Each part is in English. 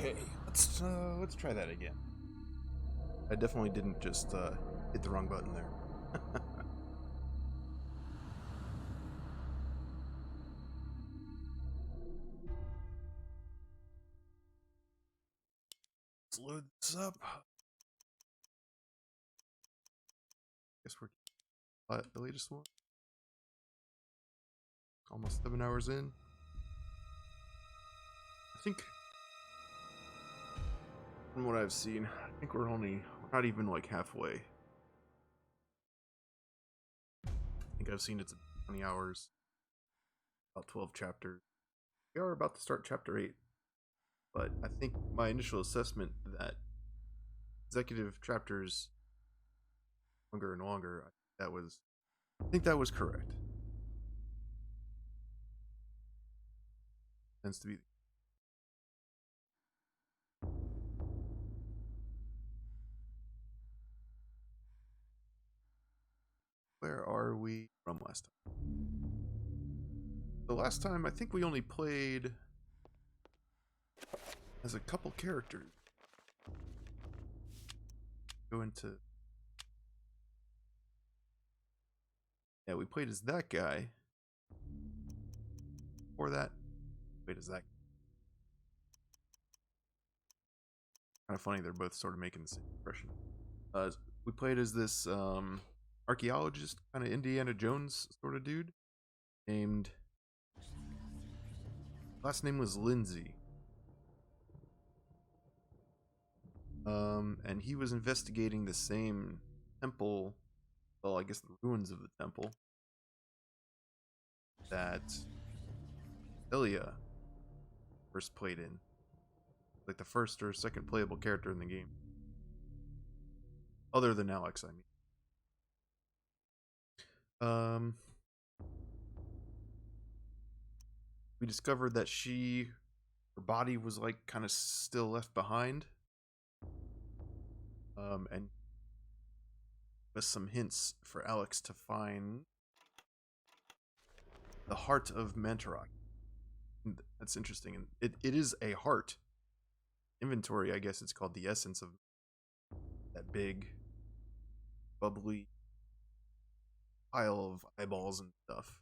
Okay, let's try that again. I definitely didn't just hit the wrong button there. Let's load this up. Guess we're the latest one. Almost 7 hours in. I think from what I've seen, I think we're not even like halfway. I think I've seen it's 20 hours, about 12 chapters. We are about to start chapter 8, but I think my initial assessment that consecutive chapters longer and longer, I think that was correct. Tends to be. Where are we from last time? The last time, I think we only played as a couple characters. Go into. Yeah, we played as that guy. Before that, played as that. Kind of funny, they're both sort of making the same impression. We played as this archaeologist, kind of Indiana Jones sort of dude, named. Last name was Lindsay. And he was investigating the same temple, well, I guess the ruins of the temple that Ilya first played in. Like the first or second playable character in the game. Other than Alex, I mean. We discovered that her body was like kind of still left behind. And with some hints for Alex to find the heart of Mantarok. That's interesting. And it is a heart. Inventory, I guess it's called the essence of that big, bubbly pile of eyeballs and stuff.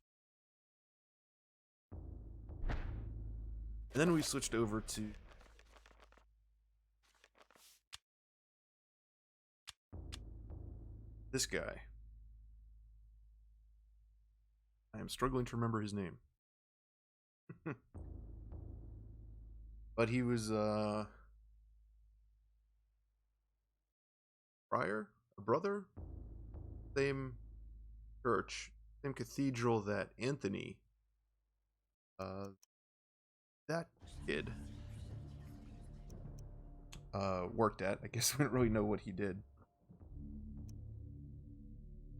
And then we switched over to this guy. I am struggling to remember his name. But he was friar? A brother? Same church, same cathedral that Anthony, that kid, worked at. I guess we don't really know what he did.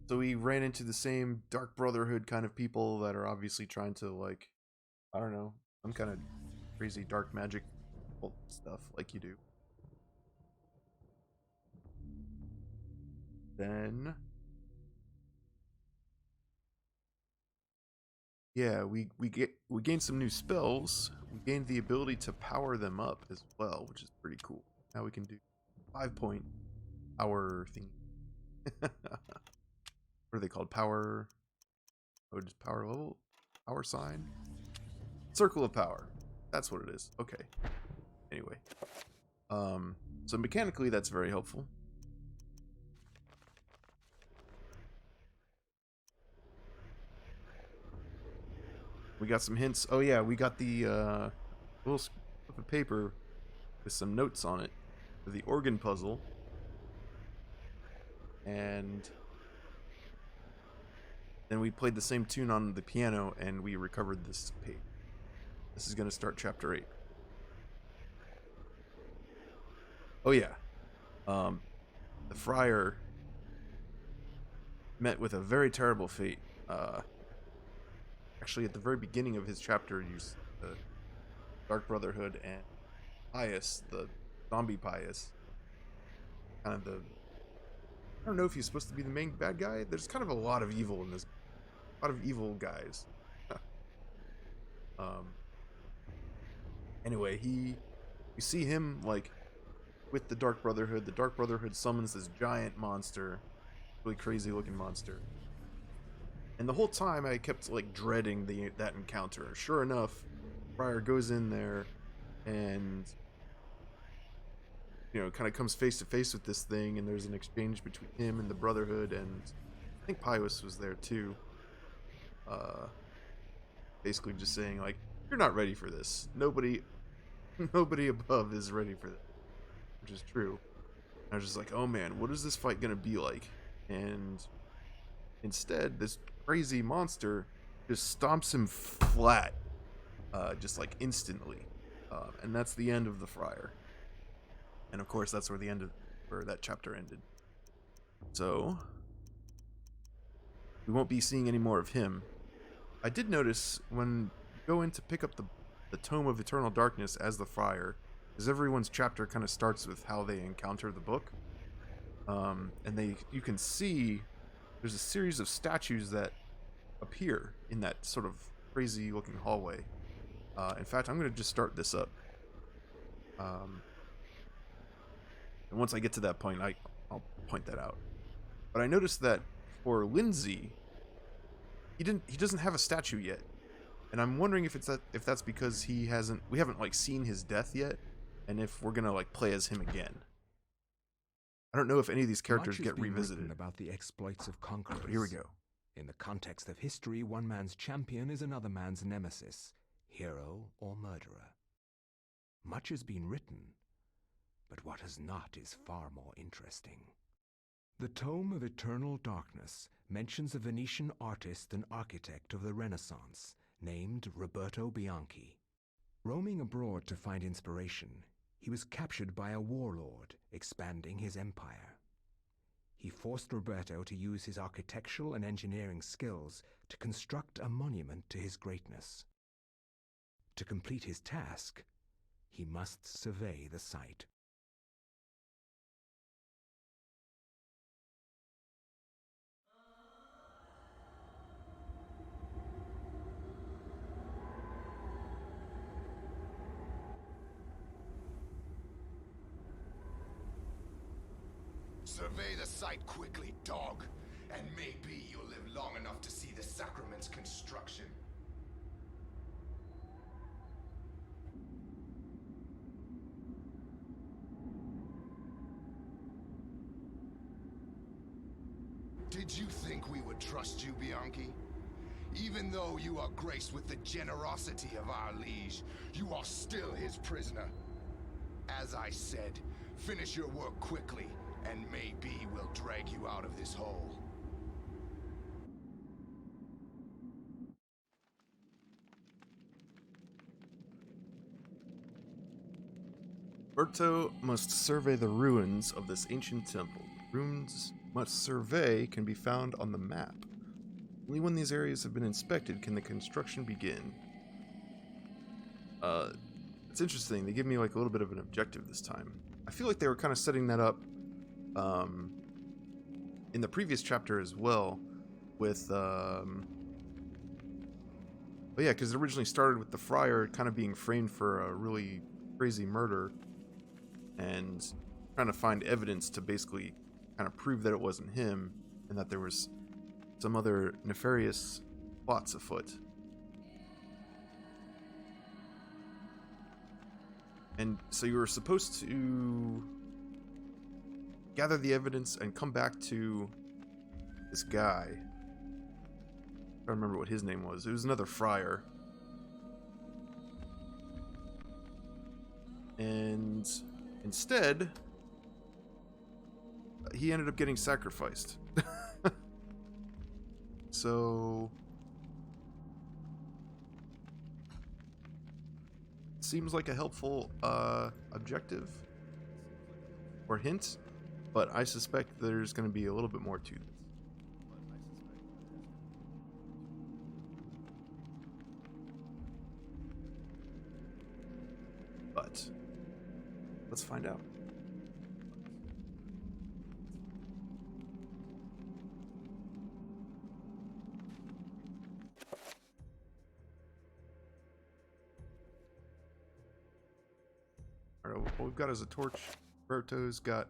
So we ran into the same Dark Brotherhood kind of people that are obviously trying to, like, I don't know, some kind of crazy dark magic stuff like you do. Then, yeah, we gained some new spells. We gained the ability to power them up as well, which is pretty cool. Now we can do 5-point power thing. What are they called? Power. Oh, just power level? Power sign? Circle of power. That's what it is. Okay. Anyway. So mechanically that's very helpful. We got some hints. Oh yeah, we got the little slip of paper with some notes on it for the organ puzzle. And then we played the same tune on the piano and we recovered this page. This is going to start chapter 8. Oh yeah. The friar met with a very terrible fate. Actually, at the very beginning of his chapter, used the Dark Brotherhood and Pius, the zombie Pius, kind of the. I don't know if he's supposed to be the main bad guy. There's kind of a lot of evil in this. A lot of evil guys. Anyway, we You see him, like, with the Dark Brotherhood. The Dark Brotherhood summons this giant monster, really crazy looking monster. And the whole time I kept, like, dreading that encounter. Sure enough, Friar goes in there and, you know, kind of comes face to face with this thing, and there's an exchange between him and the Brotherhood, and I think Pius was there too. Basically just saying, like, you're not ready for this. Nobody above is ready for this, which is true. And I was just like, oh man, what is this fight gonna be like? And instead, this crazy monster just stomps him flat, just like instantly. And that's the end of the Friar. And of course, that's where that chapter ended. So we won't be seeing any more of him. I did notice when you go in to pick up the Tome of Eternal Darkness as the Friar, because everyone's chapter kind of starts with how they encounter the book. And you can see there's a series of statues that appear in that sort of crazy looking hallway. In fact, I'm going to just start this up. And once I get to that point, I'll point that out. But I noticed that for Lindsay, he doesn't have a statue yet. And I'm wondering if that's because we haven't like seen his death yet, and if we're going to like play as him again. I don't know if any of these characters get revisited. About the exploits of conquerors. But here we go. In the context of history, one man's champion is another man's nemesis, hero or murderer. Much has been written, but what has not is far more interesting. The Tome of Eternal Darkness mentions a Venetian artist and architect of the Renaissance named Roberto Bianchi. Roaming abroad to find inspiration, he was captured by a warlord expanding his empire. He forced Roberto to use his architectural and engineering skills to construct a monument to his greatness. To complete his task, he must survey the site. Survey the site quickly, dog, and maybe you'll live long enough to see the sacrament's construction. Did you think we would trust you, Bianchi? Even though you are graced with the generosity of our liege, you are still his prisoner. As I said, finish your work quickly, and maybe we'll drag you out of this hole. Roberto must survey the ruins of this ancient temple. Ruins must survey can be found on the map. Only when these areas have been inspected can the construction begin. It's interesting. They give me like a little bit of an objective this time. I feel like they were kind of setting that up in the previous chapter as well with but yeah, because it originally started with the Friar kind of being framed for a really crazy murder and trying to find evidence to basically kind of prove that it wasn't him and that there was some other nefarious plots afoot. And so you were supposed to gather the evidence and come back to this guy. I don't remember what his name was. It was another friar. And instead, he ended up getting sacrificed. So seems like a helpful objective or hint, but I suspect there's going to be a little bit more to this. But let's find out. Alright, what we've got is a torch. Roberto's got...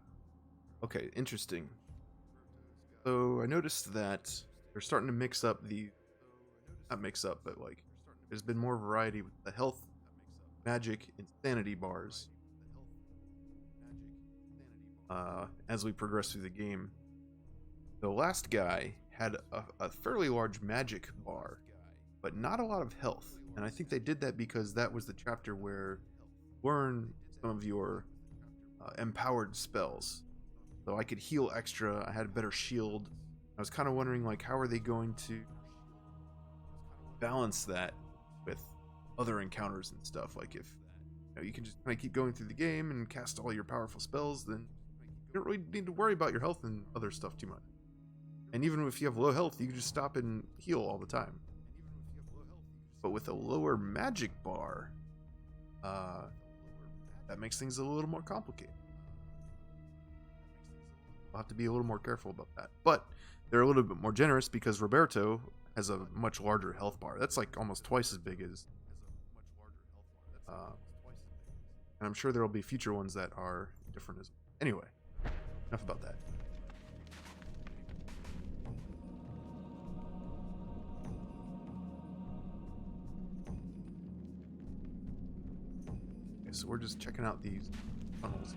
Okay, interesting. So I noticed that they're starting to mix up the... Not mix up, but like... There's been more variety with the health, magic, and sanity bars. As we progress through the game. The last guy had a fairly large magic bar, but not a lot of health. And I think they did that because that was the chapter where you learn some of your empowered spells. So I could heal extra, I had a better shield. I was kind of wondering, like, how are they going to balance that with other encounters and stuff? Like, if you can just kind of keep going through the game and cast all your powerful spells, then you don't really need to worry about your health and other stuff too much. And even if you have low health, you can just stop and heal all the time. But with a lower magic bar, that makes things a little more complicated. I'll have to be a little more careful about that. But they're a little bit more generous because Roberto has a much larger health bar. That's like almost twice as big as... and I'm sure there will be future ones that are different as well. Anyway, enough about that. Okay, so we're just checking out these tunnels.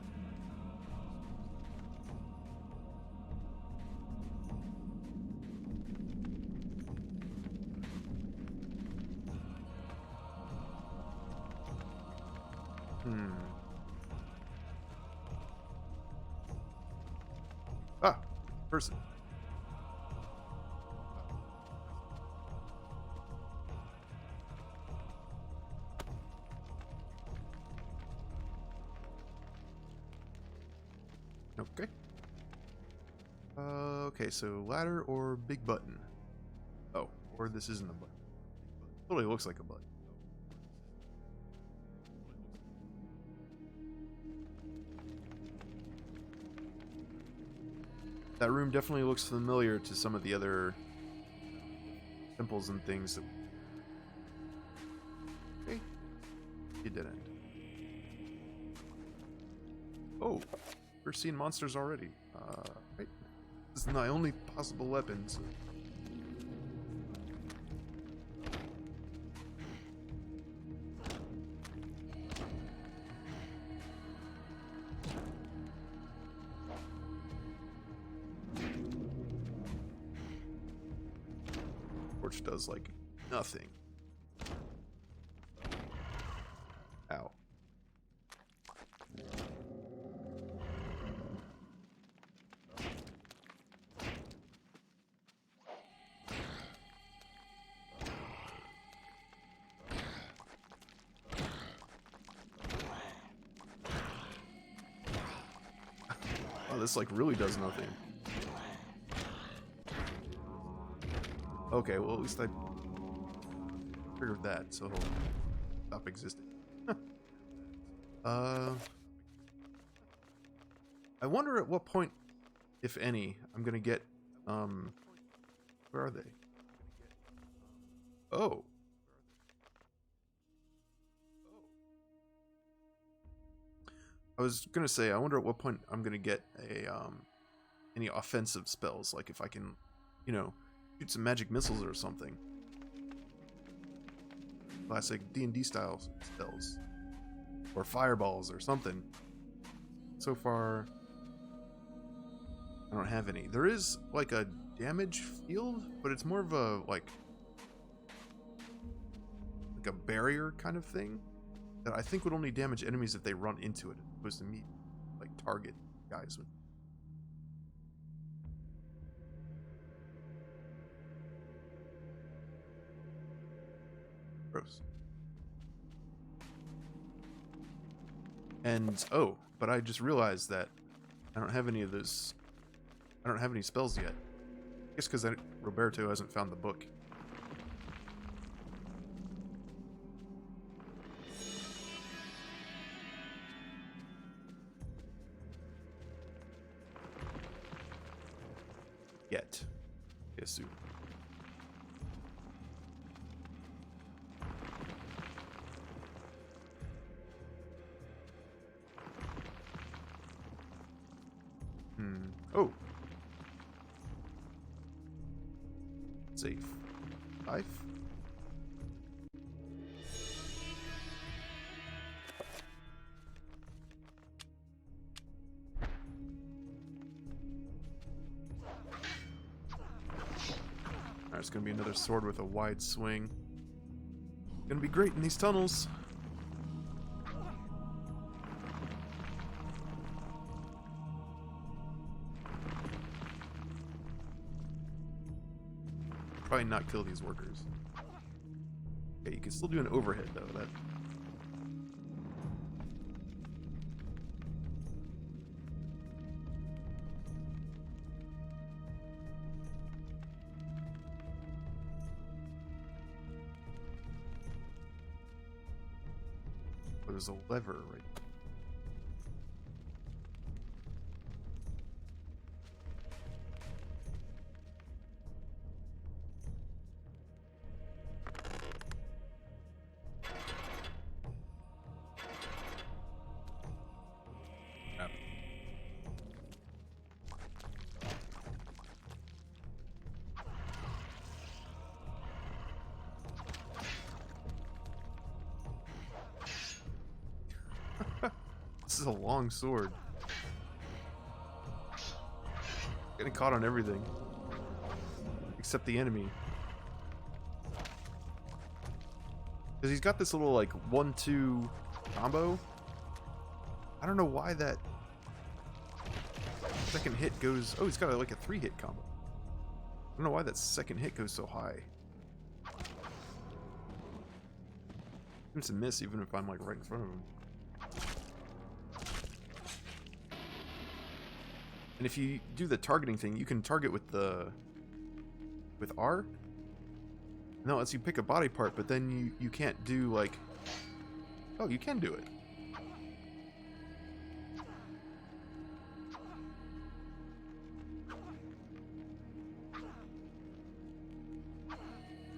Ah, person. Okay. Okay, so ladder or big button? Oh, or this isn't a button. Totally looks like a button. That room definitely looks familiar to some of the other temples and things that... Okay. It did end. Oh, we're seeing monsters already. Right. This is my only possible weapons. Torch does like nothing. Ow. Oh, this like really does nothing. Okay, well at least I triggered that, so he'll stop existing. I wonder at what point, if any, I'm gonna get where are they? Oh. I was gonna say, I wonder at what point I'm gonna get a any offensive spells, like if I can, shoot some magic missiles or something. Classic D&D style spells. Or fireballs or something. So far, I don't have any. There is like a damage field, but it's more of a like a barrier kind of thing that I think would only damage enemies if they run into it, as opposed to me like target guys with. Gross. And oh, but I just realized that I don't have any of those. I don't have any spells yet. I guess because Roberto hasn't found the book. Yet. Yes, soon. Oh. Safe. Life. Alright, it's gonna be another sword with a wide swing. Gonna be great in these tunnels. Probably not kill these workers. Okay, you can still do an overhead though. That. Oh, there's a lever right. This is a long sword. Getting caught on everything. Except the enemy. Because he's got this little, like, 1-2 combo. I don't know why that second hit goes... Oh, he's got, like, a 3-hit combo. I don't know why that second hit goes so high. It's a miss even if I'm, like, right in front of him. And if you do the targeting thing, you can target with R. No, it's you pick a body part, but then you can't do like. Oh, you can do it.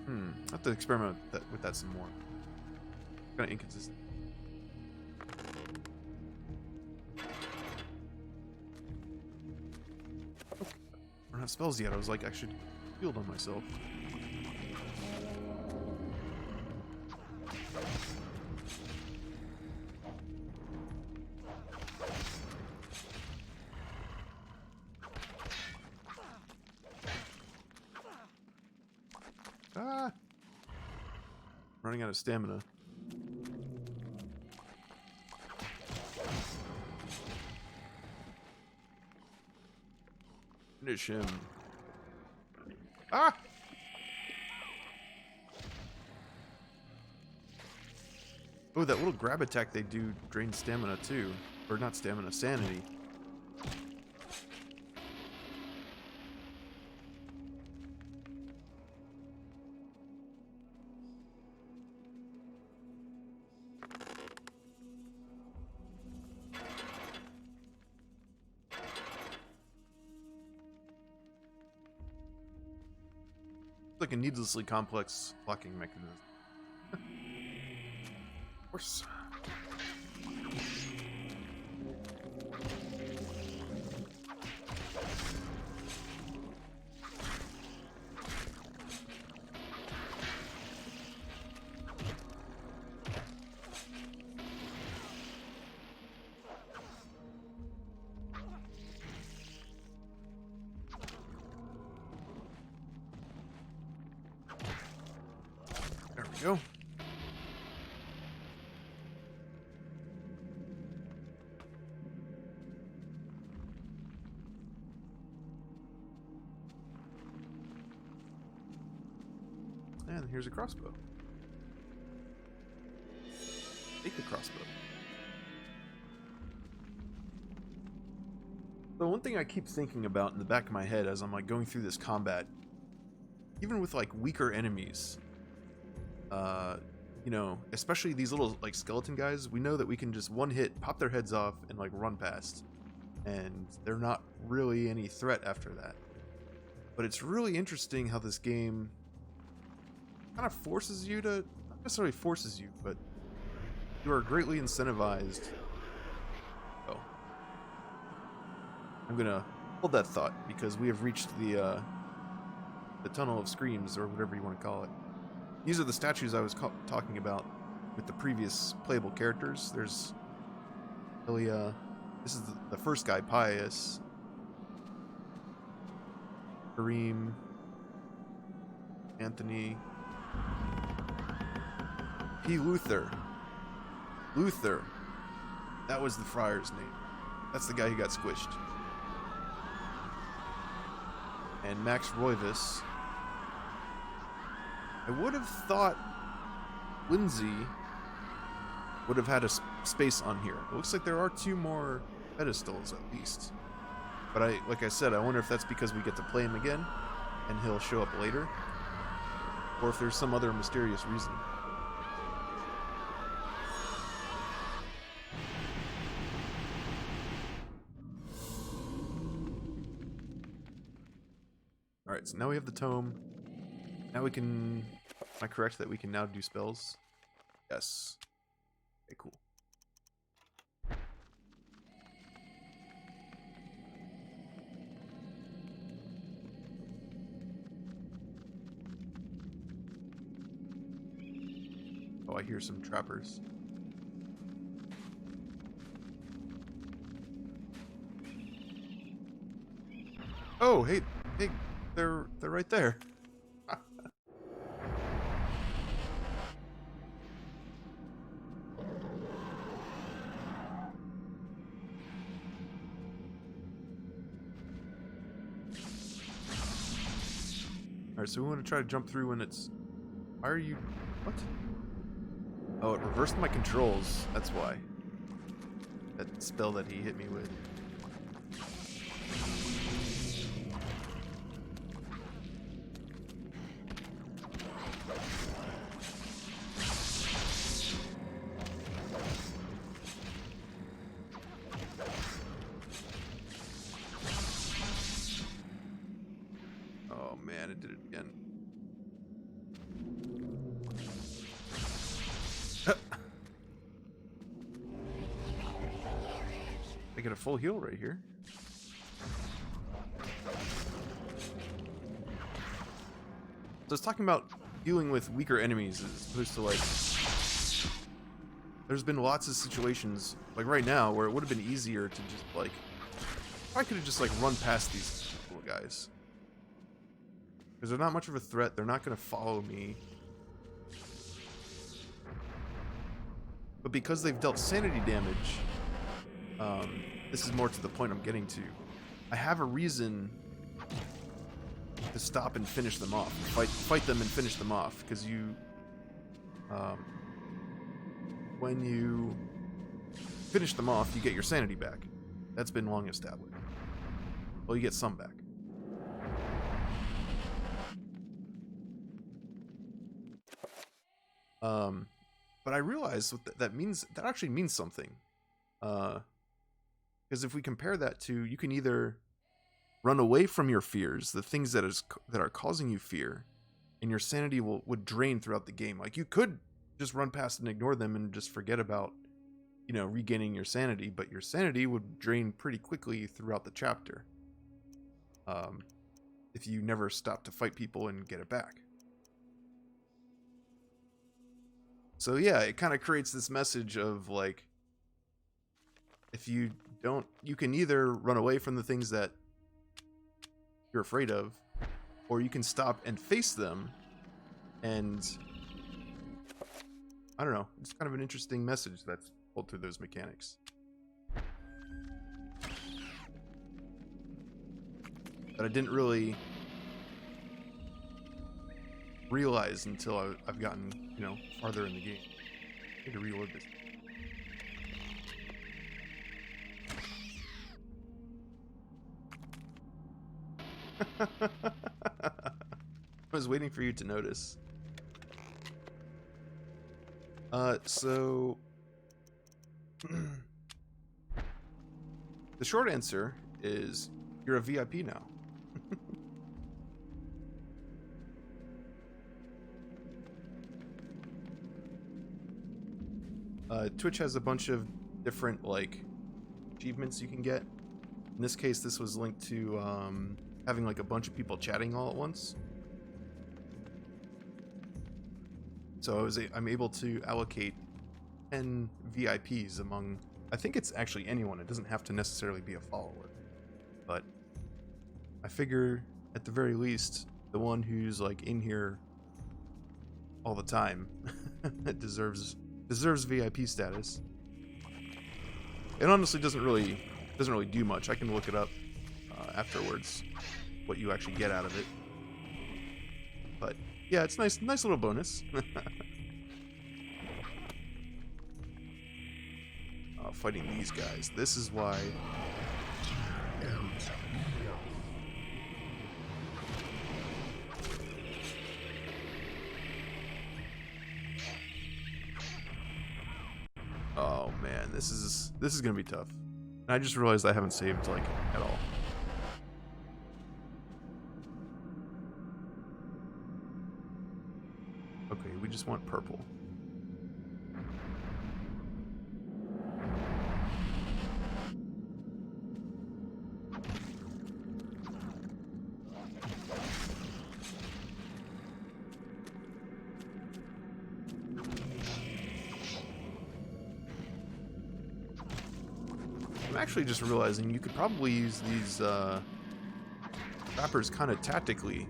I have to experiment with that some more. Kind of inconsistent. I don't have spells yet. I was like, I should shield on myself. Ah! Running out of stamina. Finish him. Ah! Oh, that little grab attack they do drains stamina too. Or not stamina, sanity. Like a needlessly complex blocking mechanism. Of course. There we go. And here's a crossbow. Take the crossbow. The one thing I keep thinking about in the back of my head as I'm like going through this combat, even with like weaker enemies, you know, especially these little like skeleton guys, we know that we can just one hit, pop their heads off, and like run past, and they're not really any threat after that. But it's really interesting how this game kind of forces you to, not necessarily forces you, but you are greatly incentivized. Oh. I'm gonna hold that thought because we have reached the Tunnel of Screams, or whatever you want to call it. These are the statues I was talking about with the previous playable characters. There's really, this is the first guy, Pius, Kareem, Anthony, P. Luther. Luther. That was the friar's name. That's the guy who got squished. And Max Roivas. I would have thought Lindsay would have had a space on here. It looks like there are 2 more pedestals at least. But like I said, I wonder if that's because we get to play him again and he'll show up later, or if there's some other mysterious reason. Alright, so now we have the tome. Now we can... Am I correct that we can now do spells? Yes. Okay, cool. Oh, I hear some trappers. Oh, hey, they're right there. Alright, so we want to try to jump through when it's... Why are you... What? Oh, it reversed my controls. That's why. That spell that he hit me with. Oh man, it did it again. I get a full heal right here. So I was talking about dealing with weaker enemies as opposed to like... There's been lots of situations, like right now, where it would have been easier to just like... I could have just like run past these little guys. Because they're not much of a threat, they're not going to follow me. But because they've dealt sanity damage, this is more to the point I'm getting to. I have a reason to stop and finish them off. Fight them and finish them off. Because you... when you finish them off, you get your sanity back. That's been long established. Well, you get some back. But I realize what that means. That actually means something. Because if we compare that to, you can either run away from your fears, the things that are causing you fear, and your sanity would drain throughout the game. Like you could just run past and ignore them and just forget about, regaining your sanity, but your sanity would drain pretty quickly throughout the chapter. If you never stop to fight people and get it back. So yeah, it kind of creates this message of like, if you don't, you can either run away from the things that you're afraid of, or you can stop and face them. And I don't know, it's kind of an interesting message that's pulled through those mechanics. But I didn't really realize until I've gotten, farther in the game. I need to reload this. I was waiting for you to notice. So the short answer is you're a VIP now. Twitch has a bunch of different like achievements you can get. In this case, this was linked to having like a bunch of people chatting all at once. So I'm able to allocate 10 VIPs among, I think it's actually anyone. It doesn't have to necessarily be a follower. But I figure at the very least, the one who's like in here all the time deserves VIP status. It honestly doesn't really do much. I can look it up afterwards, what you actually get out of it. But yeah, it's nice little bonus. Fighting these guys. This is why. Oh man, this is gonna be tough. And I just realized I haven't saved like at all. Okay, we just want purple. I'm actually just realizing you could probably use these wrappers kind of tactically.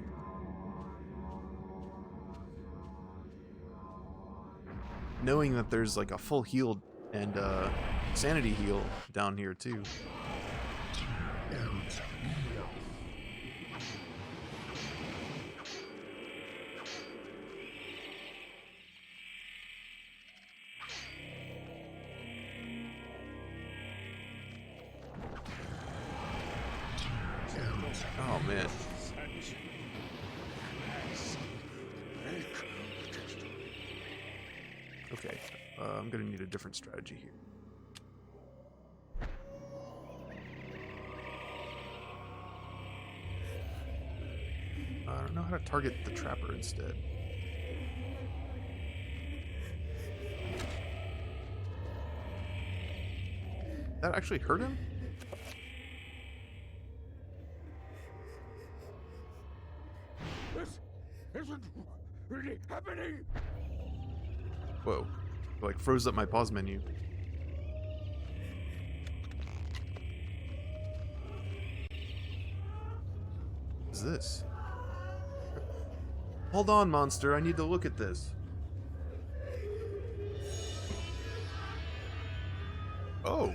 Knowing that there's like a full heal and sanity heal down here too. Oh man. Okay, I'm gonna need a different strategy here. I don't know how to target the trapper instead. That actually hurt him? This isn't really happening. Whoa. It, like froze up my pause menu. What is this? Hold on, monster. I need to look at this. Oh.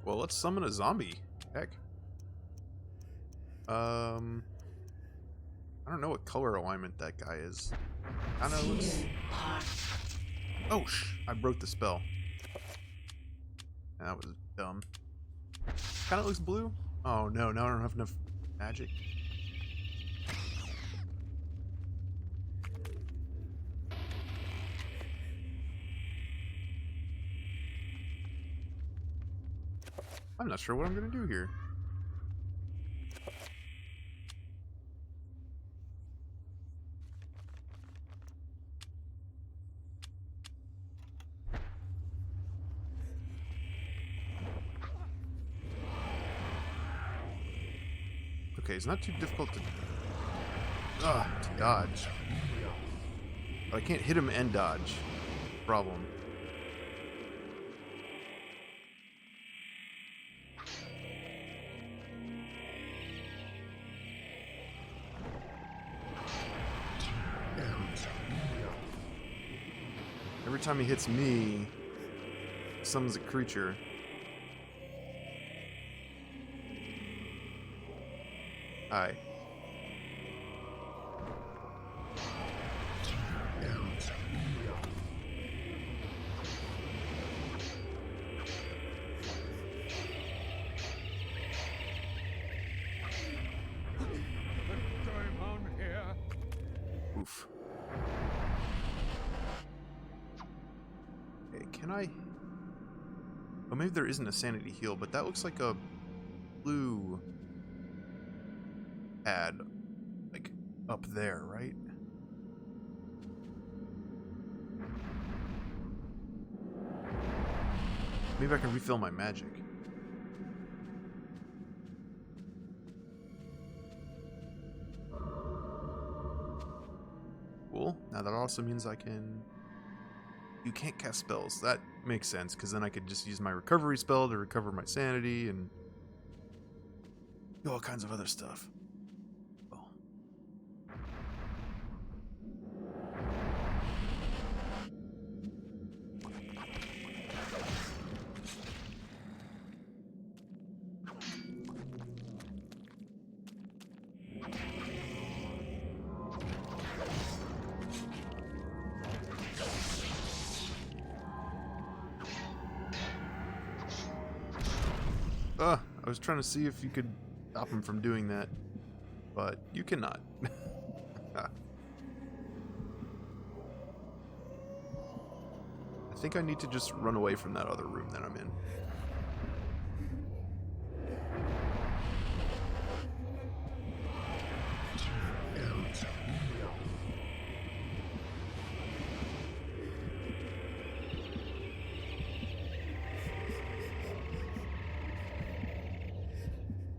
Well, let's summon a zombie. Heck. I don't know what color alignment that guy is. Kinda looks... Oh, I broke the spell. That was dumb. Kinda looks blue. Oh no, now I don't have enough magic. I'm not sure what I'm gonna do here. Okay, it's not too difficult to dodge. But I can't hit him and dodge. Problem. Every time he hits me, he summons a creature. Hi. Oof. Okay, can I... Oh, maybe there isn't a sanity heal, but that looks like a blue pad, like, up there, right? Maybe I can refill my magic. Cool. Now that also means I can... You can't cast spells. That makes sense, because then I could just use my recovery spell to recover my sanity and do all kinds of other stuff. Oh. I was trying to see if you could stop him from doing that, but you cannot. I think I need to just run away from that other room that I'm in.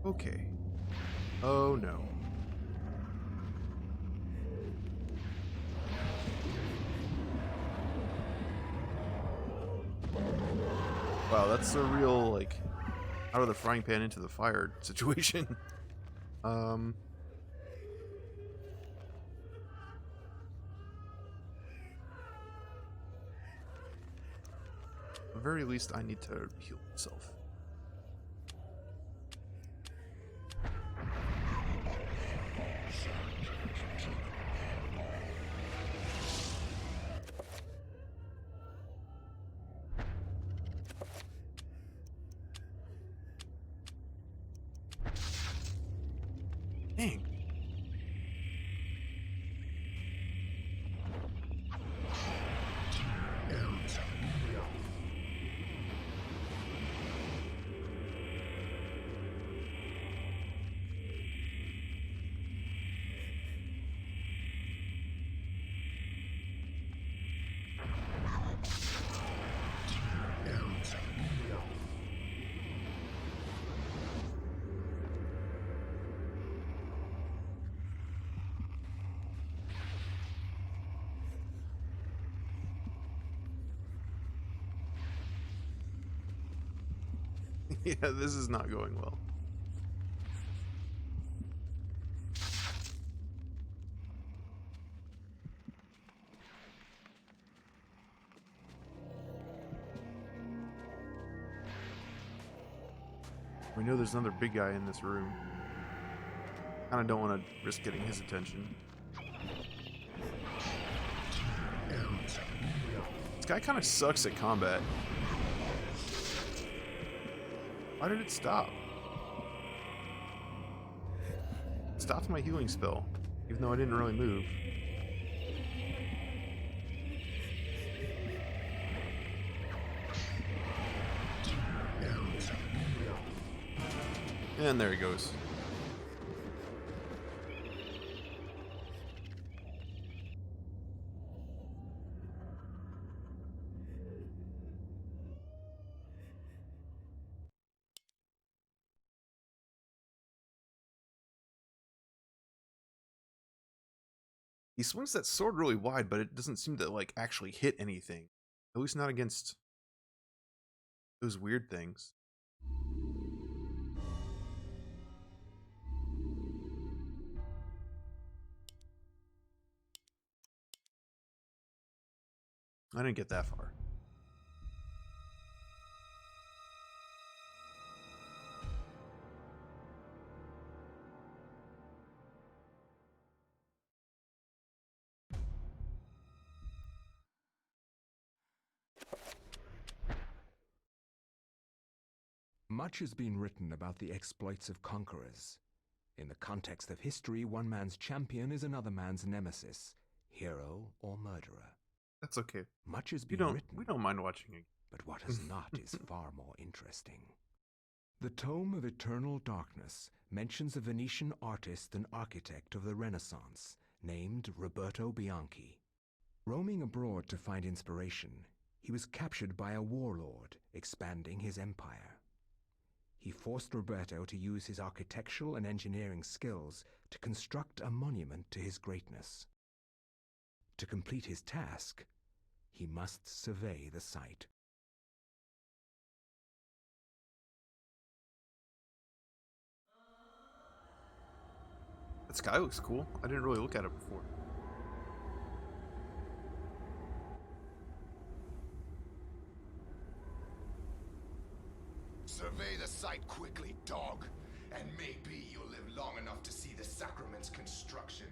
Okay. Oh no. Wow, that's a real, like, out of the frying pan into the fire situation. At the very least, I need to heal myself. Dang. Yeah, this is not going well. We know there's another big guy in this room. Kinda don't want to risk getting his attention. This guy kind of sucks at combat. Why did it stop? It stopped my healing spell, even though I didn't really move. And there he goes. He swings that sword really wide, but it doesn't seem to, like, actually hit anything. At least not against those weird things. I didn't get that far. Much has been written about the exploits of conquerors. In the context of history, one man's champion is another man's nemesis, hero or murderer. That's okay. Much has We been don't written, mind watching it. but what has not is far more interesting. The Tome of Eternal Darkness mentions a Venetian artist and architect of the Renaissance named Roberto Bianchi. Roaming abroad to find inspiration, he was captured by a warlord expanding his empire. He forced Roberto to use his architectural and engineering skills to construct a monument to his greatness. To complete his task, he must survey the site. That sky looks cool. I didn't really look at it before. Survey the site quickly, dog, and maybe you'll live long enough to see the sacrament's construction.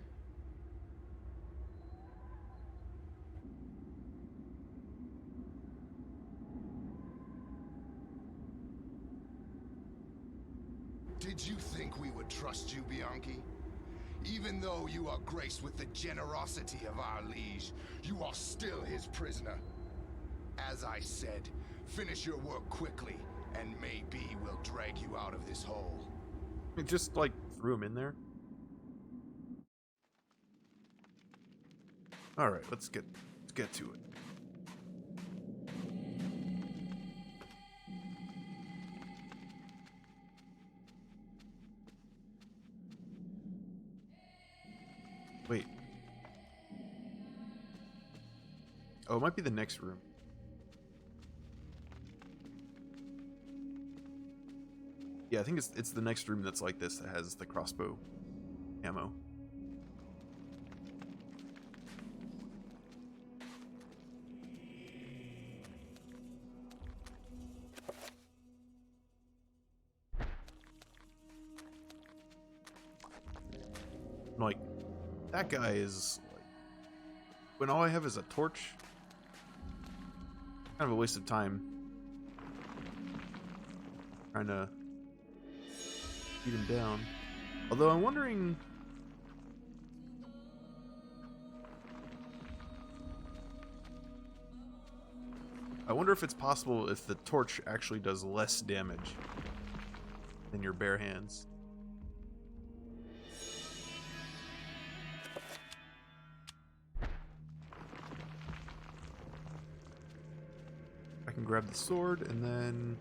Did you think we would trust you, Bianchi? Even though you are graced with the generosity of our liege, you are still his prisoner. As I said, finish your work quickly, and maybe we'll drag you out of this hole. It just like threw him in there. All right, let's get to it. Wait. Oh, it might be the next room. Yeah, I think it's the next room that's like this that has the crossbow ammo. Like, that guy is like, when all I have is a torch, kind of a waste of time trying to beat him down. Although I'm wondering, I wonder if it's possible if the torch actually does less damage than your bare hands. I can grab the sword and then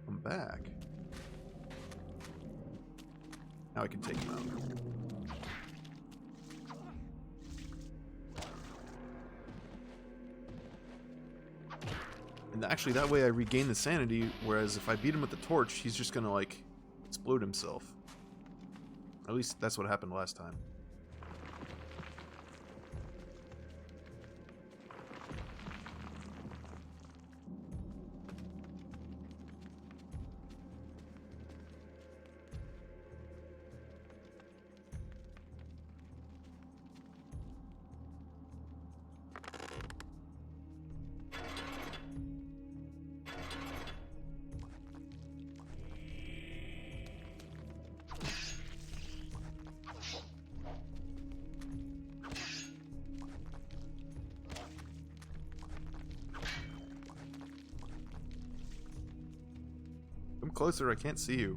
come back. Now I can take him out. And actually, that way I regain the sanity, whereas if I beat him with the torch, he's just gonna, like, explode himself. At least that's what happened last time. Come closer, I can't see you.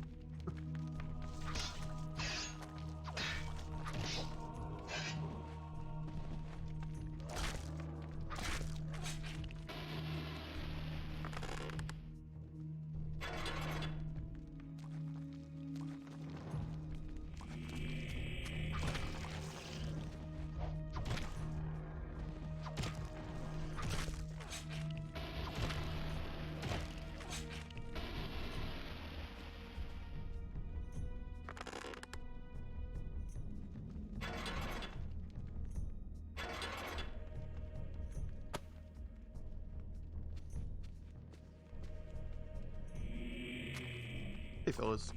Hey, fellas.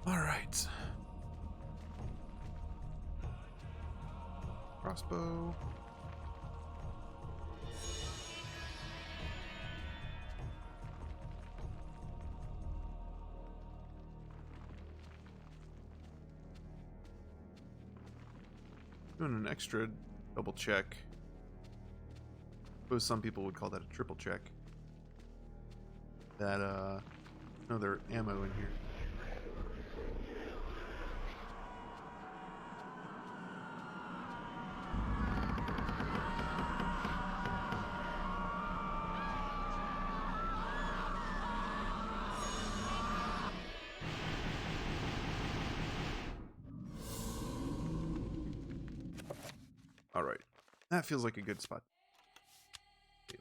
All right. crossbow. Doing an extra double check. I suppose some people would call that a triple check. That, no, there ammo in here. Alright. That feels like a good spot. Save.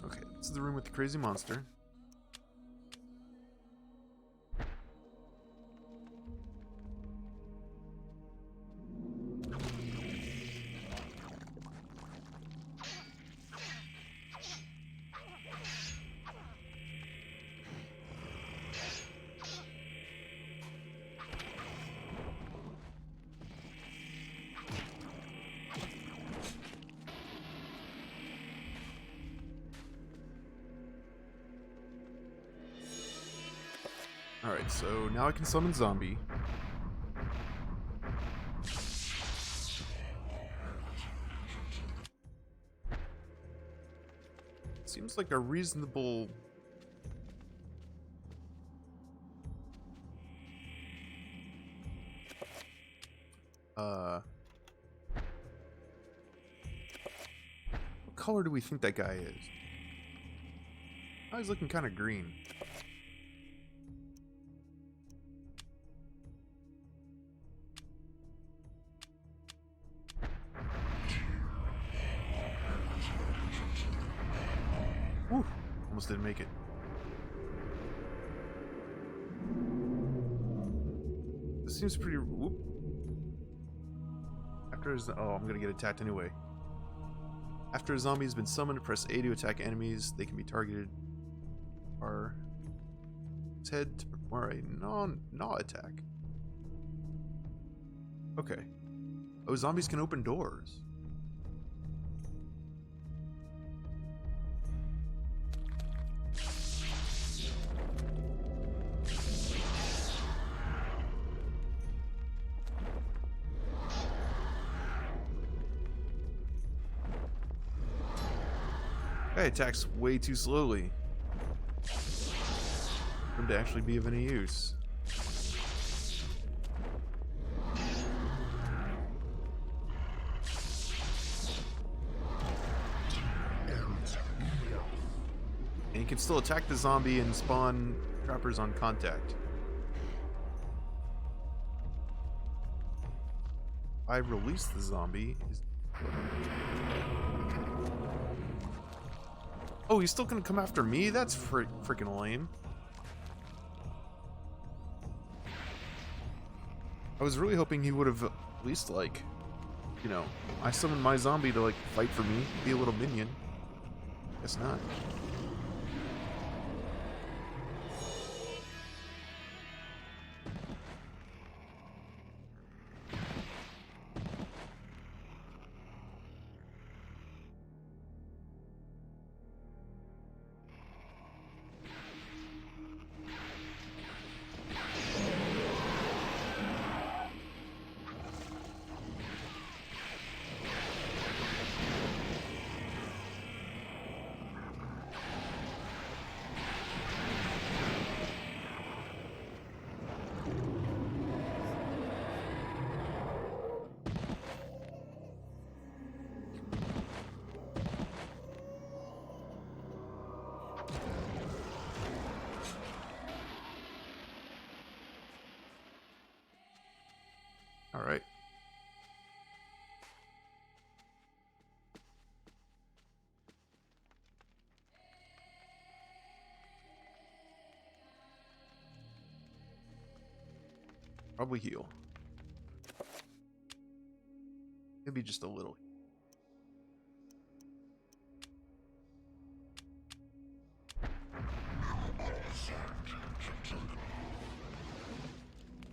Okay, this is the room with the crazy monster. Alright, so now I can summon zombie. Seems like a reasonable... What color do we think that guy is? Oh, he's looking kind of green. Whew, almost didn't make it. This seems pretty... Whoop. After his... Oh, I'm gonna get attacked anyway. After a zombie has been summoned, press A to attack enemies. They can be targeted. Or... His head to perform a gnaw attack. Okay. Oh, zombies can open doors. Guy attacks way too slowly for him to actually be of any use. And he can still attack the zombie and spawn trappers on contact. I release the zombie. Oh, he's still gonna come after me? That's freaking lame. I was really hoping he would have at least, like, you know, I summoned my zombie to, like, fight for me, be a little minion. Guess not. All right. Probably heal. Maybe just a little.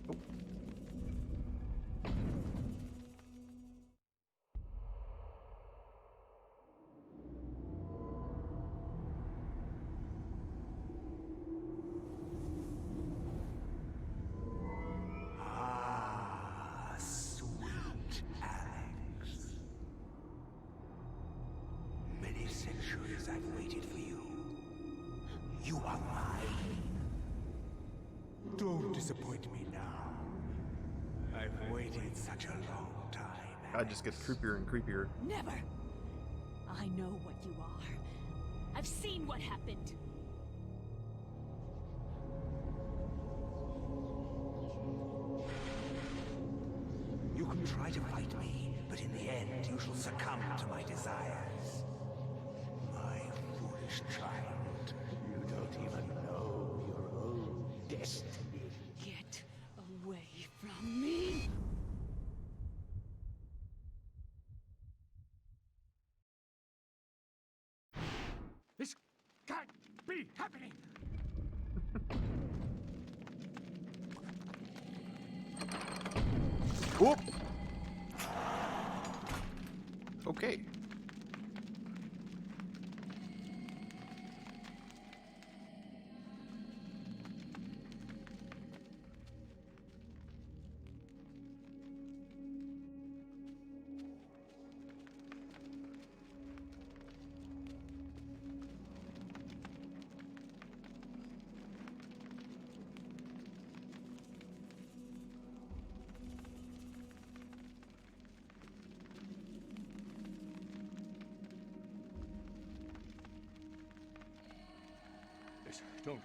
Oh. Ah, sweet Alex. Many centuries I've waited for you. You are mine. Don't disappoint me now. I've waited such a long time. I just get creepier and creepier. Never! I know what you are. I've seen what happened. You can try to fight me, but in the end you shall succumb to my desires. My foolish child, you don't even know your own destiny. Get away from me! This can't be happening! Whoop. Okay. Don't.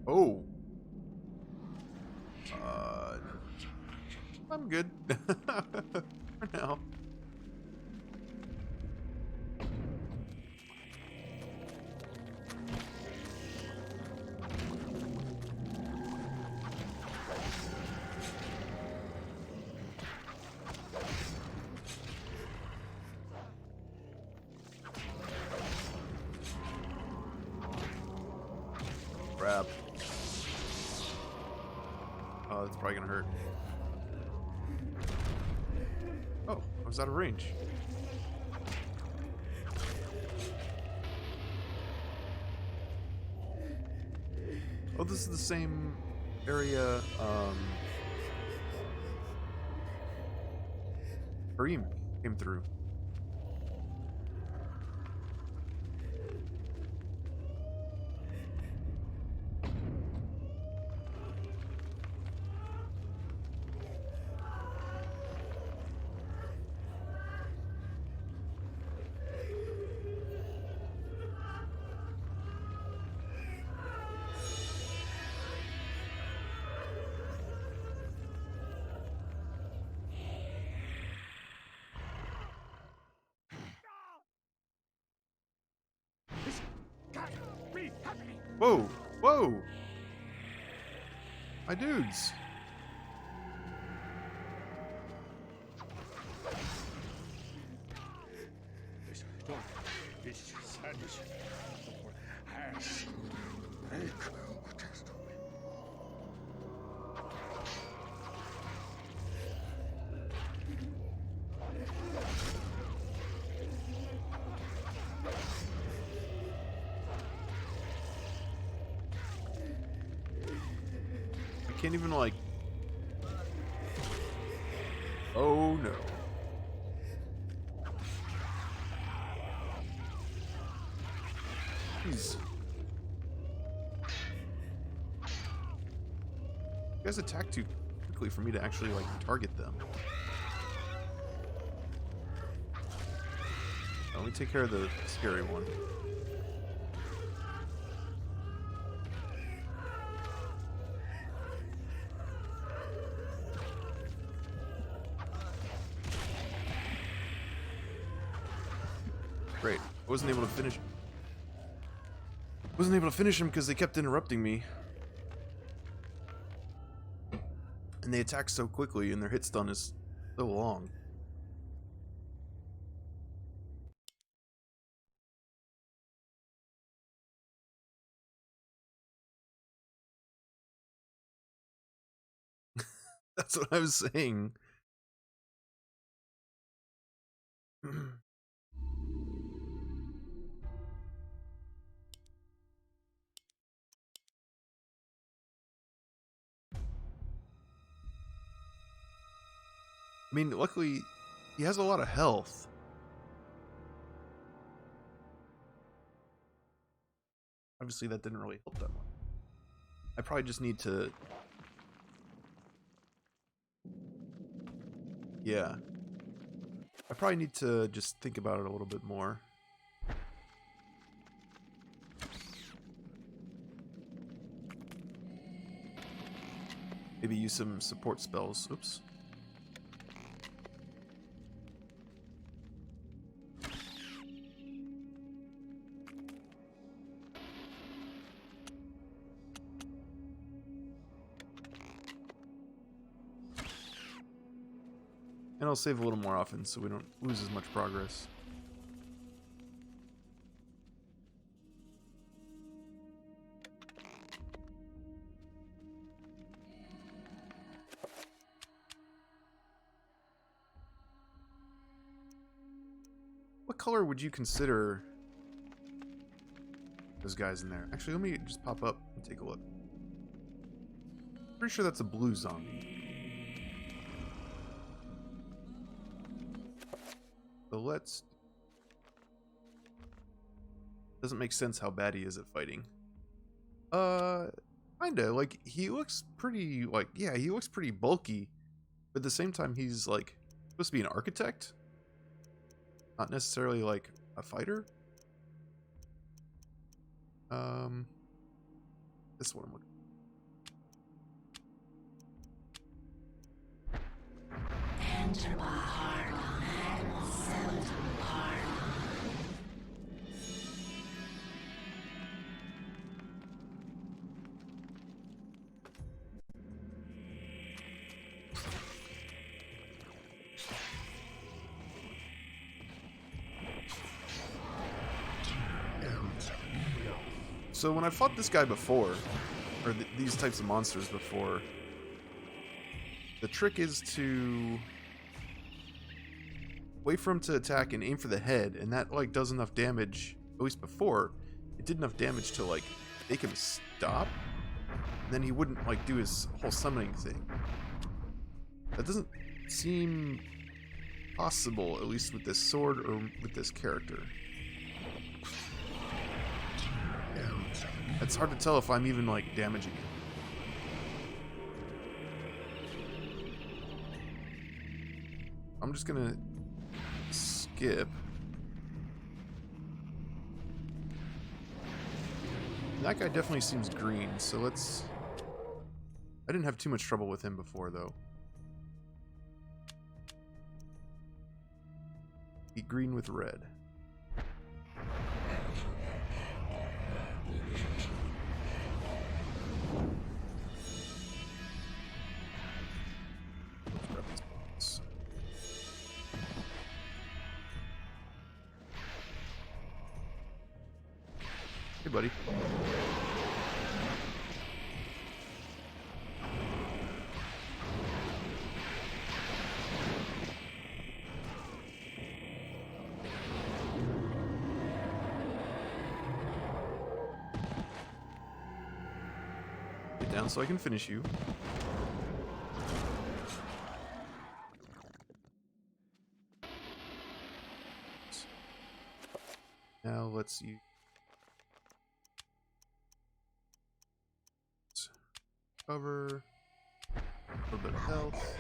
Oh. I'm good. For now. Crap. Oh, that's probably gonna hurt. Oh, I was out of range. Oh, this is the same area, Requiem came through. This can't be happening! Whoa! Whoa! My dudes! This don't. This sadness. Has break. can't even like... Oh no. Jeez. You guys attack too quickly for me to actually like target them. Let me take care of the scary one. Great. I wasn't able to finish. Wasn't able to finish him because they kept interrupting me. And they attack so quickly and their hit stun is so long. That's what I was saying. I mean, luckily, he has a lot of health. Obviously, that didn't really help that much. I probably just need to... Yeah. I probably need to just think about it a little bit more. Maybe use some support spells. Oops. And I'll save a little more often so we don't lose as much progress. What color would you consider those guys in there? Actually, let me just pop up and take a look. Pretty sure that's a blue zombie. So let's... Doesn't make sense how bad he is at fighting. Kinda. Like, he looks pretty, like, yeah, he looks pretty bulky. But at the same time, he's, like, supposed to be an architect? Not necessarily, like, a fighter? This is what I'm looking for. Enter my heart on Admiral Seldom Pardon. So when I fought this guy before, or these types of monsters before, the trick is to wait for him to attack and aim for the head, and that like does enough damage, at least before, it did enough damage to like make him stop, and then he wouldn't like do his whole summoning thing. That doesn't seem possible, at least with this sword or with this character. It's hard to tell if I'm even, like, damaging it. I'm just gonna skip. That guy definitely seems green, so let's... I didn't have too much trouble with him before, though. Be green with red. Hey, buddy. Get down so I can finish you. Now let's use cover, a little bit of health.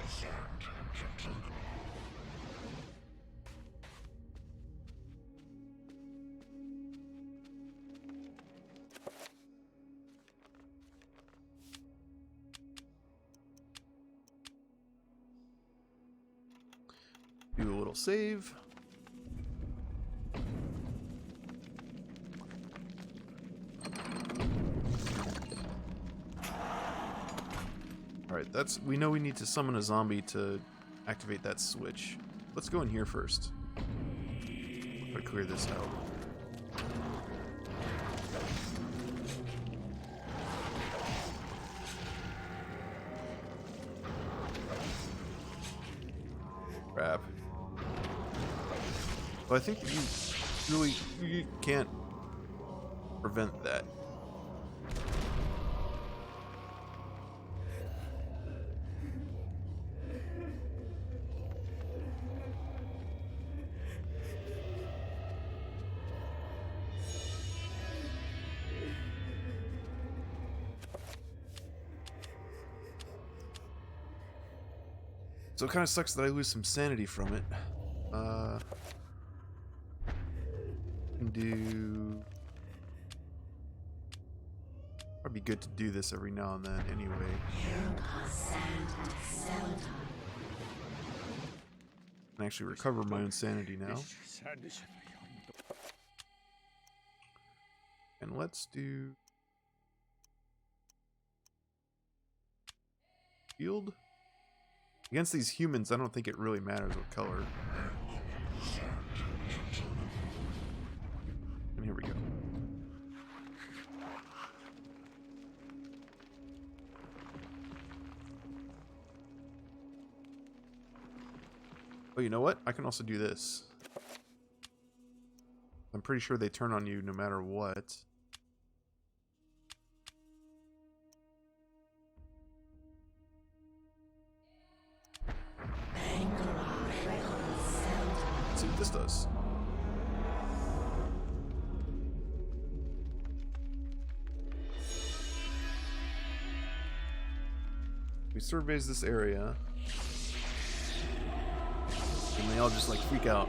Do a little save. Alright, we know we need to summon a zombie to activate that switch. Let's go in here first. Try to clear this out. Crap. But I think you can't prevent that. So it kind of sucks that I lose some sanity from it. Can do. Probably good to do this every now and then, anyway. I can actually recover my own sanity now. And let's do shield. Against these humans, I don't think it really matters what color. And here we go. Oh, you know what? I can also do this. I'm pretty sure they turn on you no matter what. Let's see what this does. We surveys this area. And they all just like freak out.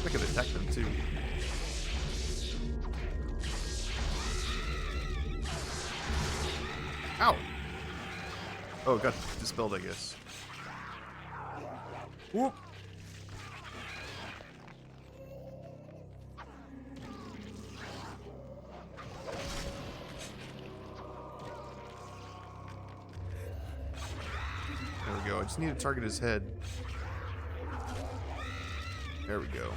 I could attack them too. Ow! Oh, it got dispelled, I guess. Whoop! There we go. I just need to target his head. There we go.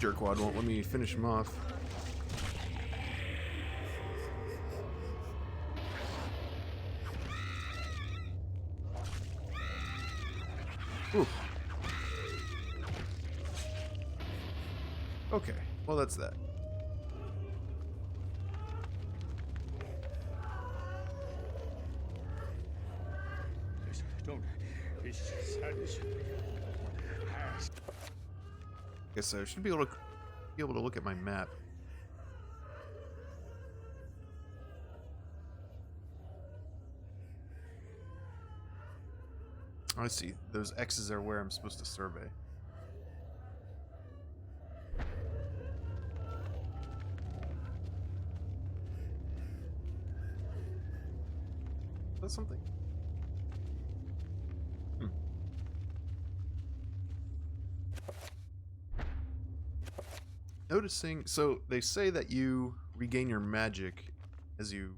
Jerkwad won't let me finish him off. Ooh. Okay, well that's that. Guess I should be able to look at my map. I see. Those X's are where I'm supposed to survey. That's something. Noticing, so they say that you regain your magic as you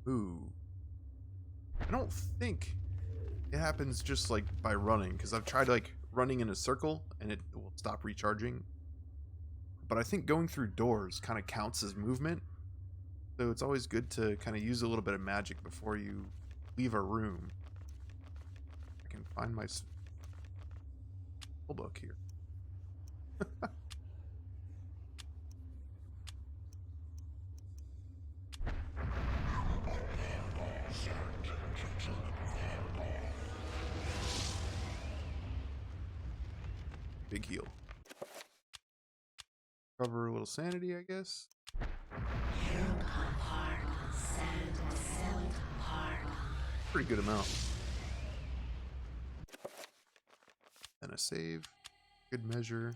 move. I don't think it happens just like by running, because I've tried like running in a circle and it will stop recharging. But I think going through doors kind of counts as movement. So it's always good to kind of use a little bit of magic before you leave a room. I can find my book here. Big heal. Cover a little sanity, I guess. Pretty good amount. And a save. Good measure.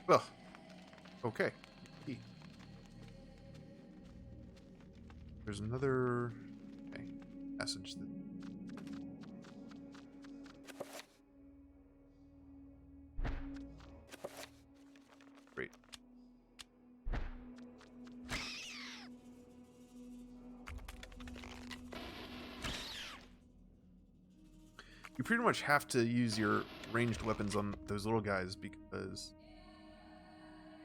Well, okay. There's another passage. Great. You pretty much have to use your ranged weapons on those little guys because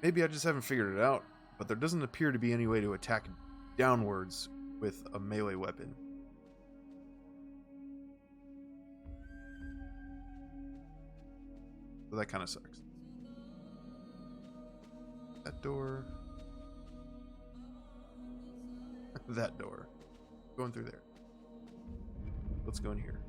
maybe I just haven't figured it out, but there doesn't appear to be any way to attack downwards with a melee weapon. So that kind of sucks. That door. That door. Going through there. Let's go in here.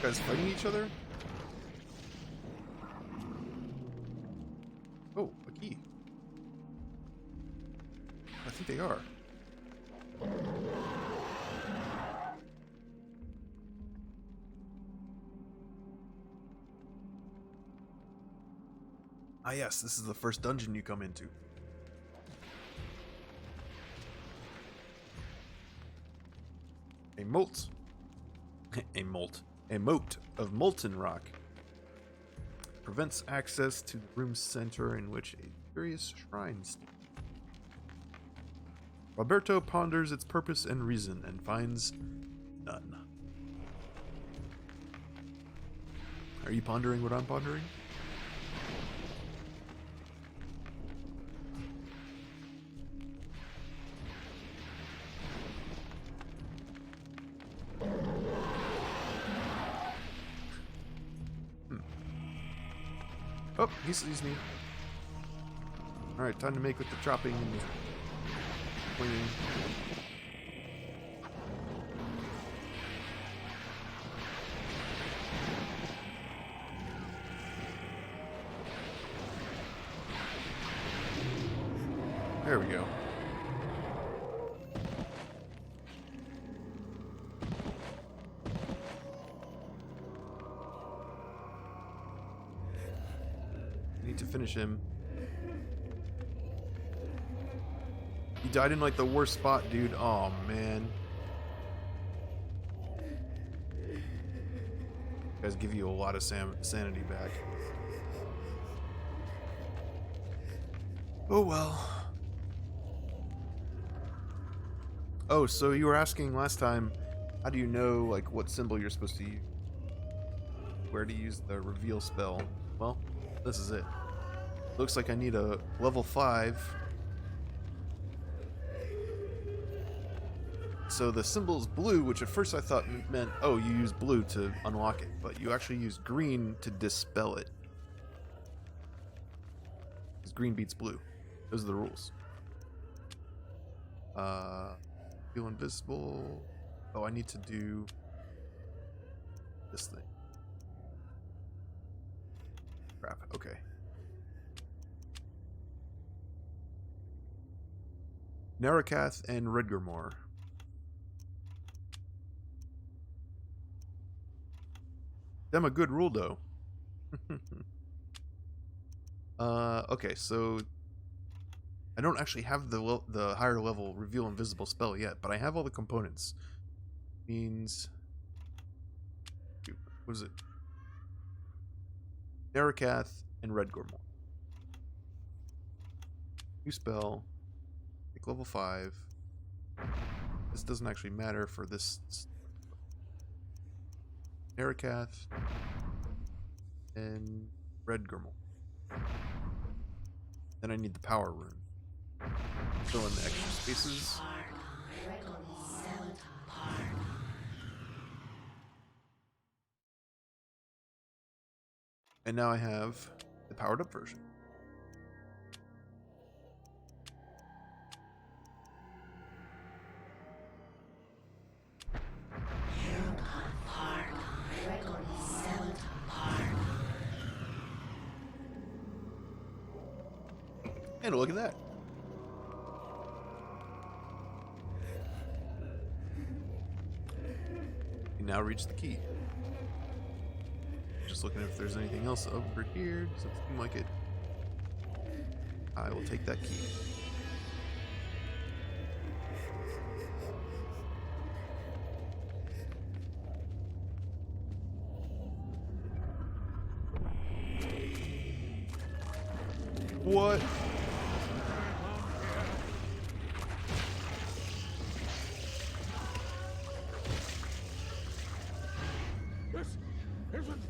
Guys fighting each other? Oh, a key. I think they are. Ah yes, this is the first dungeon you come into. A moat. A moat of molten rock prevents access to the room's center in which a curious shrine stands. Roberto ponders its purpose and reason and finds none. Are you pondering what I'm pondering? Oh, he sees me. Alright, time to make with the chopping and the swinging. There we go. Need to finish him. He died in like the worst spot, dude. Oh man. Guys give you a lot of sanity back. Oh well. Oh, so you were asking last time, how do you know like what symbol you're supposed to use? Where to use the reveal spell? Well, this is it. Looks like I need a level 5. So the symbol is blue, which at first I thought meant, oh, you use blue to unlock it, but you actually use green to dispel it. Because green beats blue. Those are the rules. Feel invisible. Oh, I need to do this thing. Crap, okay. Narakath and Redgermore. Them a good rule though. Okay, so I don't actually have the higher level reveal invisible spell yet, but I have all the components. Means, what is it? Narakath and Redgermore. New spell. Make level 5. This doesn't actually matter for this Erikath and Red Gurmal. Then I need the power rune. Fill in the extra spaces. And now I have the powered up version. And look at that. We now reach the key. Just looking if there's anything else over here. Doesn't seem like it. I will take that key. What? This isn't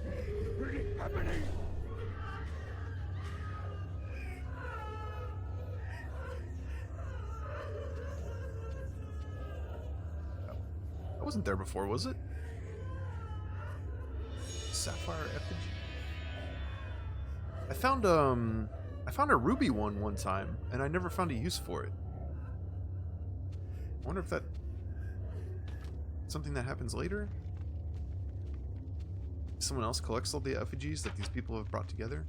really happening. I wasn't there before, was it? Sapphire effigy. I found a ruby one time, and I never found a use for it. I wonder if that's something that happens later. Someone else collects all the effigies that these people have brought together.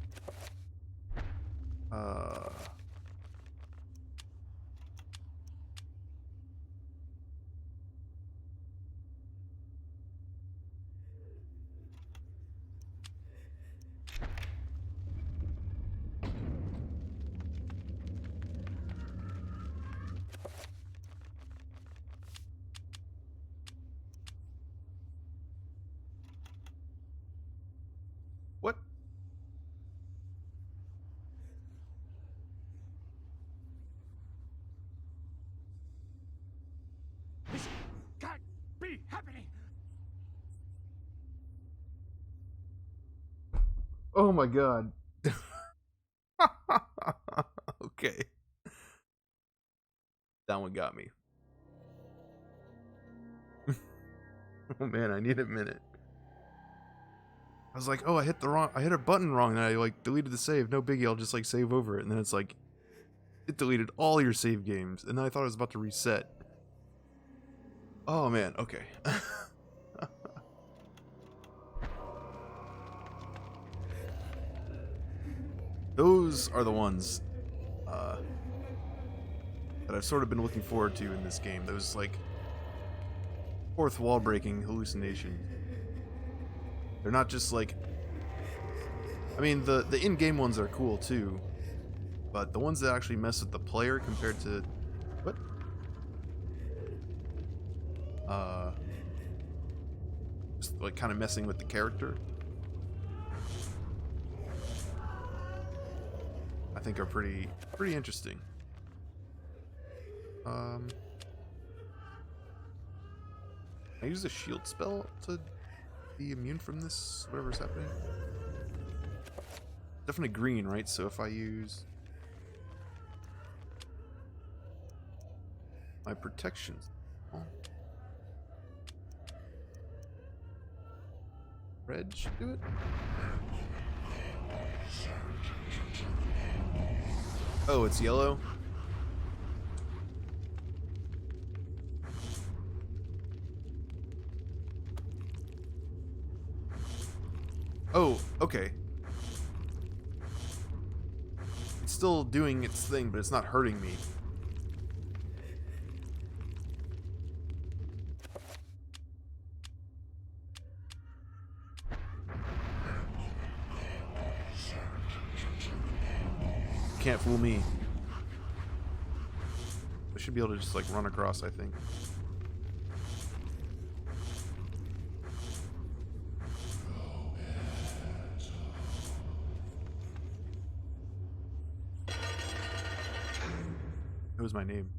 What? This can't be happening. Oh my god. Okay. That one got me. Oh man, I need a minute. I was like, oh, I hit a button wrong, and I like deleted the save. No biggie, I'll just like save over it. And then it's like, it deleted all your save games, and then I thought I was about to reset. Oh man, okay. Those are the ones that I've sort of been looking forward to in this game. Those like fourth wall breaking hallucinations. They're not just like, I mean, the in-game ones are cool too, but the ones that actually mess with the player compared to what? Just like kind of messing with the character, I think are pretty interesting. I use a shield spell to be immune from this, whatever's happening. Definitely green, right? So if I use my protections, red should do it. Oh, it's yellow. Oh, okay. It's still doing its thing, but it's not hurting me. Can't fool me. I should be able to just like run across, I think. It was my name.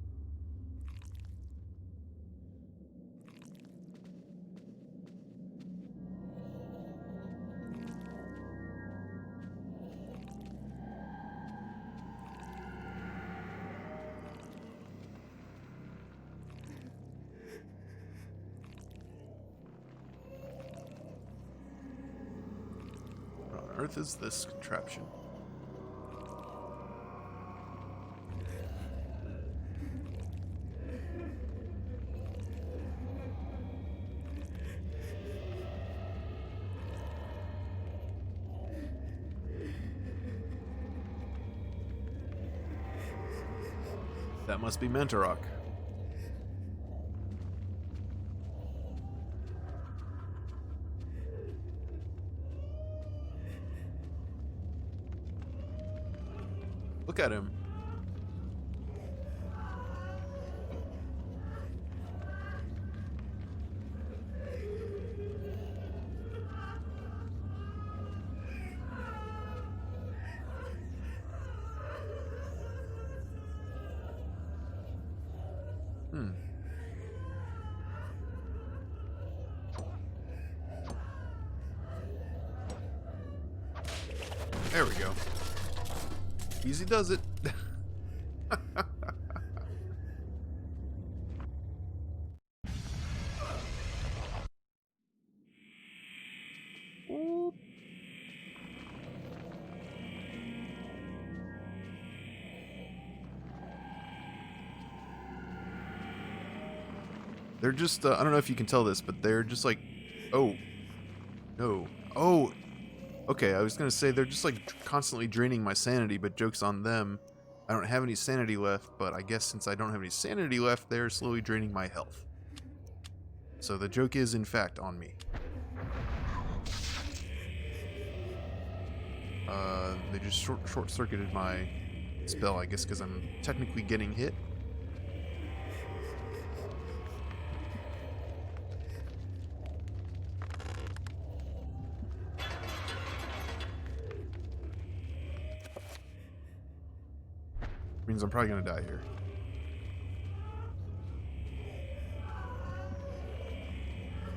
earth is this contraption? That must be Mentorok. Look at him. There we go. Easy does it. Ooh. They're just, I don't know if you can tell this, but they're just like, oh, no. Oh, okay, I was going to say they're just like constantly draining my sanity, but joke's on them. I don't have any sanity left, but I guess since I don't have any sanity left, they're slowly draining my health. So the joke is, in fact, on me. They just short-circuited my spell, I guess, because I'm technically getting hit. Means I'm probably gonna die here.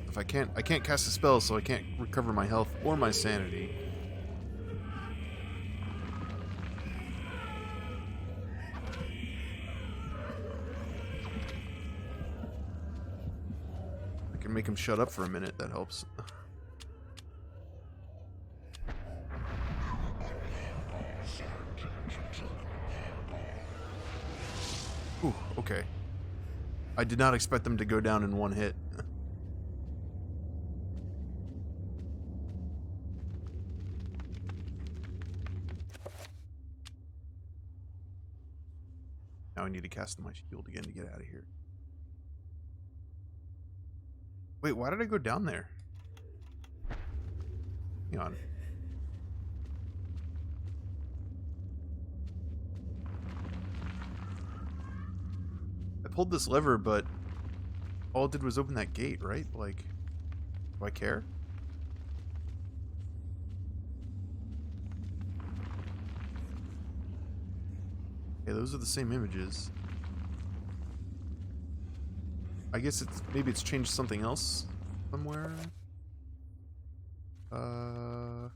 If I can't cast a spell, so I can't recover my health or my sanity. I can make him shut up for a minute, that helps. Ooh, okay. I did not expect them to go down in one hit. Now I need to cast my shield again to get out of here. Wait, why did I go down there? Hang on. I pulled this lever, but all it did was open that gate, right? Like, do I care? Okay, those are the same images. I guess maybe it's changed something else somewhere. Oh,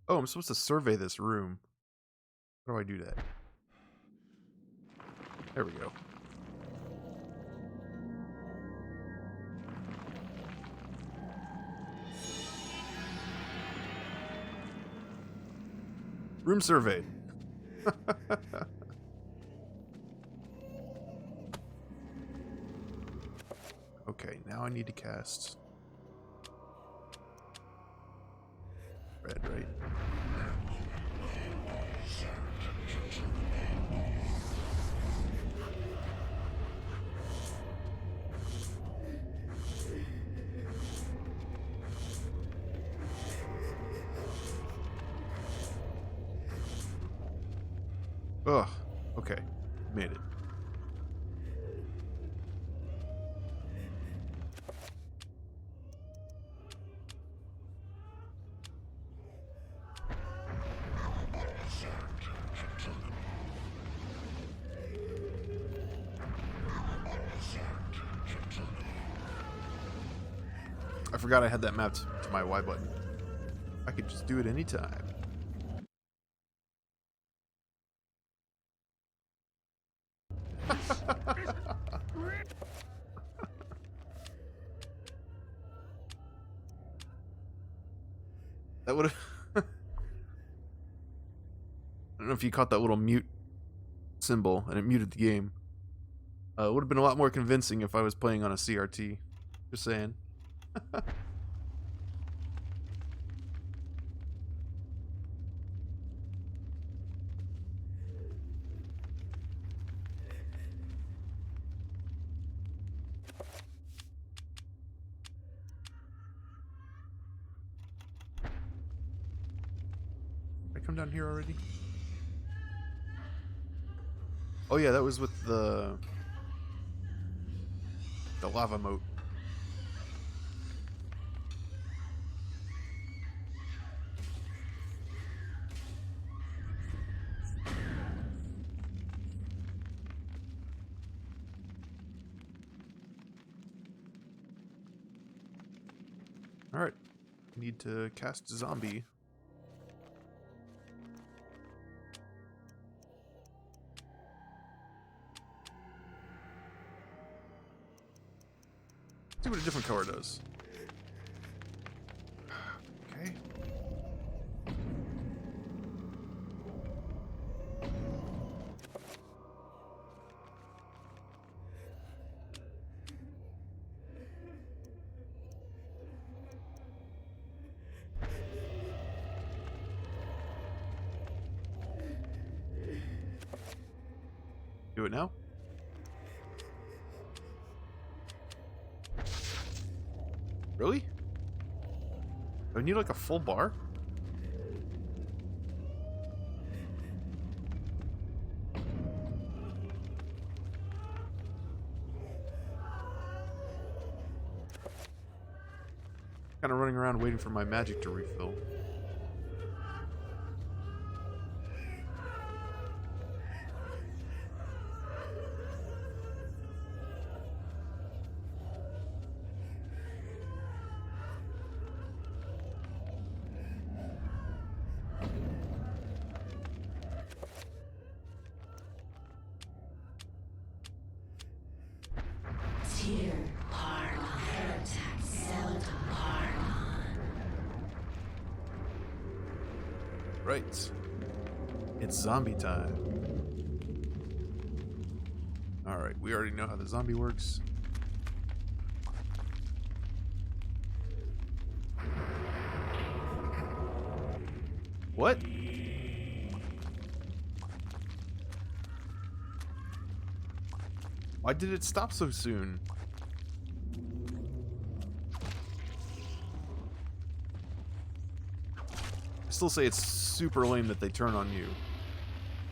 I'm supposed to survey this room. How do I do that? There we go. Room surveyed. Okay, now I need to cast red, right? Ugh, okay, made it. I forgot I had that mapped to my Y button. I could just do it anytime. That would have. I don't know if you caught that little mute symbol and it muted the game. It would have been a lot more convincing if I was playing on a CRT. Just saying. I come down here already? Oh yeah, that was with the lava moat. Alright. Need to cast zombie. See what a different color does. Okay. Do it now? Really? Do I need like a full bar? Kind of running around waiting for my magic to refill. Right. It's zombie time. Alright, we already know how the zombie works. What? Why did it stop so soon? I still say it's super lame that they turn on you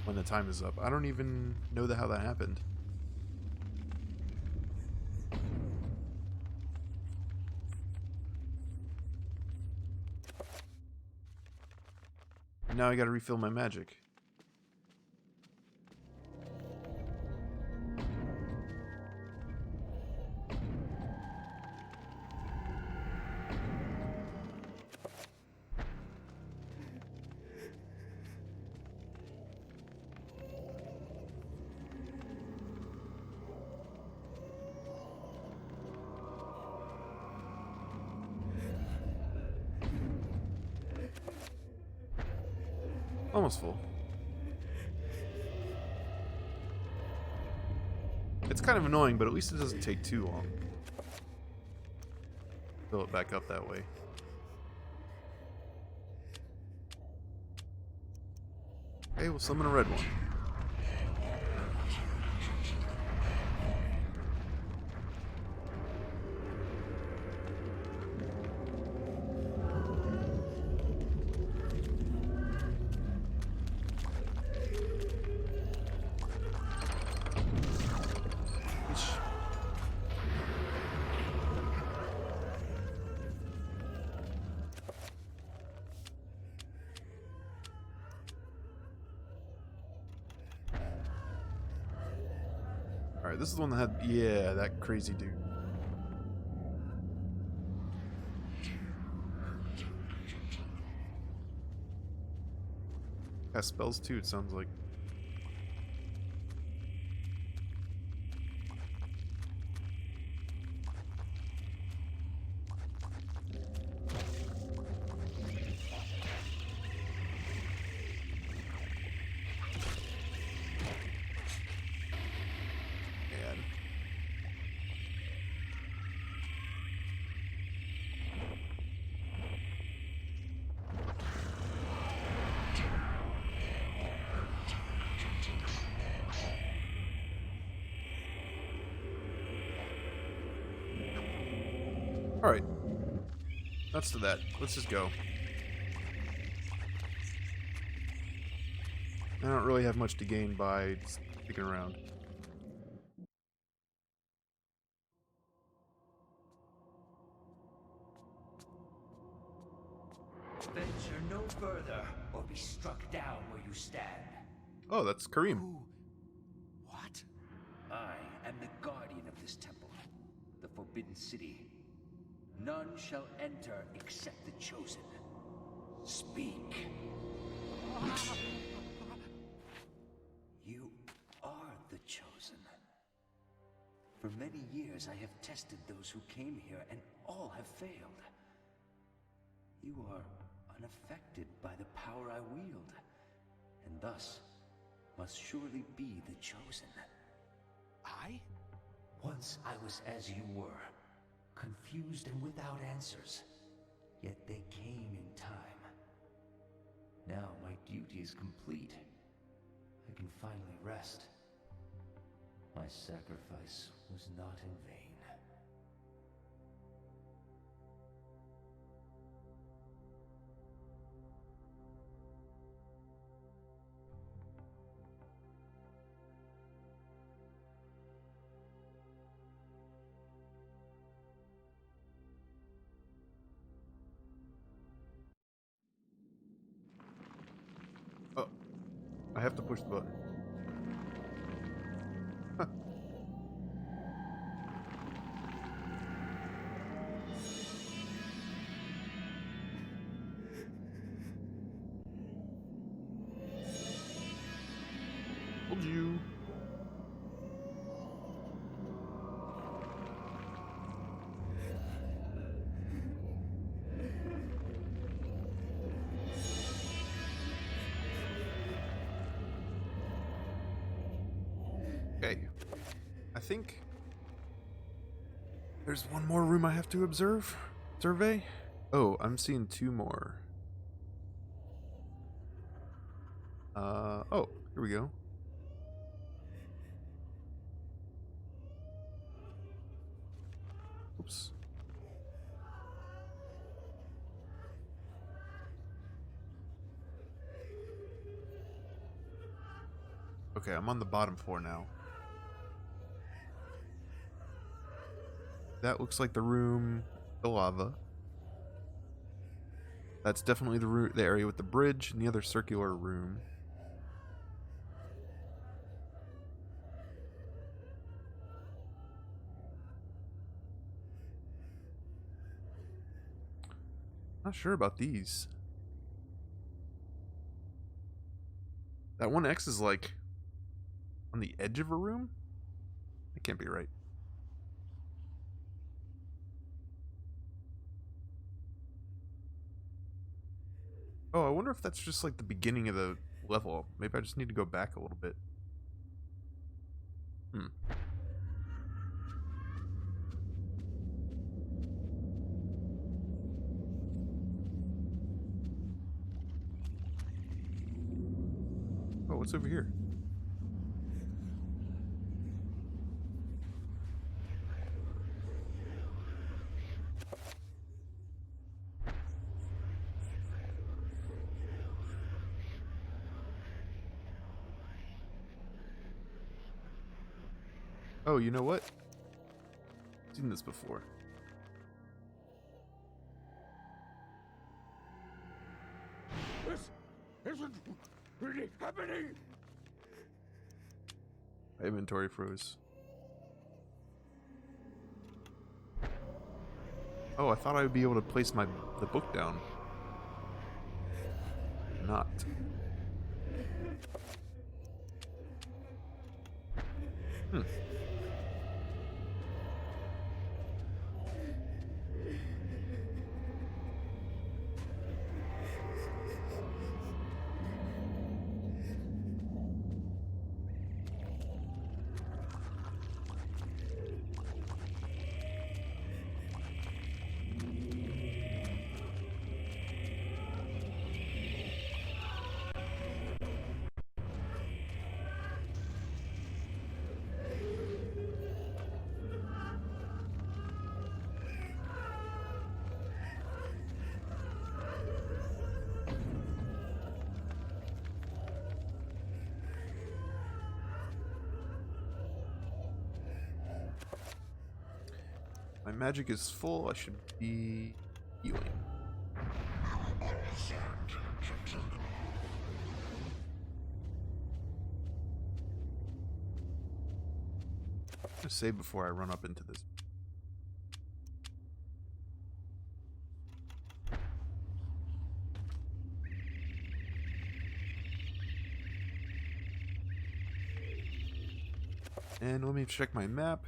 when the time is up. I don't even know how that happened. Now I gotta refill my magic. Almost full. It's kind of annoying, but at least it doesn't take too long. Fill it back up that way. Okay, we'll summon a red one. Alright, this is the one that had, yeah, that crazy dude. Cast spells too, it sounds like. Alright. That's to that. Let's just go. I don't really have much to gain by sticking around. Venture no further, or be struck down where you stand. Oh, that's Kareem. What? I am the guardian of this temple, the Forbidden City. None shall enter except the chosen. Speak. You are the chosen. For many years I have tested those who came here, and all have failed. You are unaffected by the power I wield, and thus must surely be the chosen. I? Once I was as you were, confused and without answers, yet they came in time. Now my duty is complete. I can finally rest. My sacrifice was not in vain. Oh, I have to push the button. Huh. Told you. Okay. I think there's one more room I have to survey. Oh, I'm seeing two more. Oh, here we go. Oops. Okay, I'm on the bottom floor now. That looks like the room, the lava. That's definitely the area with the bridge and the other circular room. Not sure about these. That one X is like on the edge of a room? That can't be right. Oh, I wonder if that's just like the beginning of the level. Maybe I just need to go back a little bit. Oh, what's over here? Oh, you know what? I've seen this before. This isn't really happening! My inventory froze. Oh, I thought I would be able to place the book down. Not. My magic is full. I should be healing. I'm gonna save before I run up into this. And let me check my map.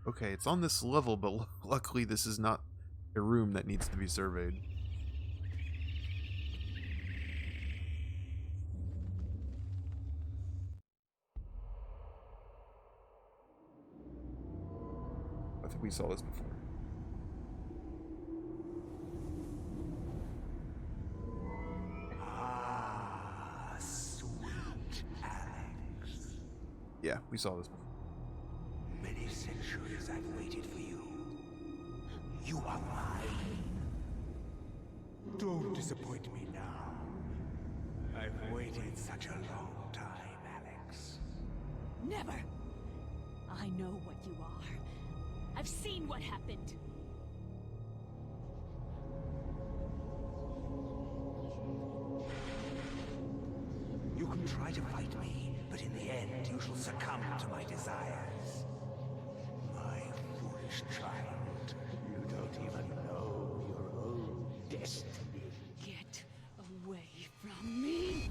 Okay, it's on this level, but luckily this is not a room that needs to be surveyed. I think we saw this before. Ah, sweet Alex. Yeah, we saw this before. Many centuries I've waited for you. You are mine. Don't disappoint me now. I've waited such a long time, Alex. Never! I know what you are. I've seen what happened. You can try to fight me, but in the end you shall succumb to my desires. My foolish child, you don't even know your own destiny. Get away from me!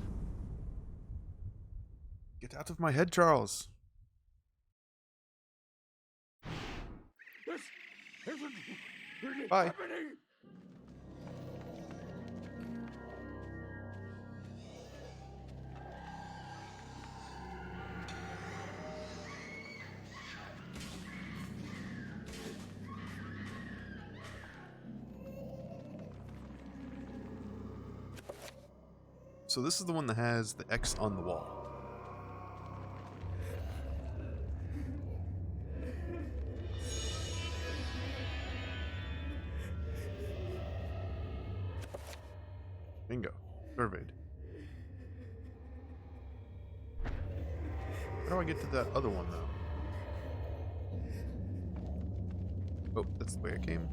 Get out of my head, Charles. This isn't really Bye. happening! So this is the one that has the X on the wall. Bingo. Surveyed. How do I get to that other one, though? Oh, that's the way I came.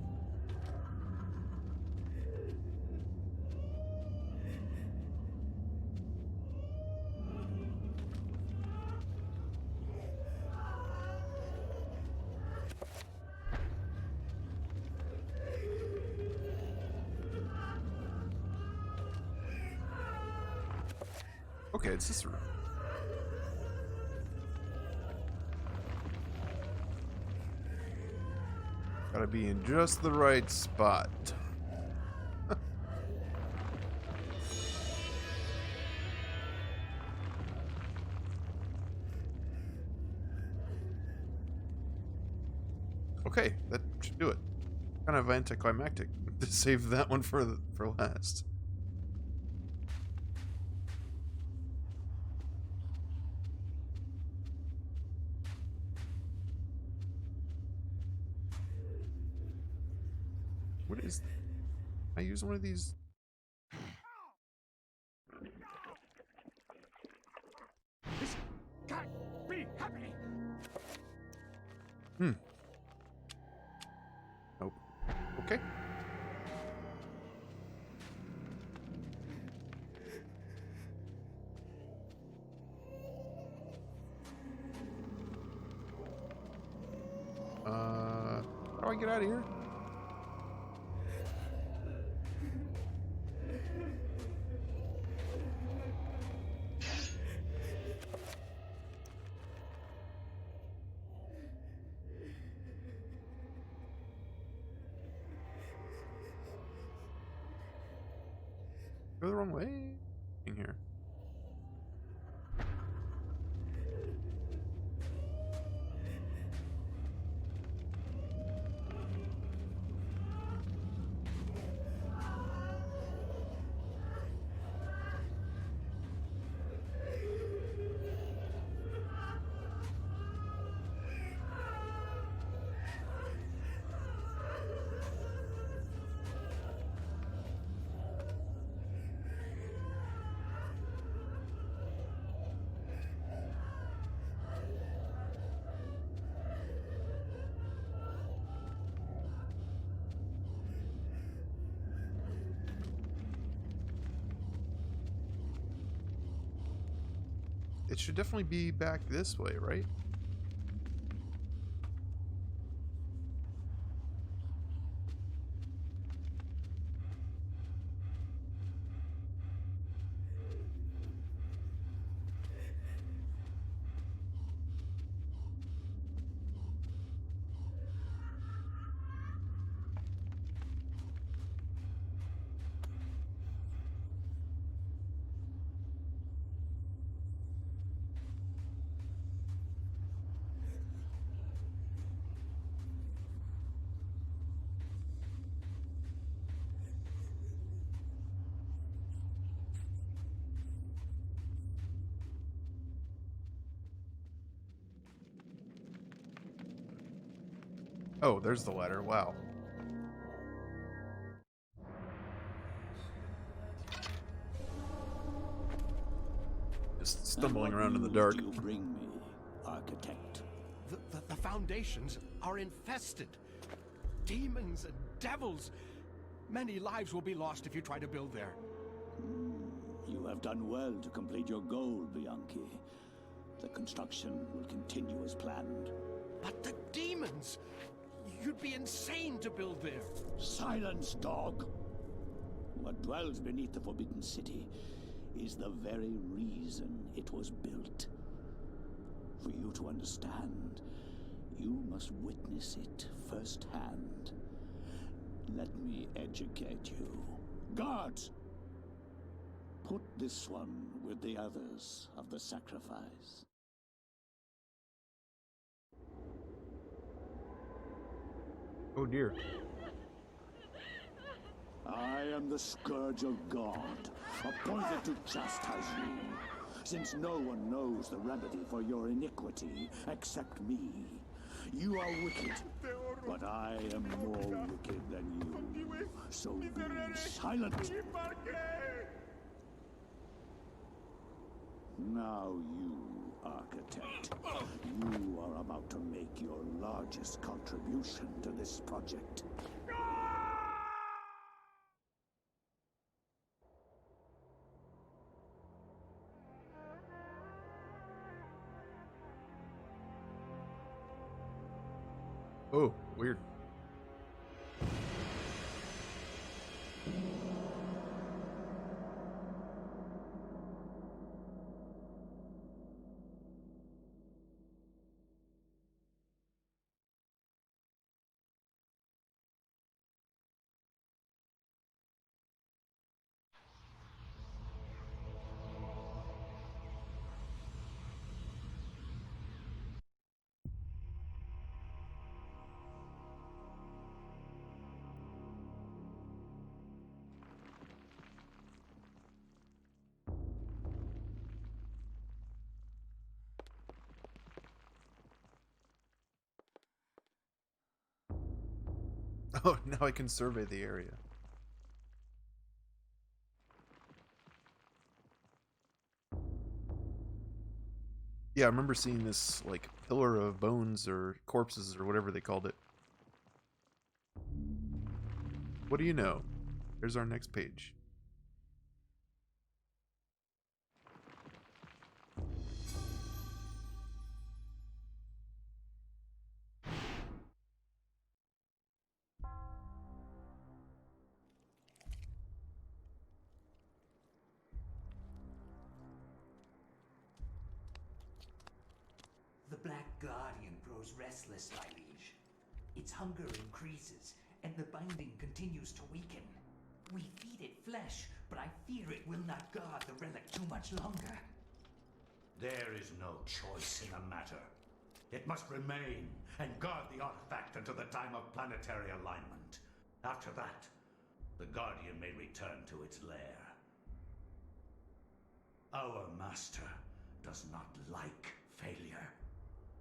Okay, it's this room. Gotta be in just the right spot. Okay, that should do it. Kind of anticlimactic to save that one for last. What is that? I use one of these. This can't be happening! Nope. Okay. How do I get out of here? Go the wrong way in here. it should definitely be back this way, right? Oh, there's the ladder. Wow. Just stumbling around in the dark. Do you bring me, architect? The foundations are infested. Demons and devils. Many lives will be lost if you try to build there. You have done well to complete your goal, Bianchi. The construction will continue as planned. But the demons! You'd be insane to build there. Silence, dog! What dwells beneath the Forbidden City is the very reason it was built. For you to understand, you must witness it firsthand. Let me educate you. Guards! Put this one with the others of the sacrifice. Oh dear. I am the Scourge of God, appointed to chastise you, since no one knows the remedy for your iniquity except me. You are wicked, but I am more wicked than you, so be silent. Now you, architect, you are about to make your largest contribution to this project. Oh, weird. Oh, now I can survey the area. Yeah, I remember seeing this, like, pillar of bones or corpses or whatever they called it. What do you know? Here's our next page. The Black Guardian grows restless, my liege. Its hunger increases, and the binding continues to weaken. We feed it flesh, but I fear it will not guard the relic too much longer. There is no choice in the matter. It must remain and guard the artifact until the time of planetary alignment. After that, the Guardian may return to its lair. Our master does not like failure.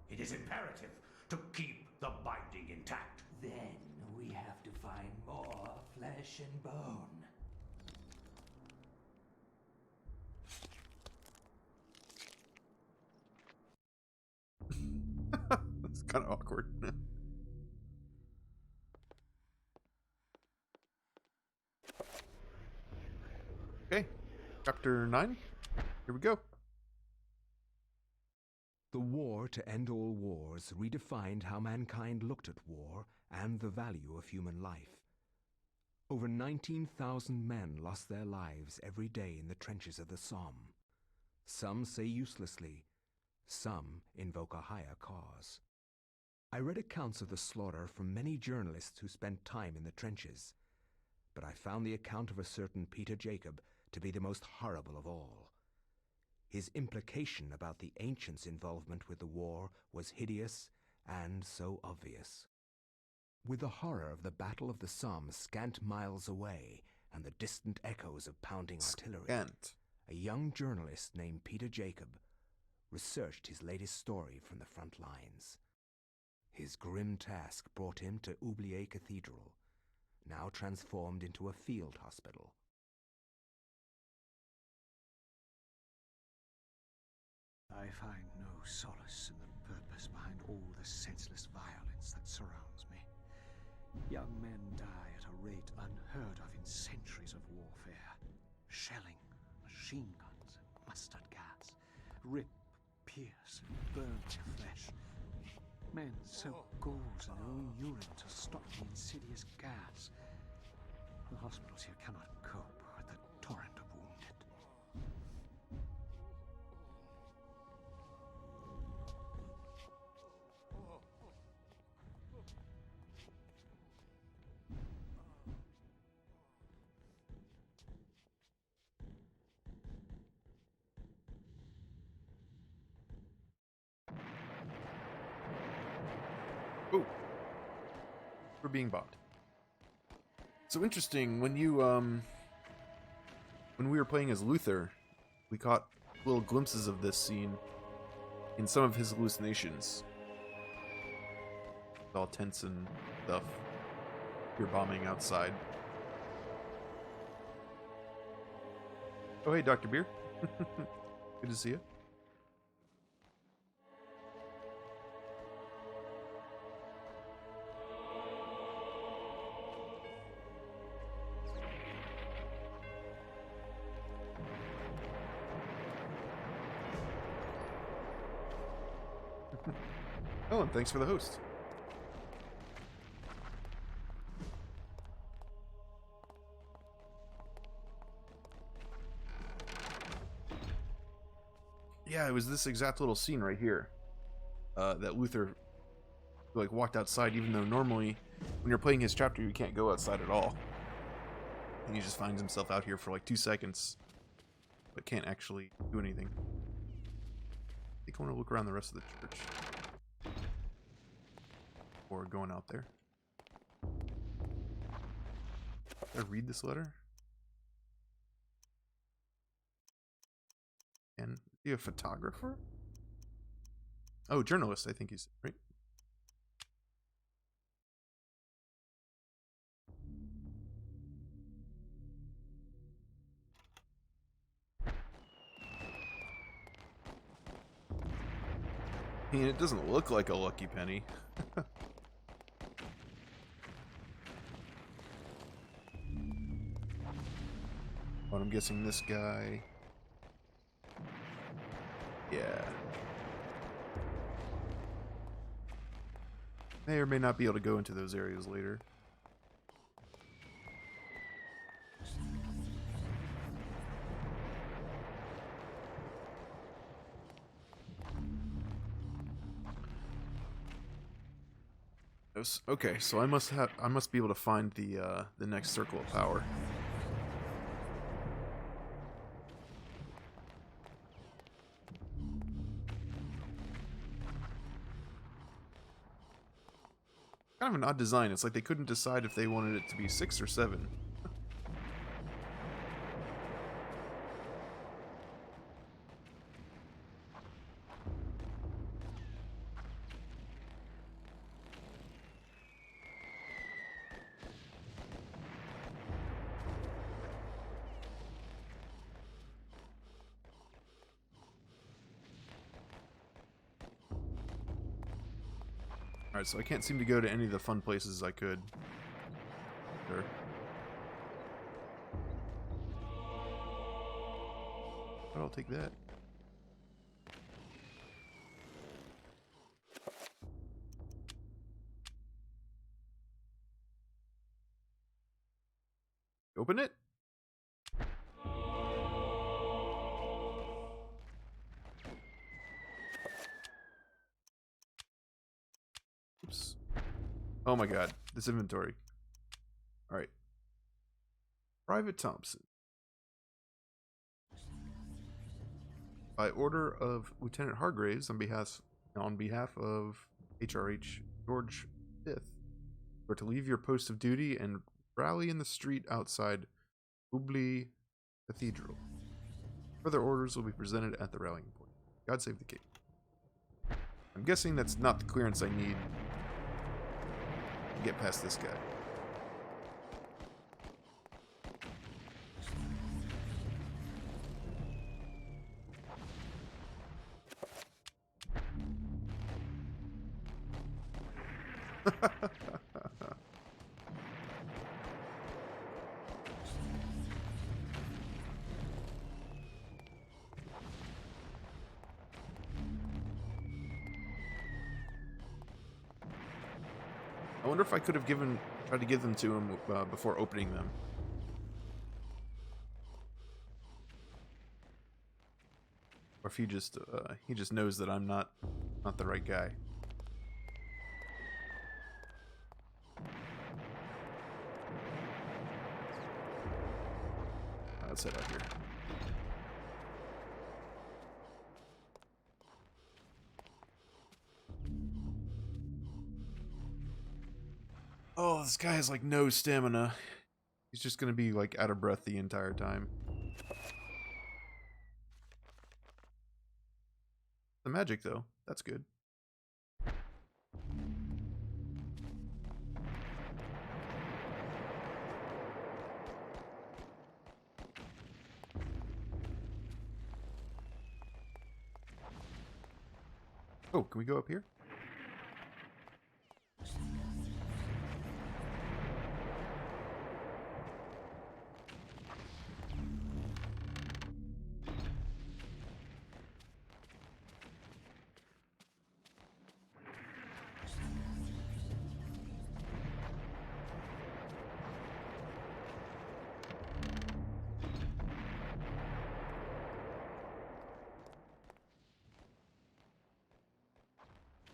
It is imperative to keep the binding intact. Then we have to find more flesh and bone. That's kind of awkward. Okay, chapter 9. Here we go. The war to end all wars redefined how mankind looked at war and the value of human life. Over 19,000 men lost their lives every day in the trenches of the Somme. Some say uselessly, some invoke a higher cause. I read accounts of the slaughter from many journalists who spent time in the trenches, but I found the account of a certain Peter Jacob to be the most horrible of all. His implication about the ancients' involvement with the war was hideous and so obvious. With the horror of the Battle of the Somme scant miles away and the distant echoes of pounding artillery, a young journalist named Peter Jacob researched his latest story from the front lines. His grim task brought him to Oubliette Cathedral, now transformed into a field hospital. I find no solace in the purpose behind all the senseless violence that surrounds me. Young men die at a rate unheard of in centuries of warfare. Shelling, machine guns, and mustard gas rip, pierce, and burn their flesh. Men soak gauze in their own urine to stop the insidious gas. The hospitals here cannot cope with the torrent of wounded. Oh, we're being bombed. So interesting, when we were playing as Luther, we caught little glimpses of this scene in some of his hallucinations. It's all tense and stuff. You're bombing outside. Oh hey, Dr. Beer. Good to see you. Oh, and thanks for the host. Yeah, it was this exact little scene right here that Luther like walked outside, even though normally when you're playing his chapter you can't go outside at all. And he just finds himself out here for like 2 seconds, but can't actually do anything. I think I want to look around the rest of the church before going out there. Did I read this letter? And is he a photographer? Oh, journalist, I think he's right. I mean, it doesn't look like a lucky penny. But I'm guessing this guy. Yeah. May or may not be able to go into those areas later. Okay, so I must be able to find the next circle of power. Kind of an odd design. It's like they couldn't decide if they wanted it to be 6 or 7. Alright, so I can't seem to go to any of the fun places I could. Sure. But I'll take that. open it? Oops. Oh my god, this inventory. Alright. Private Thompson. By order of Lieutenant Hargraves, on behalf of HRH George V, you are to leave your post of duty and rally in the street outside Ubli Cathedral. Further orders will be presented at the rallying point. God save the king. I'm guessing that's not the clearance I need to get past this guy. I wonder if I could have tried to give them to him before opening them. Or if he just knows that I'm not the right guy. Let's head out here. Oh, this guy has like no stamina. He's just gonna be like out of breath the entire time. The magic though, that's good. Oh, can we go up here?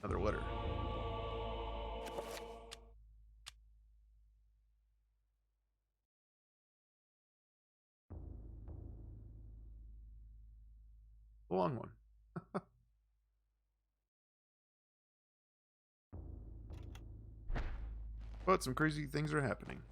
Another letter. A long one. But some crazy things are happening.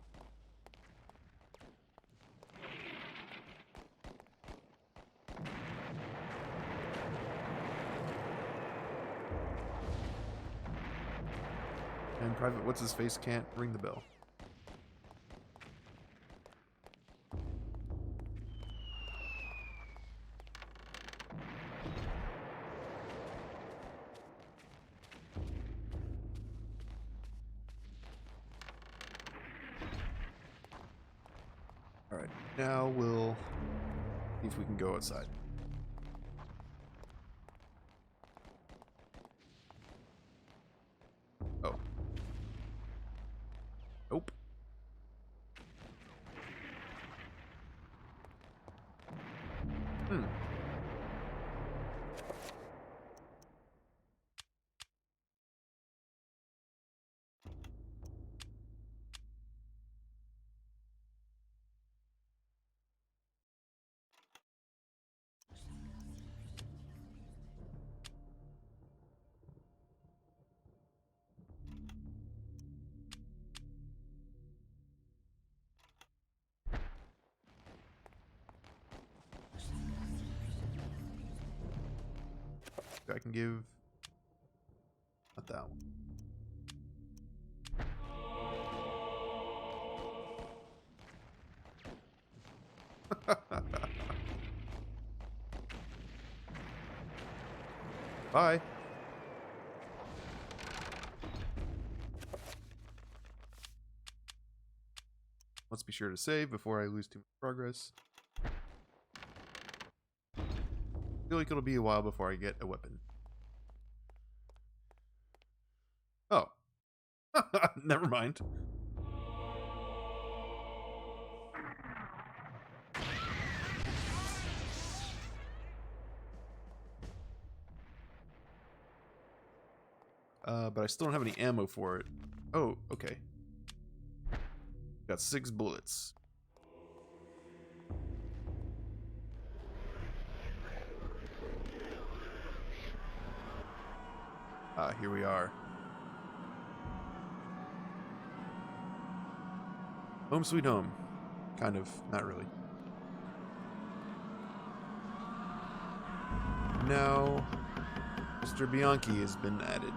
And Private What's-His-Face can't ring the bell. Alright, now we'll see if we can go outside. Oh. Nope. Hmm. I can give... Not that one. Bye. Let's be sure to save before I lose too much progress. I feel like it'll be a while before I get a weapon. Oh. Never mind. But I still don't have any ammo for it. Oh, okay. Got 6 bullets. Ah, here we are. Home sweet home. Kind of, not really. Now, Mr. Bianchi has been added.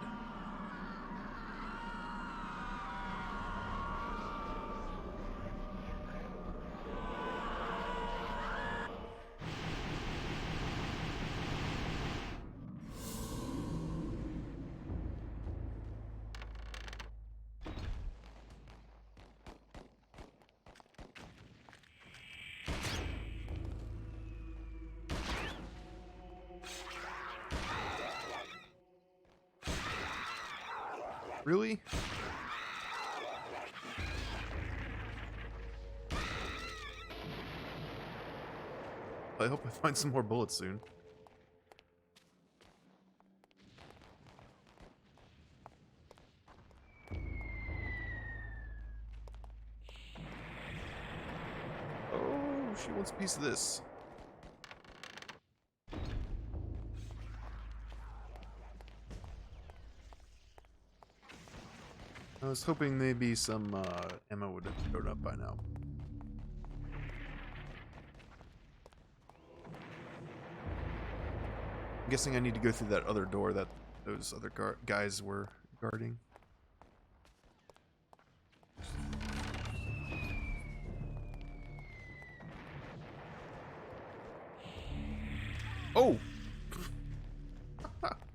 Really? I hope I find some more bullets soon. Oh, she wants a piece of this. I was hoping maybe some ammo would have showed up by now. I'm guessing I need to go through that other door that those other guys were guarding. Oh!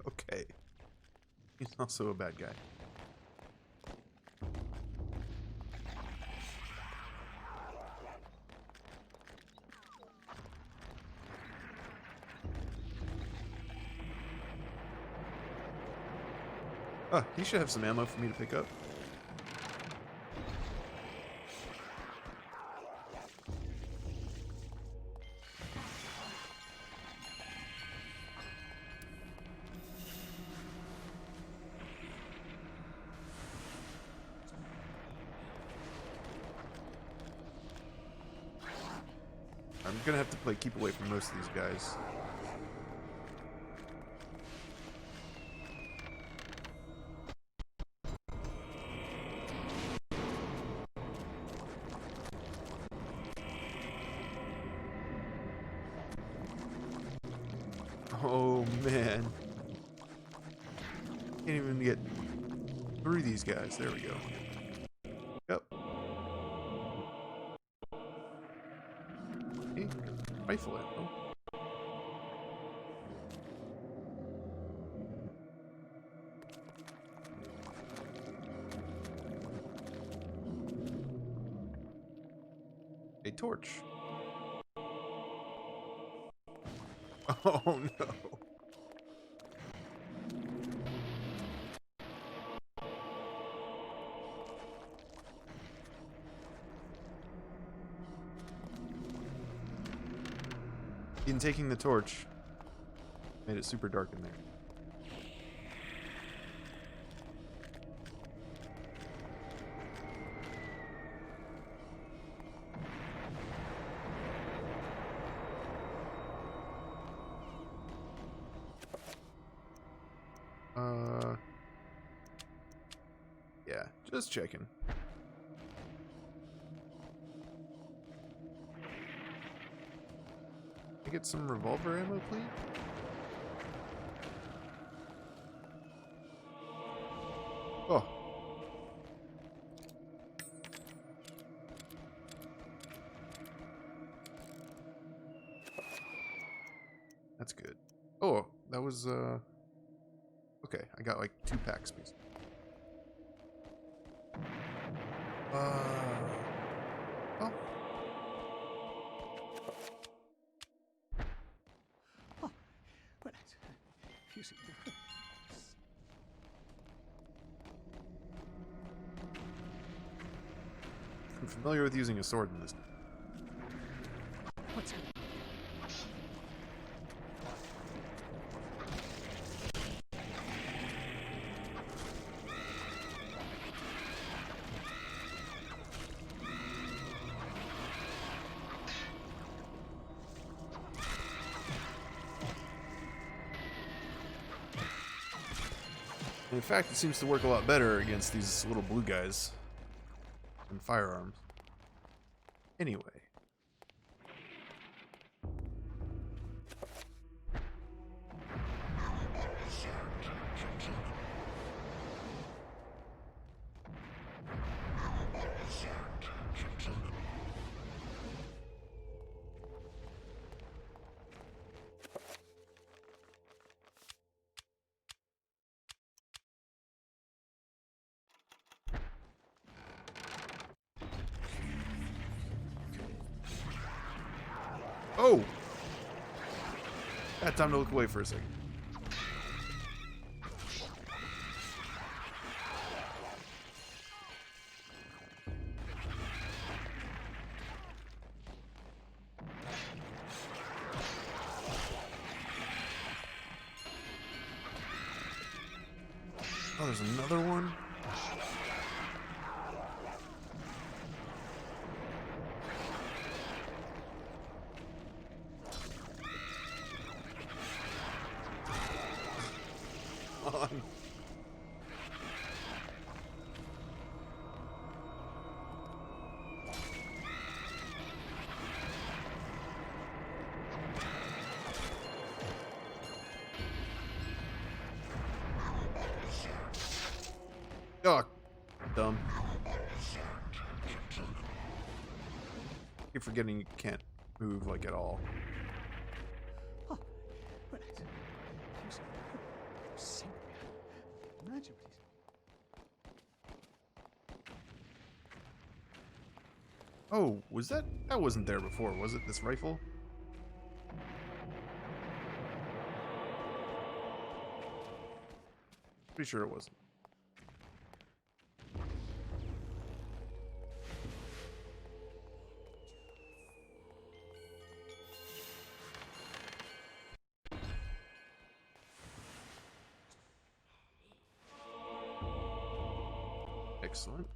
Okay. He's also a bad guy. Oh, he should have some ammo for me to pick up. I'm gonna have to keep away from most of these guys. Oh man. Can't even get through these guys. There we go. Yep. Hey, rifle ammo. A torch. Oh no. In taking the torch, made it super dark in there. Yeah, just checking. Can I get some revolver ammo, please? Oh. That's good. Oh, that was, okay, I got like 2 packs, please. Oh. Oh, well, you see. I'm familiar with using a sword in this. What's that? In fact, it seems to work a lot better against these little blue guys and firearms. Anyway. Oh! Had time to look away for a second. Oh, there's another one? On. Oh, dumb. Keep forgetting you can't move like at all. Oh, but imagine what Oh, was that wasn't there before, was it? This rifle? Pretty sure it wasn't. Excellent.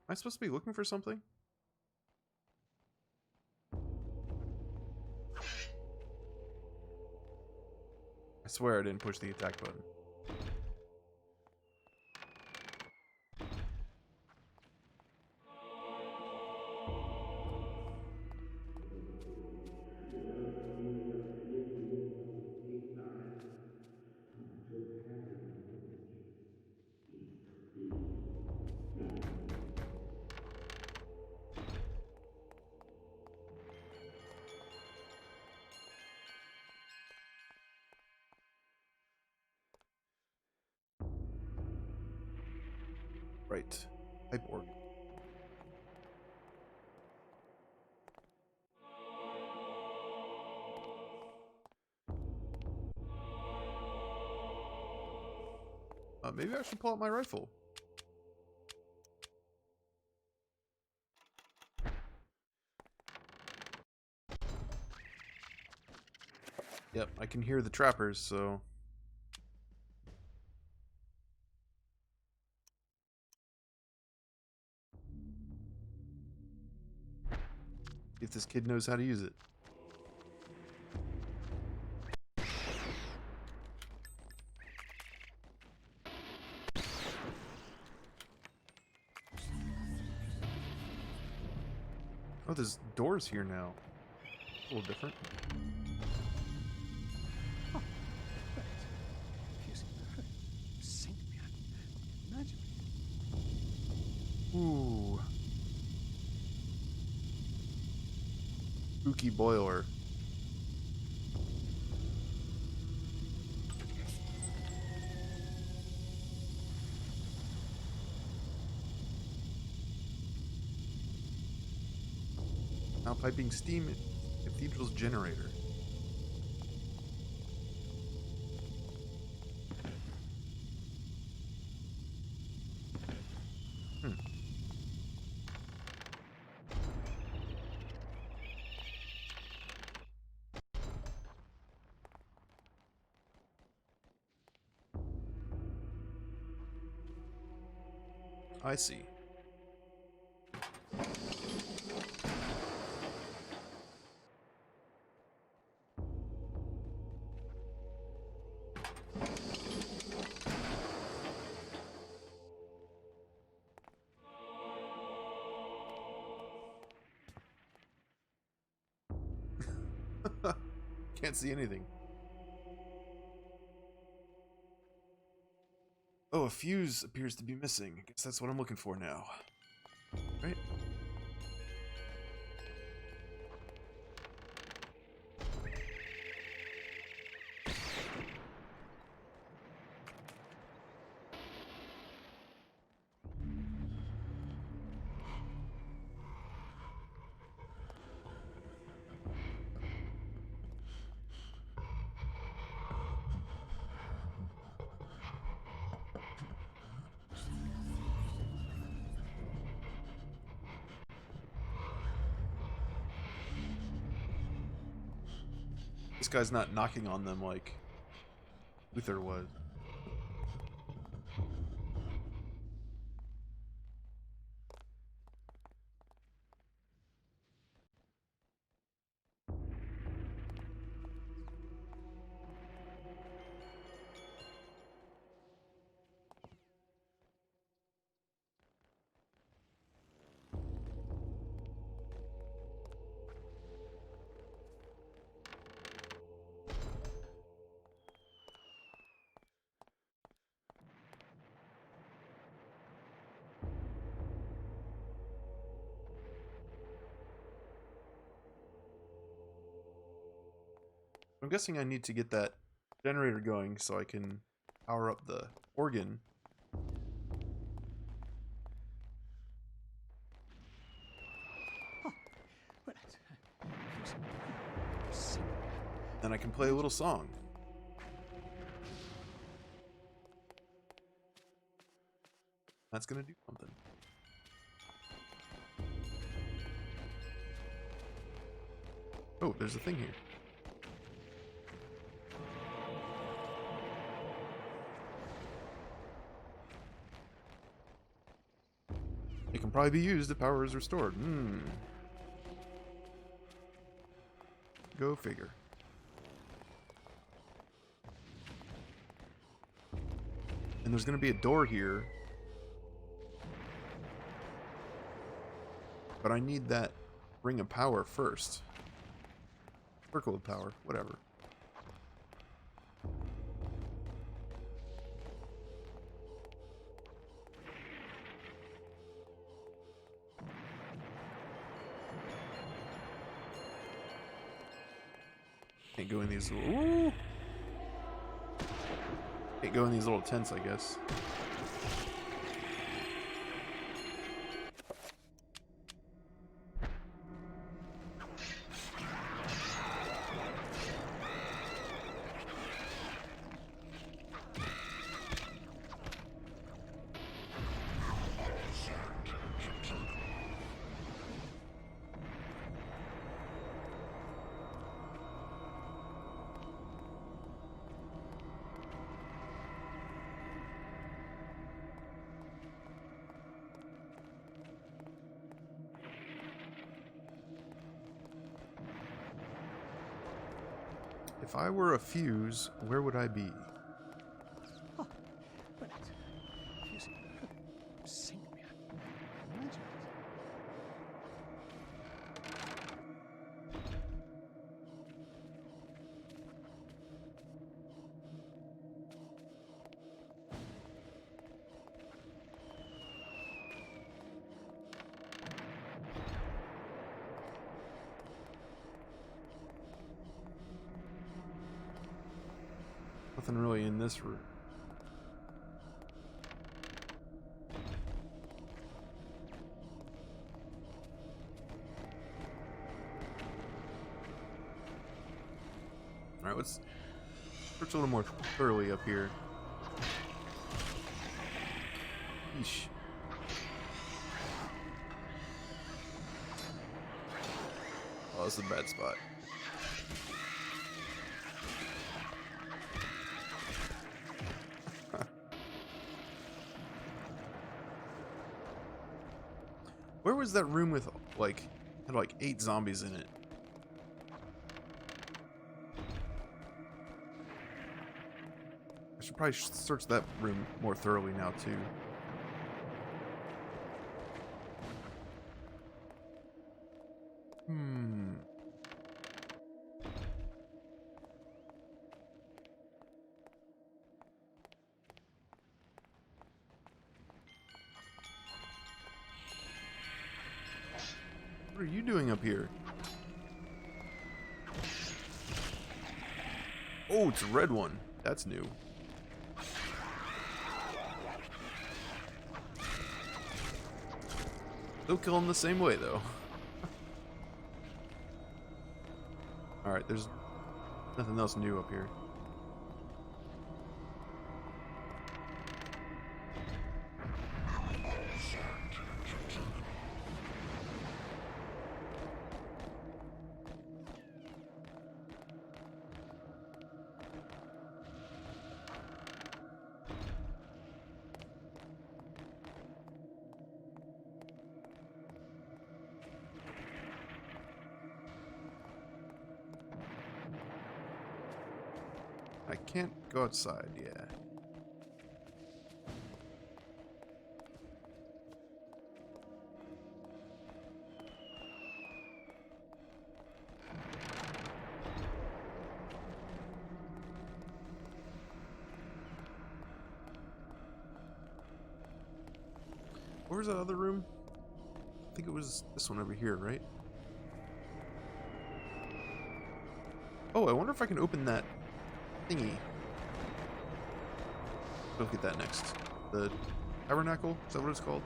Am I supposed to be looking for something? I swear I didn't push the attack button. Right. Type organ. Maybe I should pull out my rifle. Yep, I can hear the trappers, so... if this kid knows how to use it. Oh, there's doors here now. A little different. Oh, sink me. Imagine. Ooh. Spooky boiler. Now piping steam in Cathedral's generator. I see. Can't see anything. Oh, a fuse appears to be missing. I guess that's what I'm looking for now. Right? This guy's not knocking on them like Luther was. I'm guessing I need to get that generator going so I can power up the organ. Then I can play a little song. That's gonna do something. Oh, there's a thing here. It can probably be used if power is restored. Go figure. And there's going to be a door here. But I need that ring of power first. Circle of power, whatever. Can't go in these little... Ooh! Can't go in these little tents, I guess. If I were a fuse, where would I be? Nothing really in this room. Alright, let's search a little more thoroughly up here. Yeesh. Oh, this is a bad spot. Where was that room with, like, had like 8 zombies in it? I should probably search that room more thoroughly now, too. What are you doing up here? Oh, it's a red one. That's new. They'll kill him the same way, though. Alright, there's nothing else new up here. I can't go outside, yeah. Where's that other room? I think it was this one over here, right? Oh, I wonder if I can open that thingy. Look at that next. The tabernacle? Is that what it's called?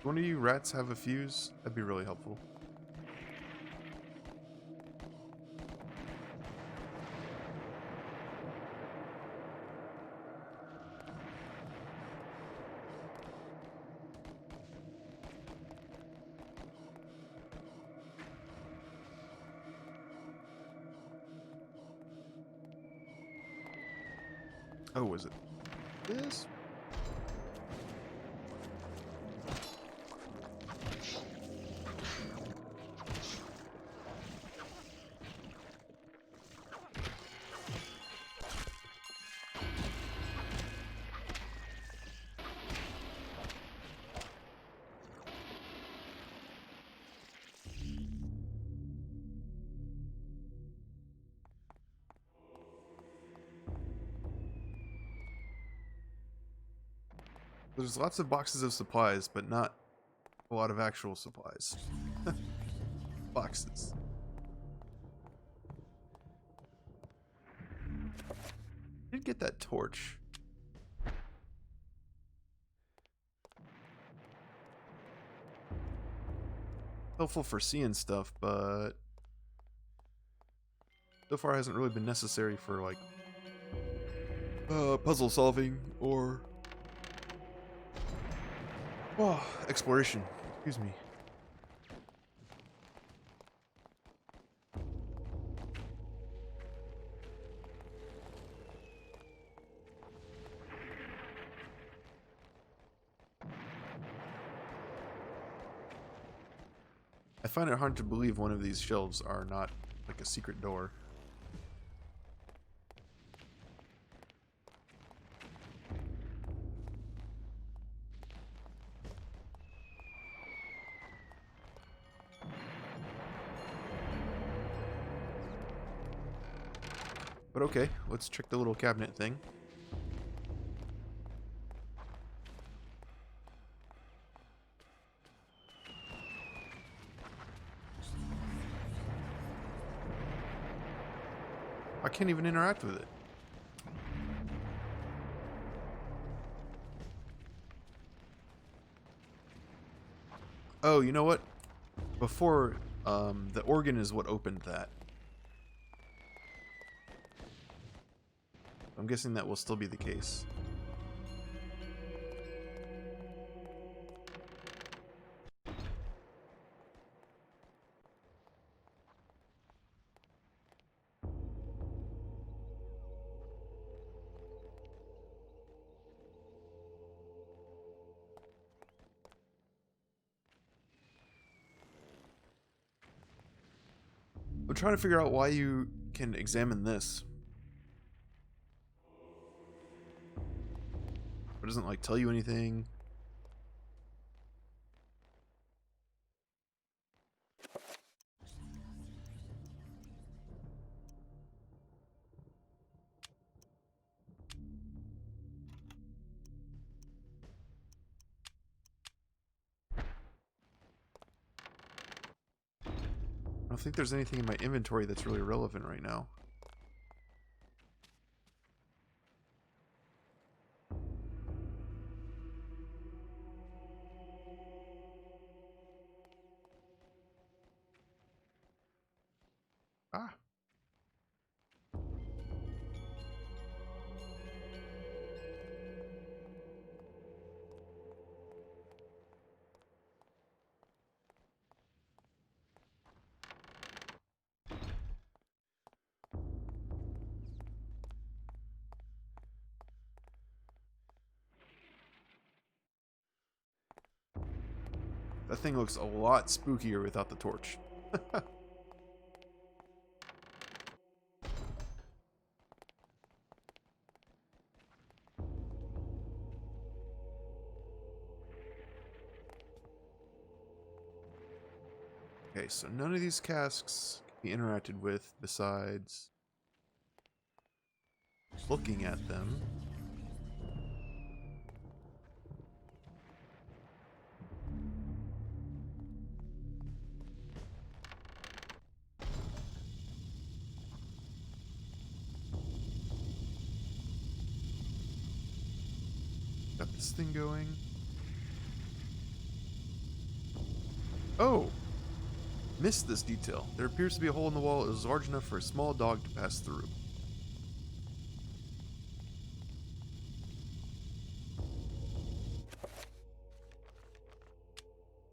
Do one of you rats have a fuse? That'd be really helpful. Oh, was it this? There's lots of boxes of supplies, but not a lot of actual supplies. Boxes. Did get that torch. Helpful for seeing stuff, but so far hasn't really been necessary for like puzzle solving or exploration. Excuse me. I find it hard to believe one of these shelves are not like a secret door. But okay, let's check the little cabinet thing. I can't even interact with it. Oh, you know what? Before, the organ is what opened that. I'm guessing that will still be the case. I'm trying to figure out why you can examine this. It doesn't like tell you anything. I don't think there's anything in my inventory that's really relevant right now. Ah. That thing looks a lot spookier without the torch. Okay, so none of these casks can be interacted with besides looking at them. Got this thing going. Oh! Missed this detail. There appears to be a hole in the wall that is large enough for a small dog to pass through.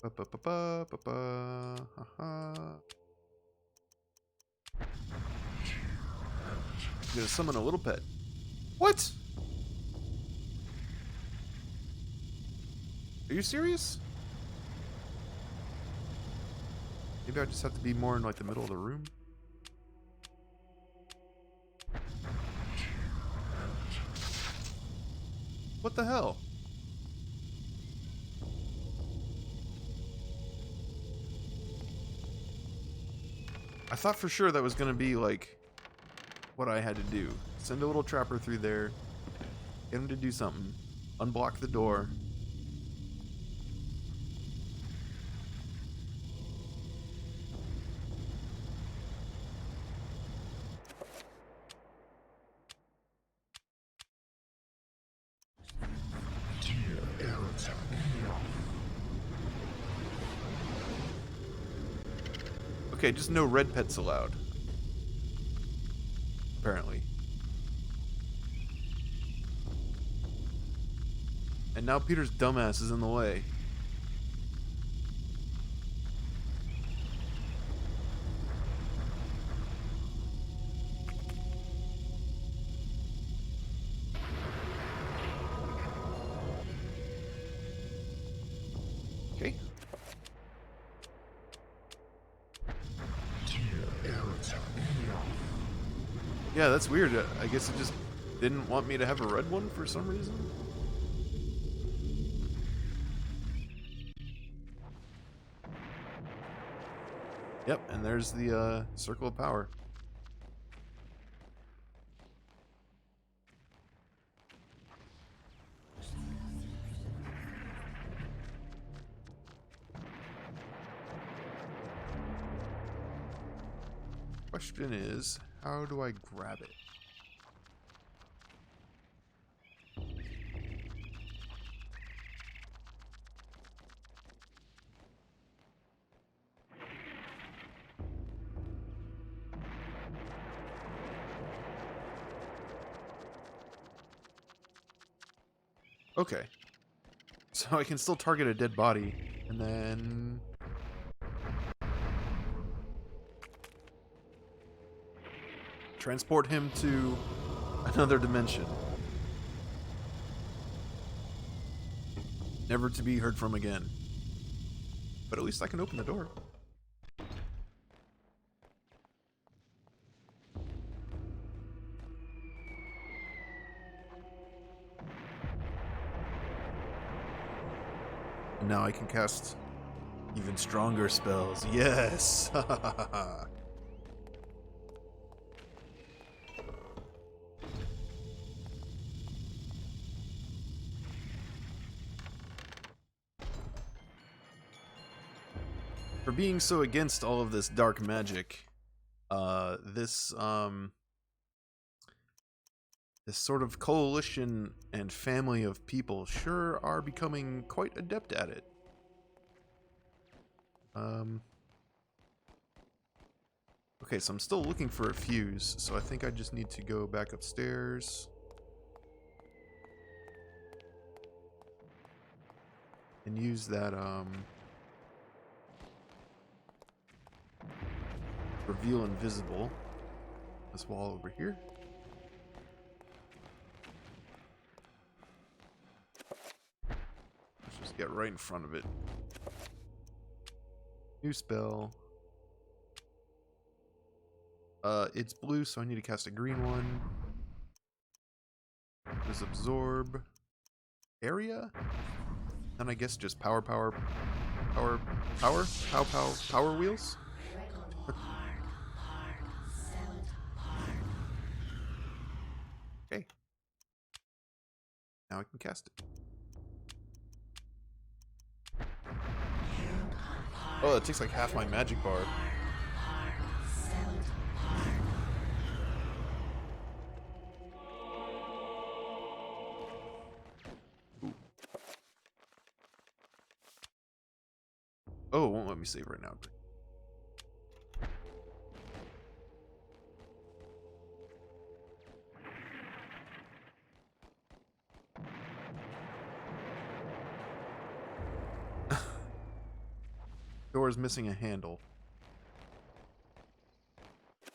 Ba-ba-ba-ba-ba-ba. Ha-ha. I'm gonna summon a little pet. What? Are you serious? Maybe I just have to be more in like the middle of the room. What the hell? I thought for sure that was gonna be like what I had to do. Send a little trapper through there, get him to do something, unblock the door. Okay, just no red pets allowed. Apparently. And now Peter's dumbass is in the way. Okay. Yeah, that's weird. I guess it just didn't want me to have a red one for some reason. Yep, and there's the circle of power. Question is, how do I grab it? Okay. So I can still target a dead body, and then... transport him to another dimension. Never to be heard from again. But at least I can open the door. And now I can cast even stronger spells. Yes! For being so against all of this dark magic, this sort of coalition and family of people sure are becoming quite adept at it. Okay, so I'm still looking for a fuse, so I think I just need to go back upstairs. And use that, reveal invisible. This wall over here. Let's just get right in front of it. New spell. It's blue, so I need to cast a green one. Just absorb area. And I guess just power wheels. Okay. Now I can cast it. Oh, it takes like half my magic bar. Ooh. Oh, it won't let me save right now. Door is missing a handle. I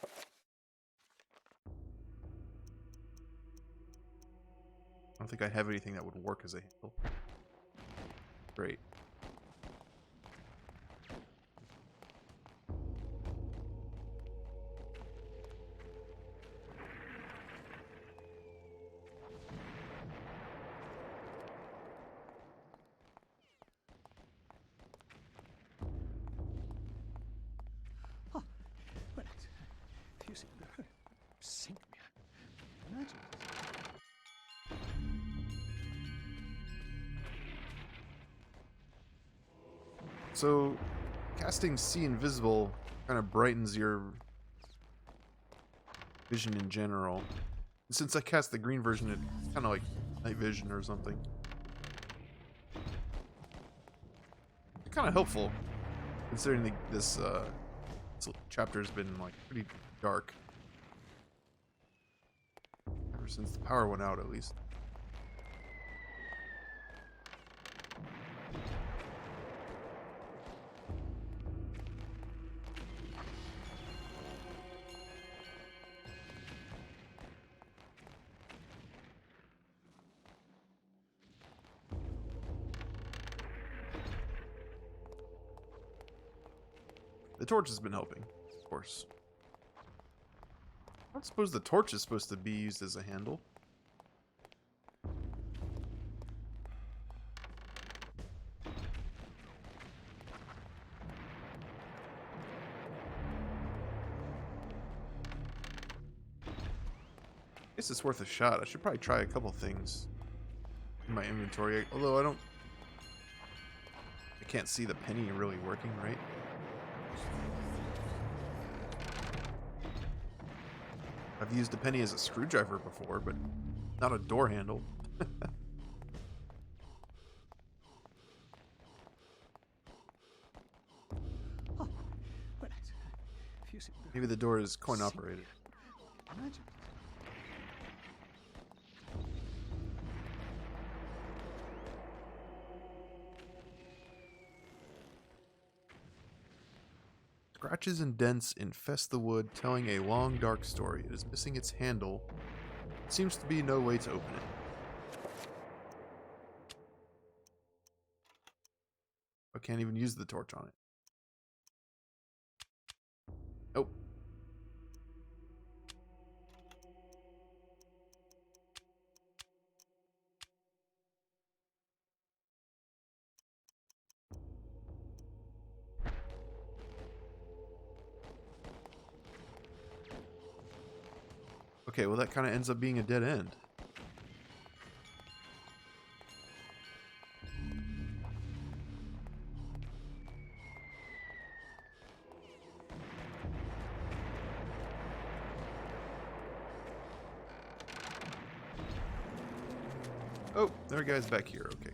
don't think I have anything that would work as a handle. Great. Sink me. Imagine. So, casting See Invisible kind of brightens your vision in general. And since I cast the green version, it's kind of like night vision or something. It's kind of helpful, considering this chapter has been like pretty dark. Ever since the power went out, at least. The torch has been helping, of course. I don't suppose the torch is supposed to be used as a handle. I guess it's worth a shot. I should probably try a couple things in my inventory, although I can't see the penny really working, right? I've used a penny as a screwdriver before, but not a door handle. Maybe the door is coin operated. Scratches and dents infest the wood, telling a long, dark story. It is missing its handle. There seems to be no way to open it. I can't even use the torch on it. Nope. Okay, well that kind of ends up being a dead end. Oh, there are guys back here. Okay.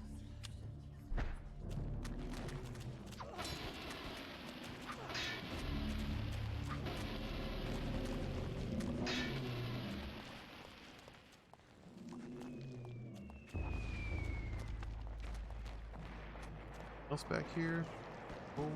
Else back here? Cool.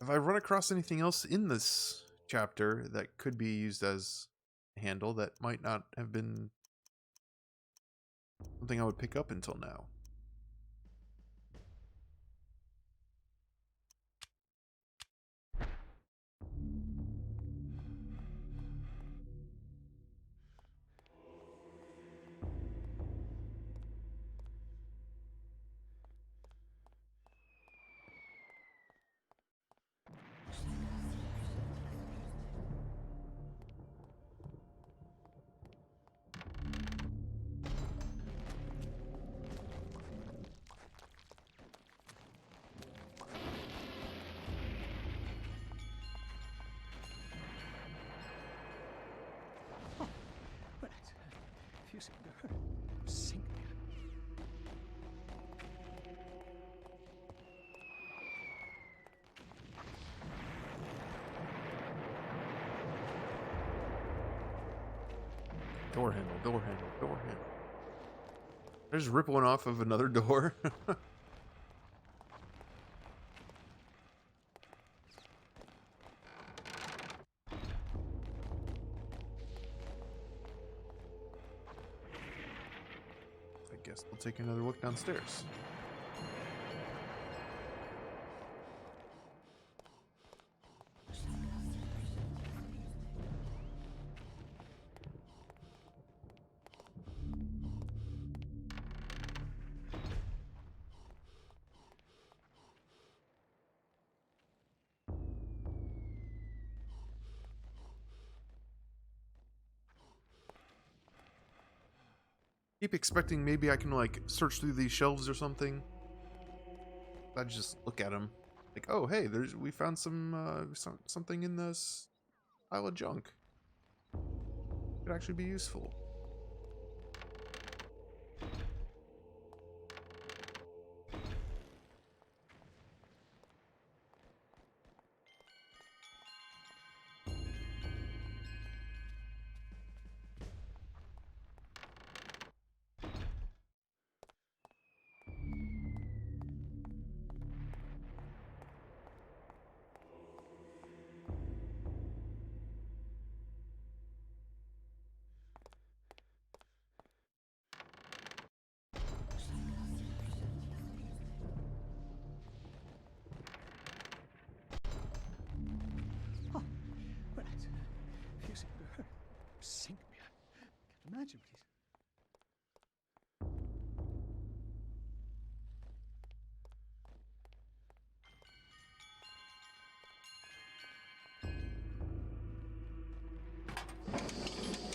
Have I run across anything else in this chapter that could be used as a handle that might not have been something I would pick up until now? But if you sink me. Door handle, door handle, door handle. There's rip one off of another door. I guess we'll take another look downstairs. Keep expecting maybe I can like search through these shelves or something. I just look at them, like, oh hey, we found something in this pile of junk. Could actually be useful. But if you sink me, I can't imagine what he's.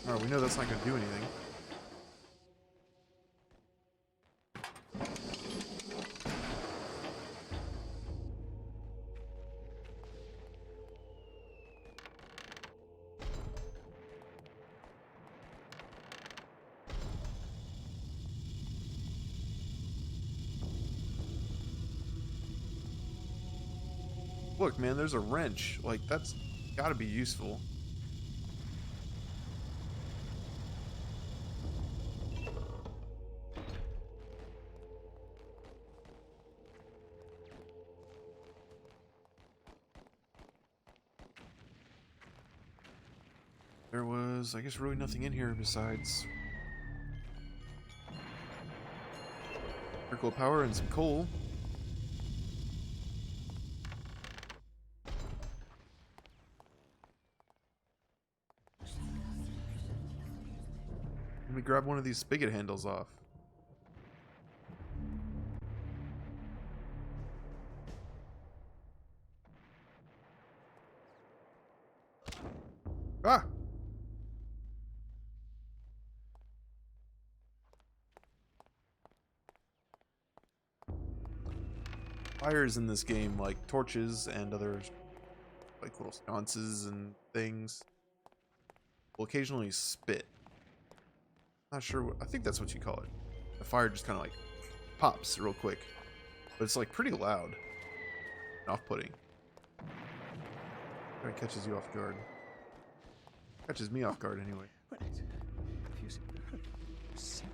Alright, we know that's not going to do anything. Look, man, there's a wrench. Like, that's gotta be useful. There was, I guess, really nothing in here besides circle of power and some coal. grab one of these spigot handles off. Ah! Fires in this game, like torches and other like little sconces and things, will occasionally spit. Not sure what, I think that's what you call it. The fire just kind of like pops real quick, but it's like pretty loud and off-putting. Kind of catches you off guard. Catches me off guard anyway. Well, if you see,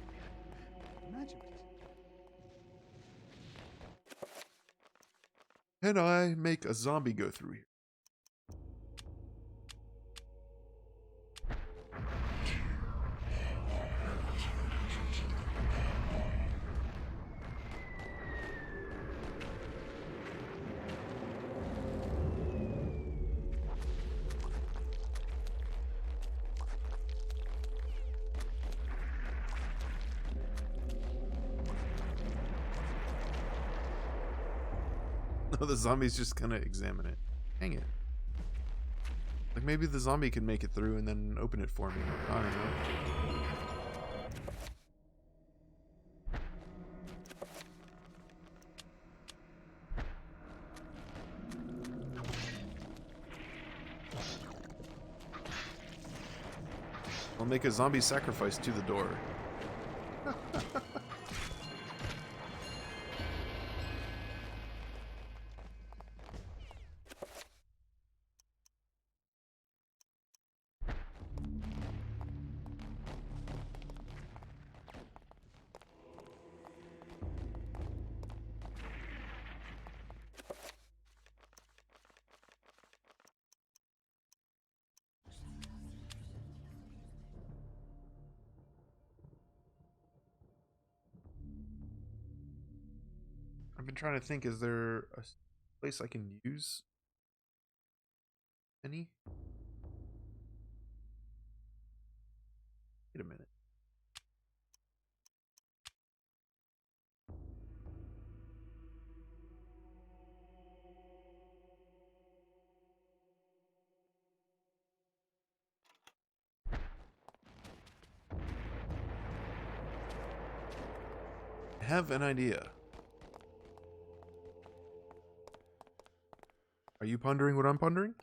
imagine it. Can I make a zombie go through here? No, the zombies just kind of examine it. Dang it. Like maybe the zombie can make it through and then open it for me. I don't know. I'll make a zombie sacrifice to the door. I've been trying to think, is there a place I can use any? Wait a minute. I have an idea. Are you pondering what I'm pondering?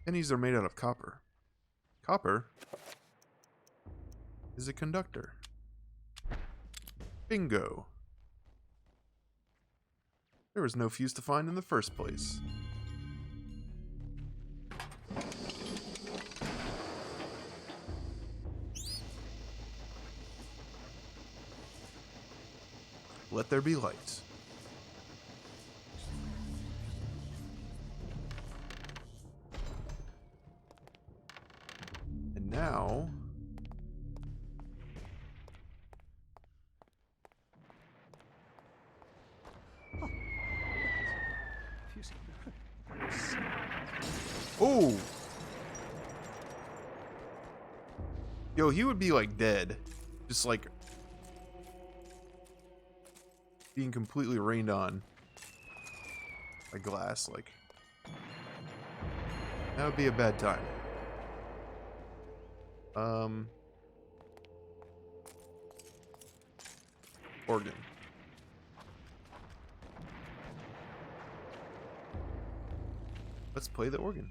Pennies are made out of copper. Copper is a conductor. Bingo. There was no fuse to find in the first place. Let there be light. And now... Oh! Yo, he would be like dead. Just like being completely rained on by glass, like that would be a bad time. Organ. Let's play the organ.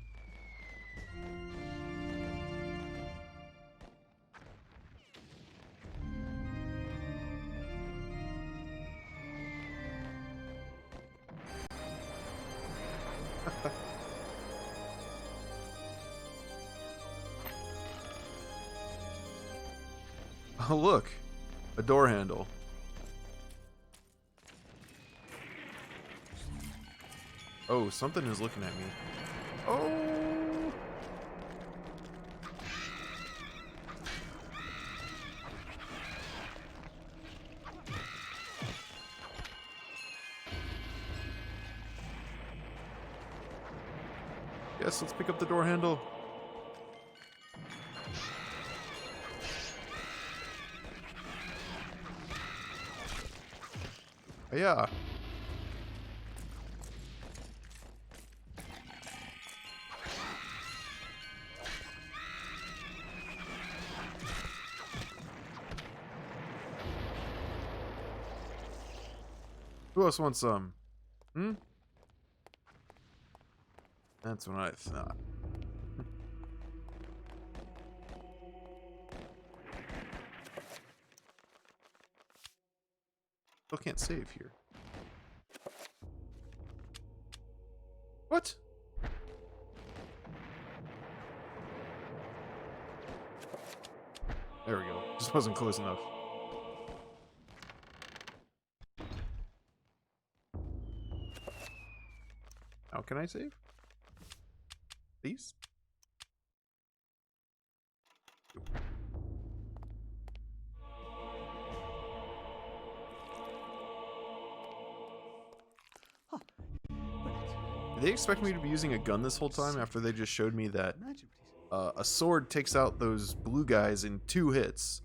Oh, look, a door handle. Oh, something is looking at me. Oh! Yes, let's pick up the door handle. Yeah. Who else wants some? Hmm? That's what I thought. Still can't save here. What? There we go. Just wasn't close enough. How can I save? Please? Did they expect me to be using a gun this whole time after they just showed me that a sword takes out those blue guys in 2 hits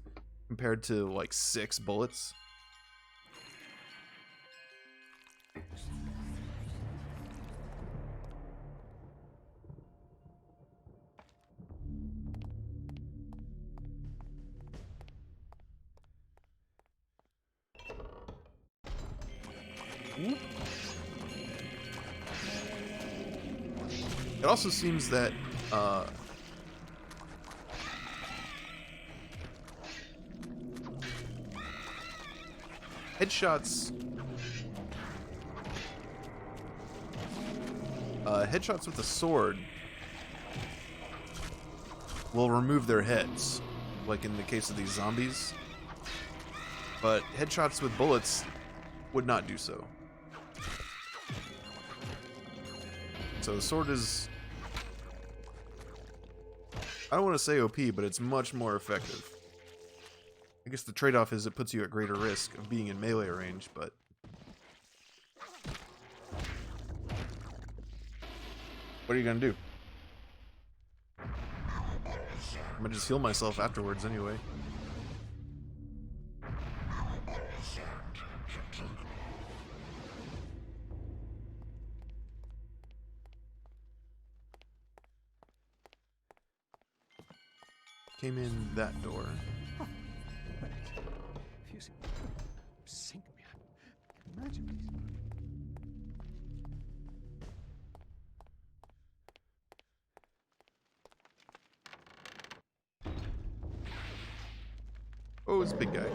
compared to like 6 bullets? It also seems that headshots with the sword will remove their heads, like in the case of these zombies. But headshots with bullets would not do so. So the sword is, I don't want to say OP, but it's much more effective. I guess the trade-off is it puts you at greater risk of being in melee range, but... What are you gonna do? I'm gonna just heal myself afterwards anyway. Came in that door. If you sink me, imagine this. Oh, it's a big guy.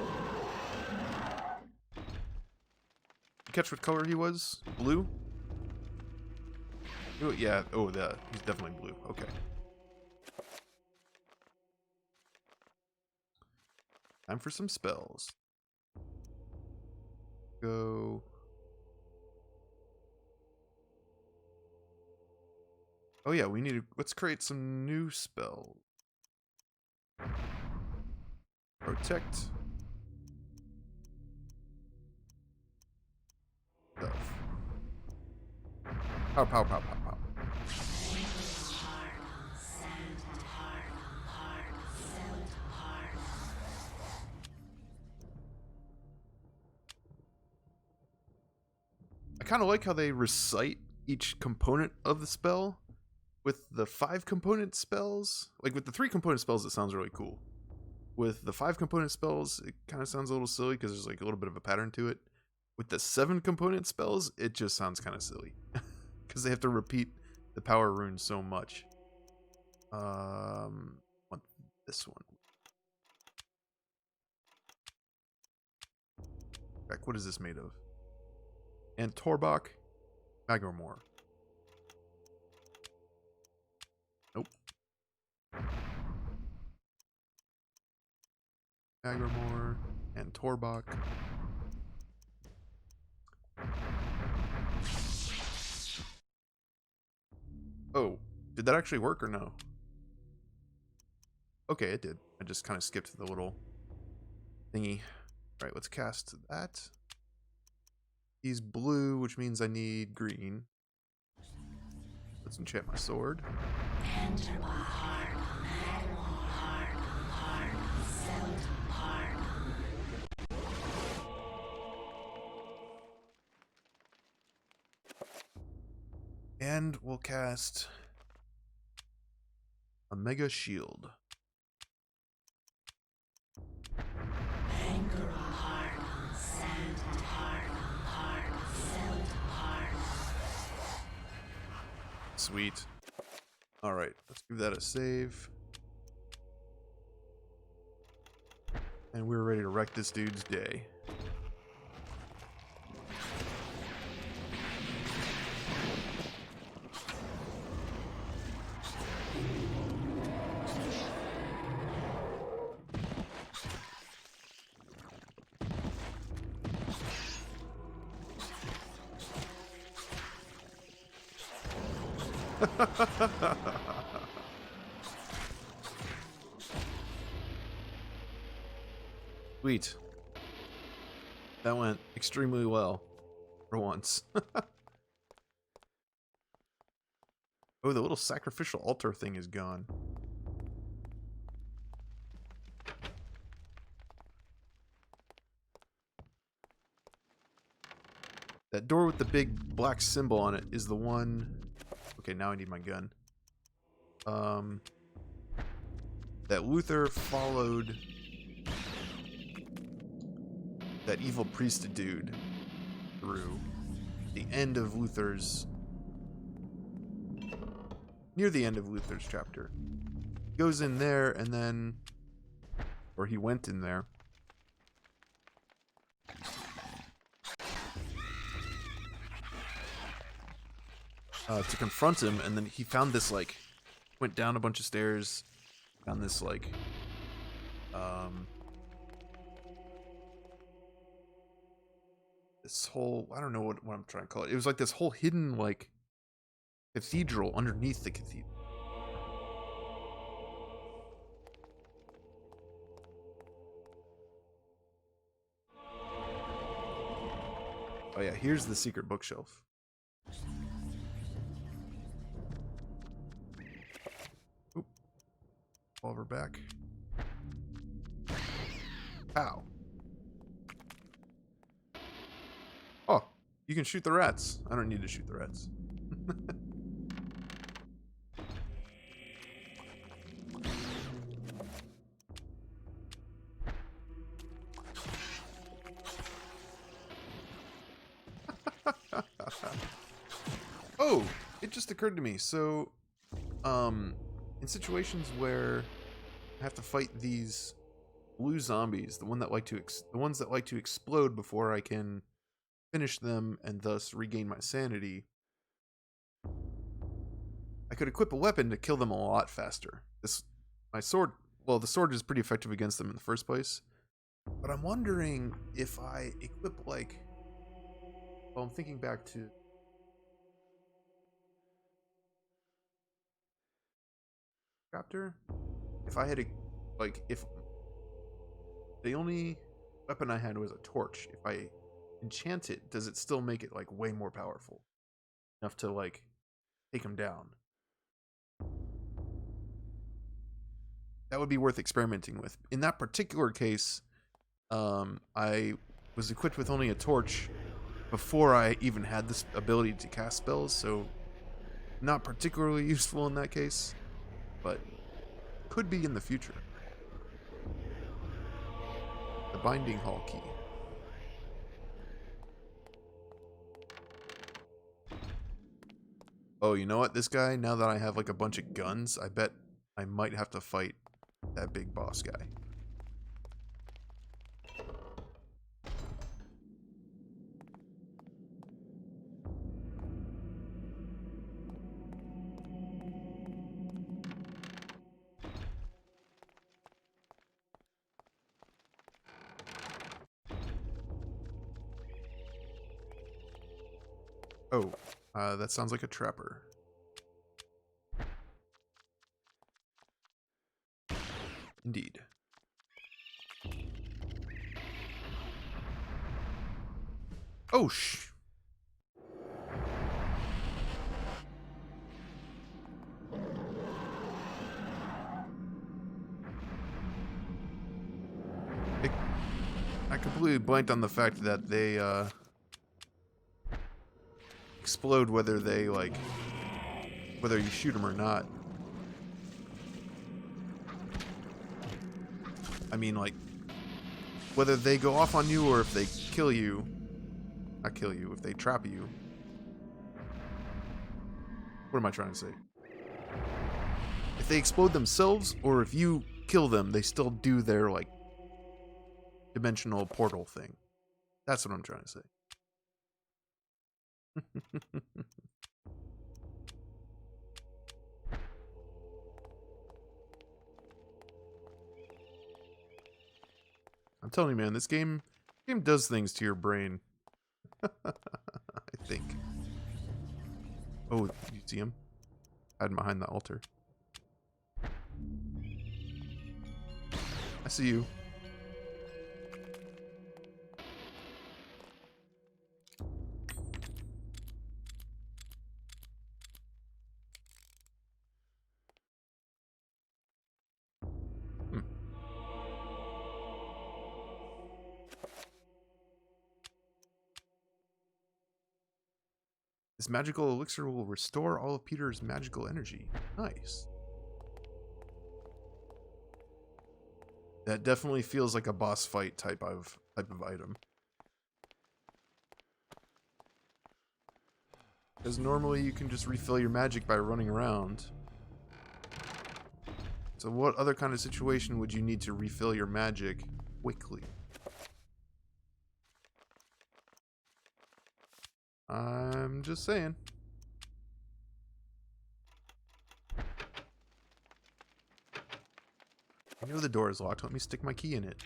You catch what color he was? Blue? Oh, yeah. Oh, he's definitely blue. Okay. Time for some spells. Go. Oh yeah, we need to, let's create some new spells. Protect. Self. Pow, pow, pow, pow, pow. I kind of like how they recite each component of the spell. With the 5 component spells, like with the 3 component spells, it sounds really cool. With the 5 component spells, it kind of sounds a little silly because there's like a little bit of a pattern to it. With the 7 component spells, it just sounds kind of silly because they have to repeat the power runes so much. Want this one. Back, what is this made of? And Torbach, Magormore. Nope. Magormore and Torbach. Oh, did that actually work or no? Okay, it did. I just kind of skipped the little thingy. All right, let's cast that. He's blue, which means I need green. Let's enchant my sword. And we'll cast a Mega Shield. Sweet. Alright, let's give that a save. And we're ready to wreck this dude's day. Sweet. That went extremely well for once. Oh, the little sacrificial altar thing is gone. That door with the big black symbol on it is the one... Okay, now I need my gun. That Luther followed that evil priest dude through the end of Luther's... Near the end of Luther's chapter. He goes in there and then... Or he went in there. To confront him, and then he found this, like, went down a bunch of stairs, found this, like, this whole, I don't know what I'm trying to call it. It was like this whole hidden, like, cathedral underneath the cathedral. Oh yeah, here's the secret bookshelf. Oop. Revolver back. Ow. Oh, you can shoot the rats. I don't need to shoot the rats. Oh, it just occurred to me. So, in situations where I have to fight these blue zombies, the ones that like to explode before I can finish them and thus regain my sanity, I could equip a weapon to kill them a lot faster. My sword, well, the sword is pretty effective against them in the first place, but I'm wondering if I equip, like, well, I'm thinking back to chapter. If I had if the only weapon I had was a torch, if I enchant it, does it still make it, like, way more powerful enough to, like, take him down? That would be worth experimenting with. In that particular case, I was equipped with only a torch before I even had this ability to cast spells, so not particularly useful in that case, but could be in the future. The Binding Hall key. Oh, you know what? This guy, now that I have, like, a bunch of guns, I bet I might have to fight that big boss guy. Oh, that sounds like a trapper. Indeed. Oh, I completely blanked on the fact that they explode whether they whether you shoot them or not. I mean, like, whether they go off on you or if they kill you. Not kill you, if they trap you. What am I trying to say? If they explode themselves or if you kill them, they still do their, like, dimensional portal thing. That's what I'm trying to say. I'm telling you, man, this game does things to your brain. I think. Oh, you see him? Hiding behind the altar. I see you. This magical elixir will restore all of Peter's magical energy. Nice. That definitely feels like a boss fight type of item. Because normally you can just refill your magic by running around. So what other kind of situation would you need to refill your magic quickly? I'm just saying. I know the door is locked. Let me stick my key in it.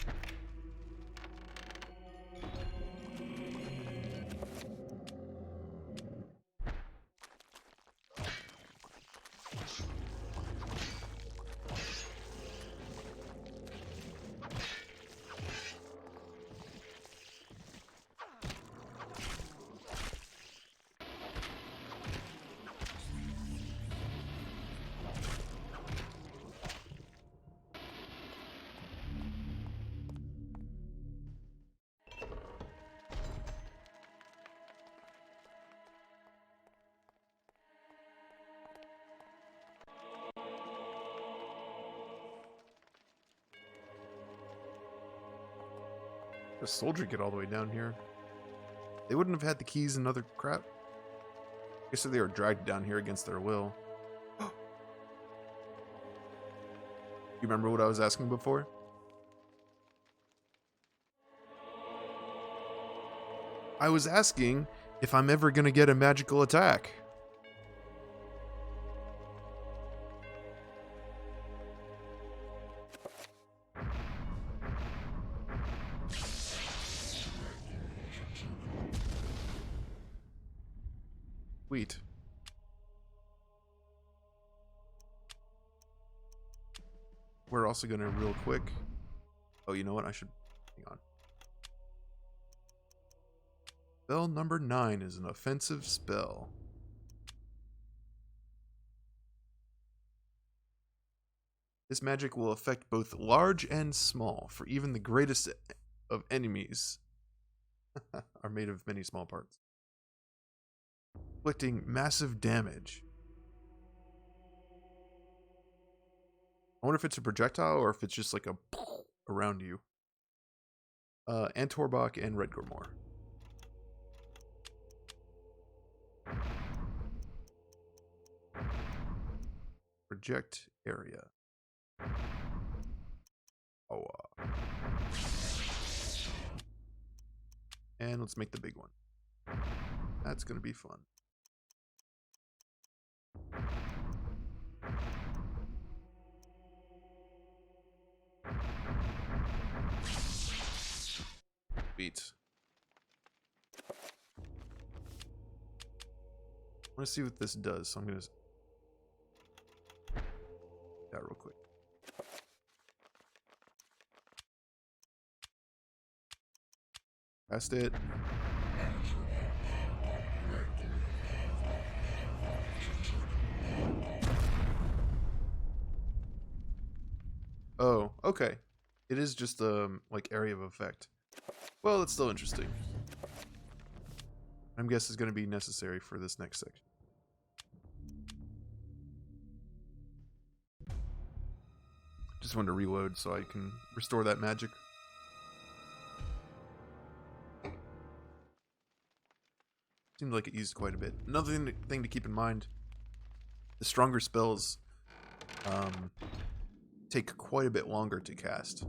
A soldier get all the way down here. They wouldn't have had the keys and other crap. I guess they were dragged down here against their will. You remember what I was asking before? I was asking if I'm ever gonna get a magical attack. Sweet. We're also gonna real quick. Oh, you know what? I should hang on. Spell number 9 is an offensive spell. This magic will affect both large and small, for even the greatest of enemies are made of many small parts, inflicting massive damage. I wonder if it's a projectile or if it's just like a around you. Antorbach and Redgormore. Project area. Oh. And let's make the big one. That's gonna be fun. Sweet. I want to see what this does, so I'm gonna that real quick. Cast it. Oh, okay. It is just like area of effect. Well, it's still interesting. I'm guessing it's going to be necessary for this next section. Just wanted to reload so I can restore that magic. Seemed like it used quite a bit. Another thing to keep in mind, the stronger spells take quite a bit longer to cast.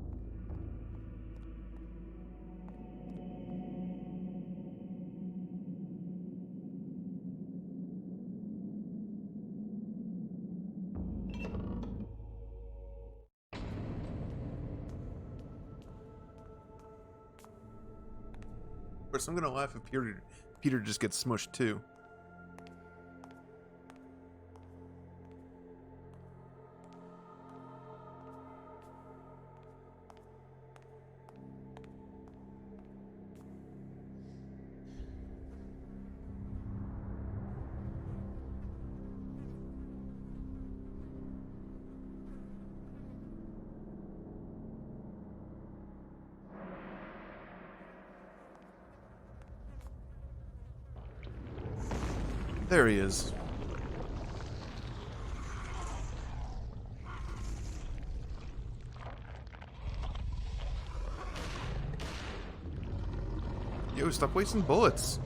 Of course, I'm gonna laugh if Peter just gets smushed too. There he is. Yo, stop wasting bullets.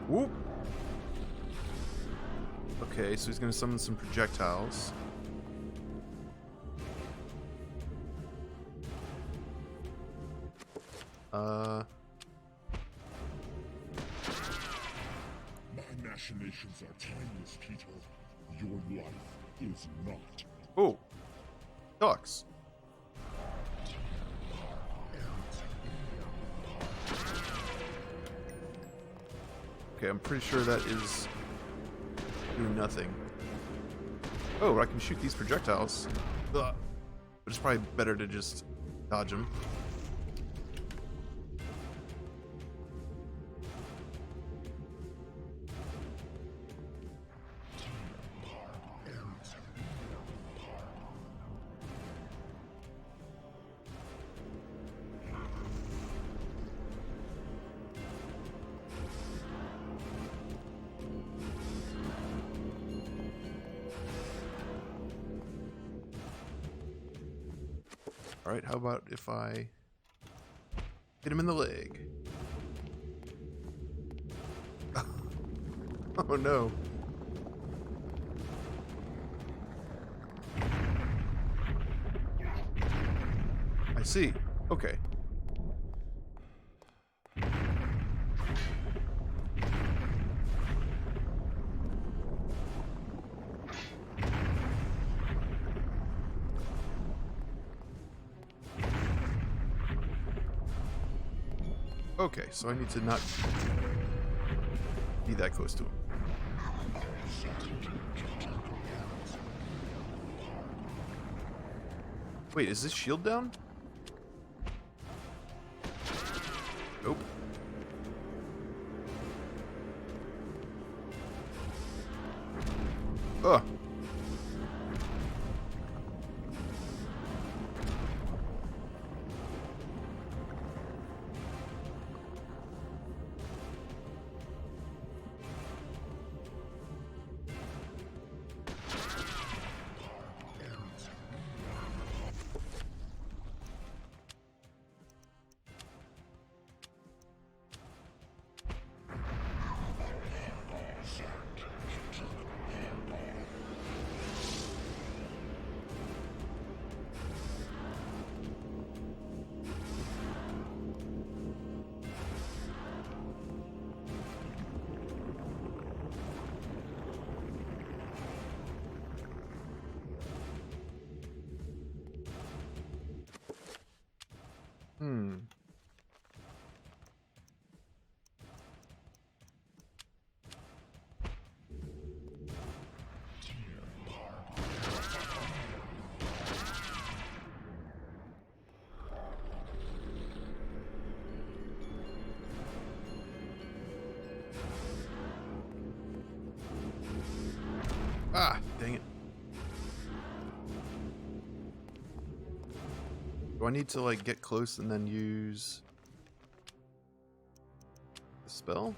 Whoop. Okay, so he's gonna summon some projectiles. My machinations are timeless, Peter. Your life is not. Oh, ducks. Okay, I'm pretty sure that is doing nothing. Oh, I can shoot these projectiles. Ugh. But it's probably better to just dodge them. Alright, how about if I hit him in the leg? Oh no. I see. Okay. Okay, so I need to not be that close to him. Wait, is this shield down? Nope. Ugh. Ah, dang it. Do I need to, like, get close and then use the spell?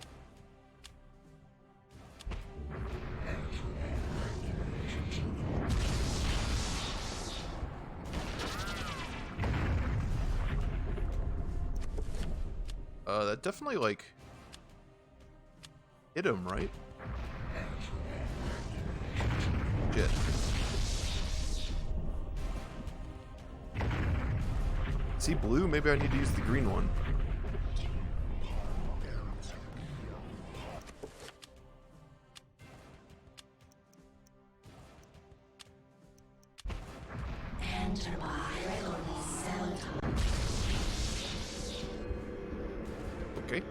That definitely, like, hit him, right? Shit. Is he blue? Maybe I need to use the green one. Okay.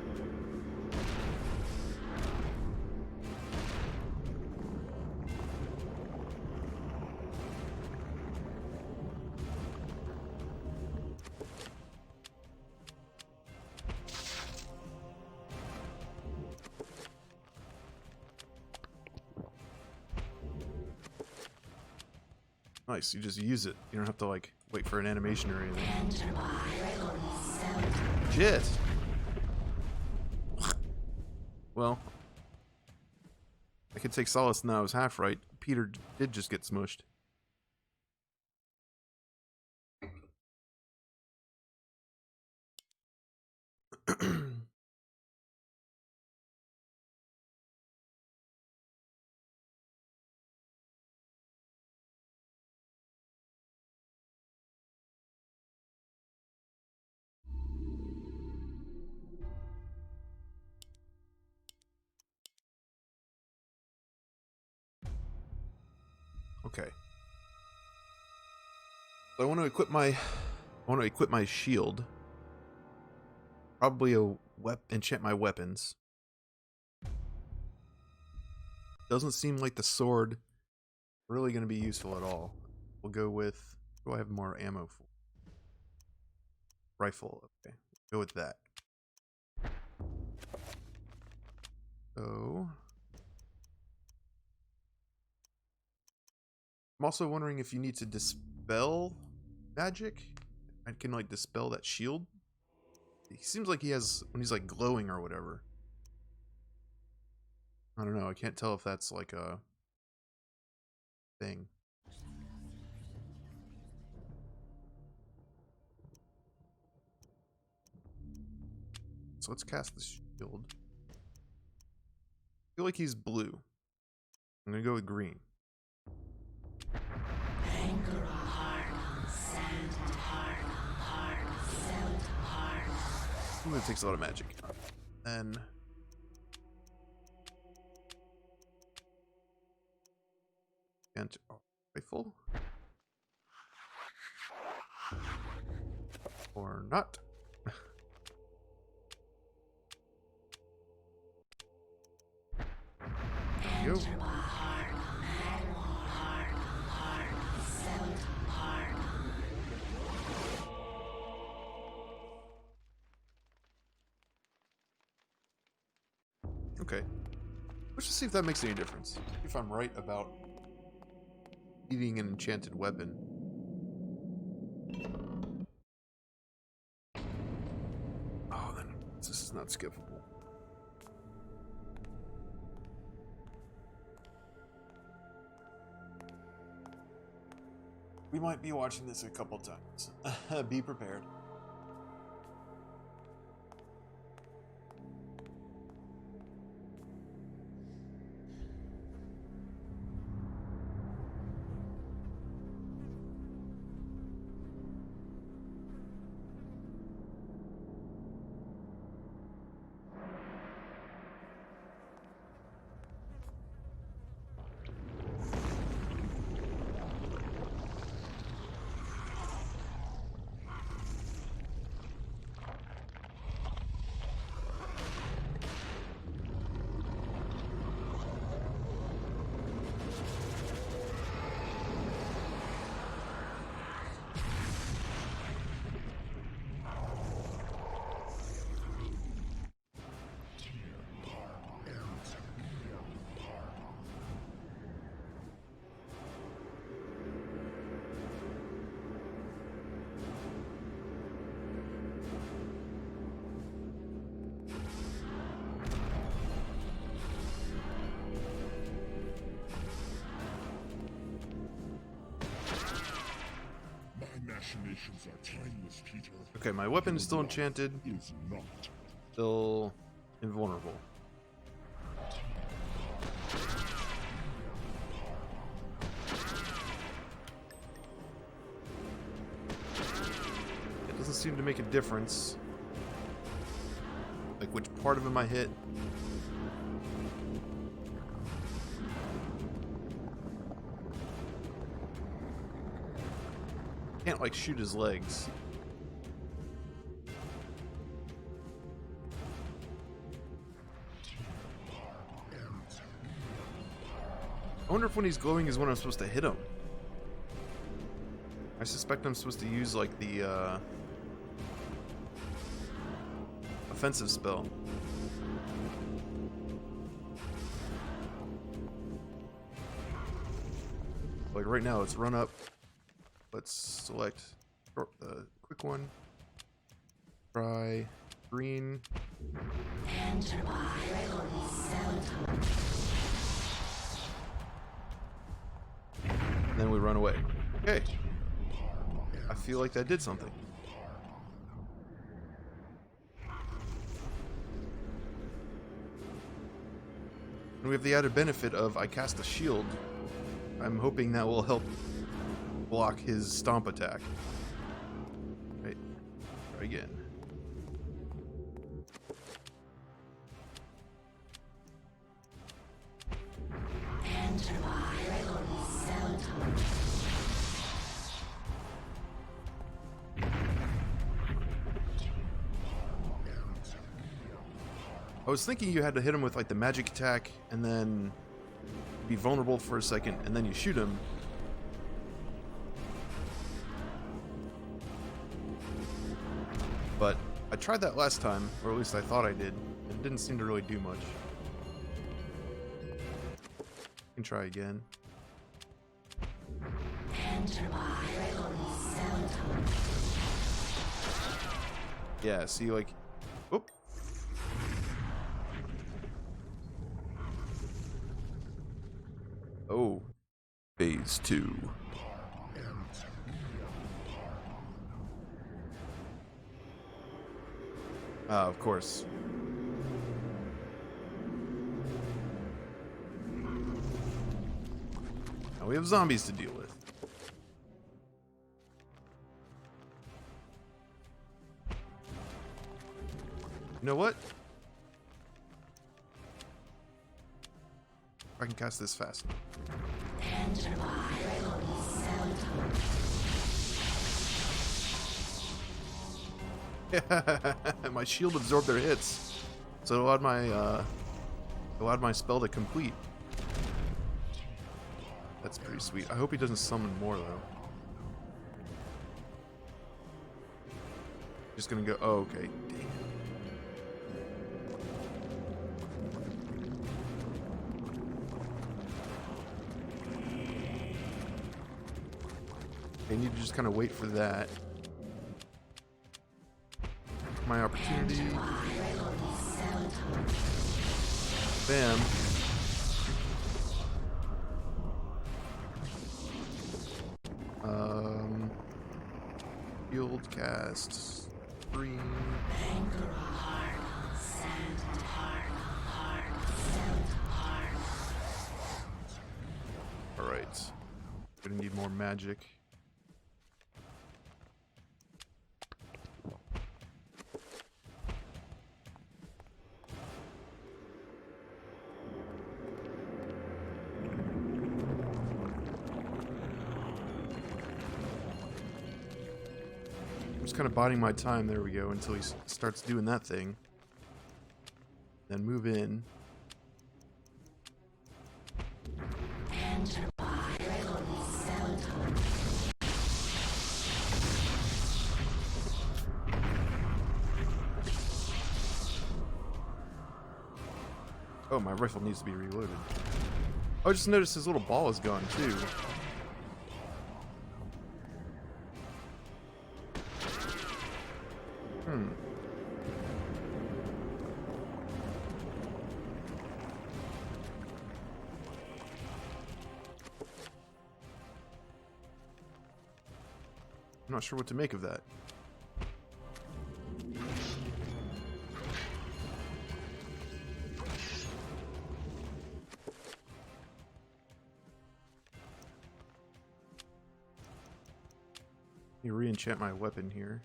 Nice, you just use it. You don't have to, like, wait for an animation or anything. Shit! Well, I could take solace now. I was half right. Peter did just get smushed. Okay. So I want to equip my shield. Probably enchant my weapons. Doesn't seem like the sword really going to be useful at all. We'll go with, what do I have more ammo for? Rifle. Okay. Go with that. So I'm also wondering if you need to dispel magic. I can, like, dispel that shield. He seems like he has, when he's, like, glowing or whatever. I don't know. I can't tell if that's, like, a thing. So let's cast the shield. I feel like he's blue. I'm gonna go with green. Ooh, it takes a lot of magic. Then and rifle or not. Go. Okay. Let's just see if that makes any difference. If I'm right about needing an enchanted weapon. Oh, then this is not skippable. We might be watching this a couple times. Be prepared. machinations are timeless, Peter. Okay, my weapon is still Your enchanted. life is not. Still invulnerable. It doesn't seem to make a difference. Like which part of him I hit. Can't like shoot his legs. I wonder if when he's glowing is when I'm supposed to hit him. I suspect I'm supposed to use like the offensive spell. Like right now, it's run up. Let's select the quick one. Try green. And then we run away. Okay. I feel like that did something. And we have the added benefit of I cast a shield. I'm hoping that will help block his stomp attack. Right. Try again. I was thinking you had to hit him with like the magic attack and then be vulnerable for a second and then you shoot him. But I tried that last time, or at least I thought I did. It didn't seem to really do much. I can try again. Yeah, see, like, whoop. Oh, phase 2. Ah, of course. Now we have zombies to deal with. You know what? I can cast this fast. My shield absorbed their hits, so it allowed my spell to complete. That's pretty sweet. I hope he doesn't summon more though. Just gonna go. Oh, okay. Dang. I need to just kind of wait for that. My opportunity. Bam. Field cast. Green. Alright. Gonna need more magic. Just kind of biding my time, there we go, until he starts doing that thing. Then move in. Oh, my rifle needs to be reloaded. Oh, I just noticed his little ball is gone too. I'm not sure what to make of that. Let me re-enchant my weapon here.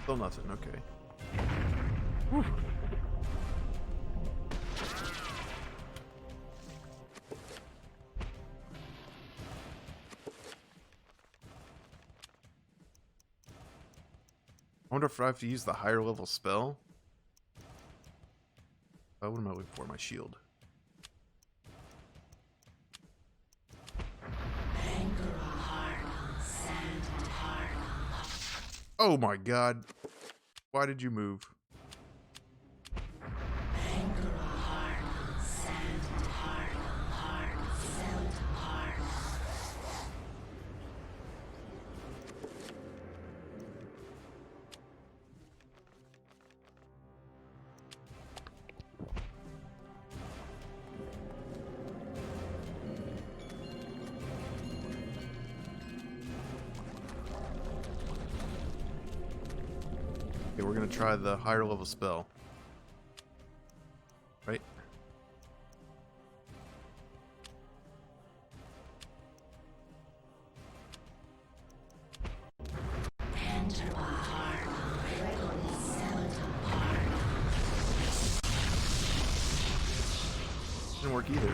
Still nothing, okay. Whew. I wonder if I have to use the higher level spell. What am I looking for? My shield. Oh my god. Why did you move? Okay, we're gonna try the higher level spell. Right? Didn't work either.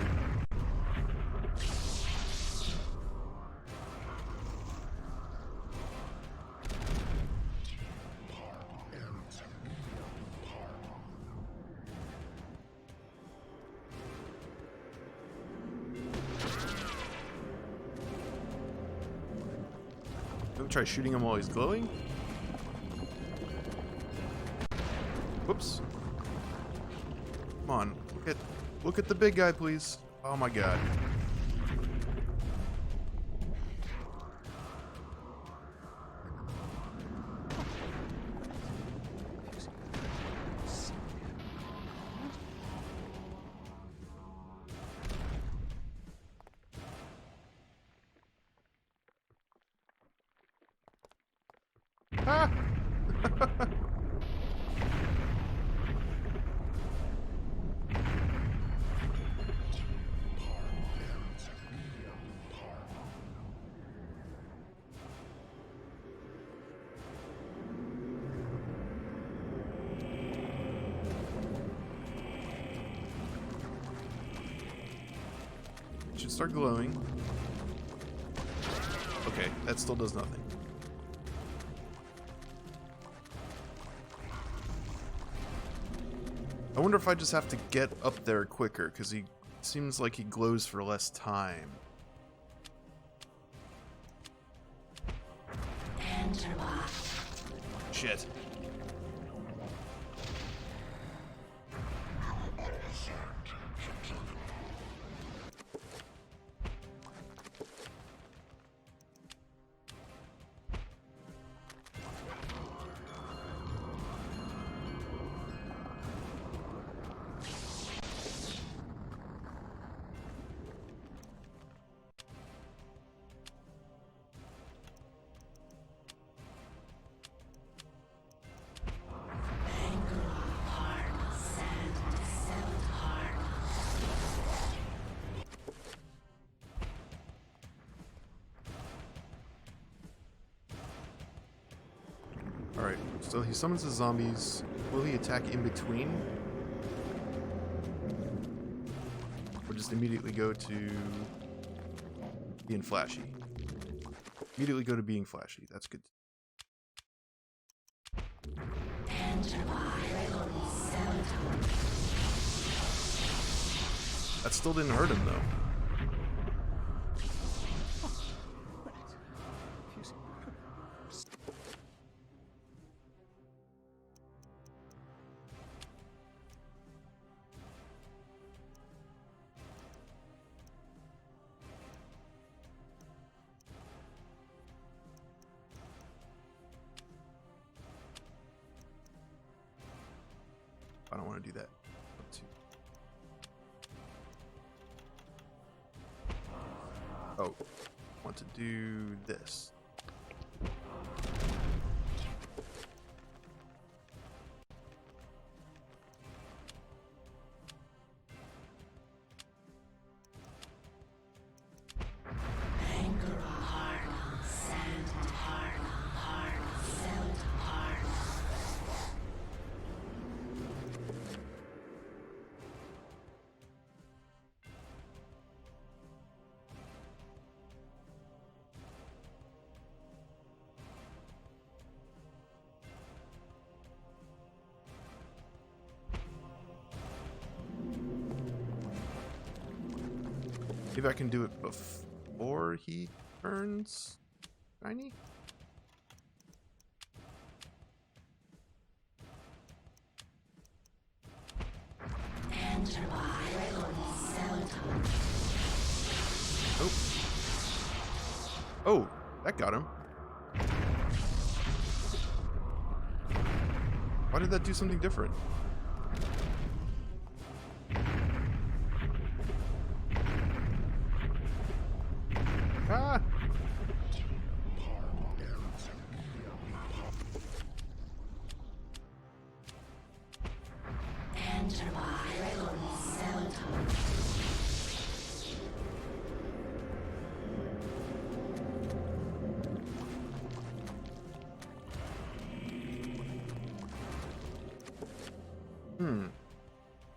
Let me try shooting him while he's glowing. Whoops. Come on, look at the big guy, please. Oh my god. Ah! Should start glowing. Okay, that still does nothing. I wonder if I just have to get up there quicker, because he seems like he glows for less time. Shit. Alright, so he summons the zombies. Will he attack in between? Or just immediately go to being flashy? Immediately go to being flashy. That's good. That still didn't hurt him, though. I don't want to do that. want to. Oh, I want to do this. Maybe I can do it before he turns shiny? Oh. Oh, that got him. Why did that do something different? Ah!